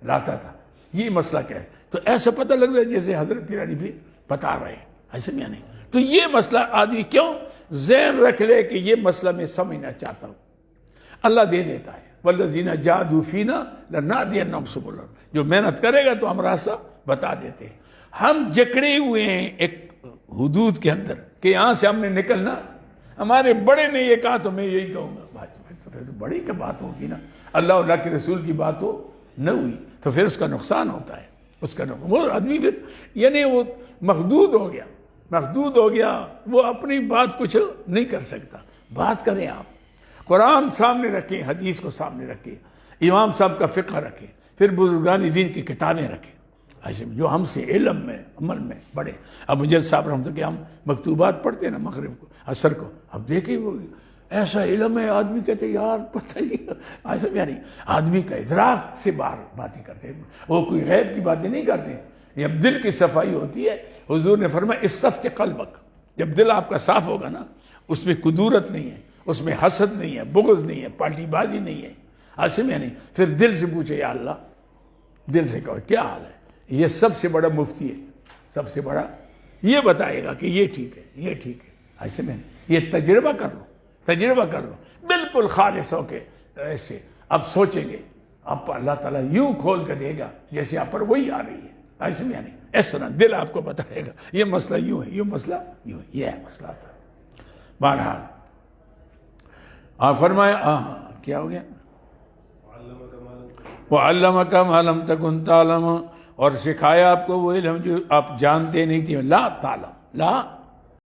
[SPEAKER 1] لاتا تھا، یہ مسئلہ کیا ہے، تو ایسا پتہ لگ رہا ہے جیسے حضرت پیرانی پیر بتا رہے ہیں، ایسے میں نہیں۔ تو یہ مسئلہ آدمی کیوں ذہن رکھ لے کہ یہ مسئلہ میں سمجھنا چاہتا ہوں، اللہ دے دیتا ہے، والذین جاہدوا فینا لنہدینہم سبلنا، جو محنت کرے گا تو ہم راستہ بتا دیتے ہیں۔ ہم جکڑے ہوئے ہیں ایک حدود کے اندر کہ یہاں سے ہم نے نکلنا، ہمارے بڑے نے یہ کہا تو میں یہی کہوں گا، بھائی پھر تو بڑی کی بات ہوگی نا، اللہ کے رسول کی بات ہو نہ ہوئی تو پھر اس کا نقصان ہوتا ہے، اس کا نقصان، وہ آدمی پھر یعنی وہ محدود ہو گیا، وہ اپنی بات کچھ نہیں کر سکتا۔ بات کریں آپ، قرآن سامنے رکھیں، حدیث کو سامنے رکھیں، امام صاحب کا فقہ رکھیں، پھر بزرگان دین کی کتابیں رکھیں، ایسے جو ہم سے علم میں عمل میں بڑے۔ اب مجد صاحب رحمۃ اللہ کہ ہم مکتوبات پڑھتے ہیں نا مغرب کو عصر کو، اب دیکھیں وہ ایسا علم ہے، آدمی کہتے ہیں یار پتہ نہیں، ایسا یعنی آدمی کا ادراک سے باہر باتیں کرتے ہیں، وہ کوئی غیب کی باتیں نہیں کرتے، یہ اب دل کی صفائی ہوتی ہے۔ حضور نے فرمایا استفت قلبک، جب دل آپ کا صاف ہوگا نا، اس میں کدورت نہیں ہے، اس میں حسد نہیں ہے، بغض نہیں ہے، پالٹی بازی نہیں ہے، ایسے میں نہیں، پھر دل سے پوچھے یا اللہ، دل سے کہو کیا حال ہے، یہ سب سے بڑا مفتی ہے، سب سے بڑا یہ بتائے گا کہ یہ ٹھیک ہے، یہ ٹھیک ہے، ایسے میں نہیں، یہ تجربہ کر لو بالکل خالص ہو کے ایسے۔ اب سوچیں گے آپ اللہ تعالیٰ یوں کھول کے دے گا جیسے آپ پر وہی آ رہی ہے، ایسے میں نہیں، اس طرح دل آپ کو بتائے گا یہ مسئلہ یوں ہے، یہ مسئلہ یوں ہے، یہ ہے مسئلہ تھا۔ بہرحال آپ فرمایا کیا ہو گیا، وَعَلَّمَكَ مَا لَمْ تَكُنْ تَعْلَمُ، اور سکھایا آپ کو وہ علم جو آپ جانتے نہیں تھے، لا تعلم، لا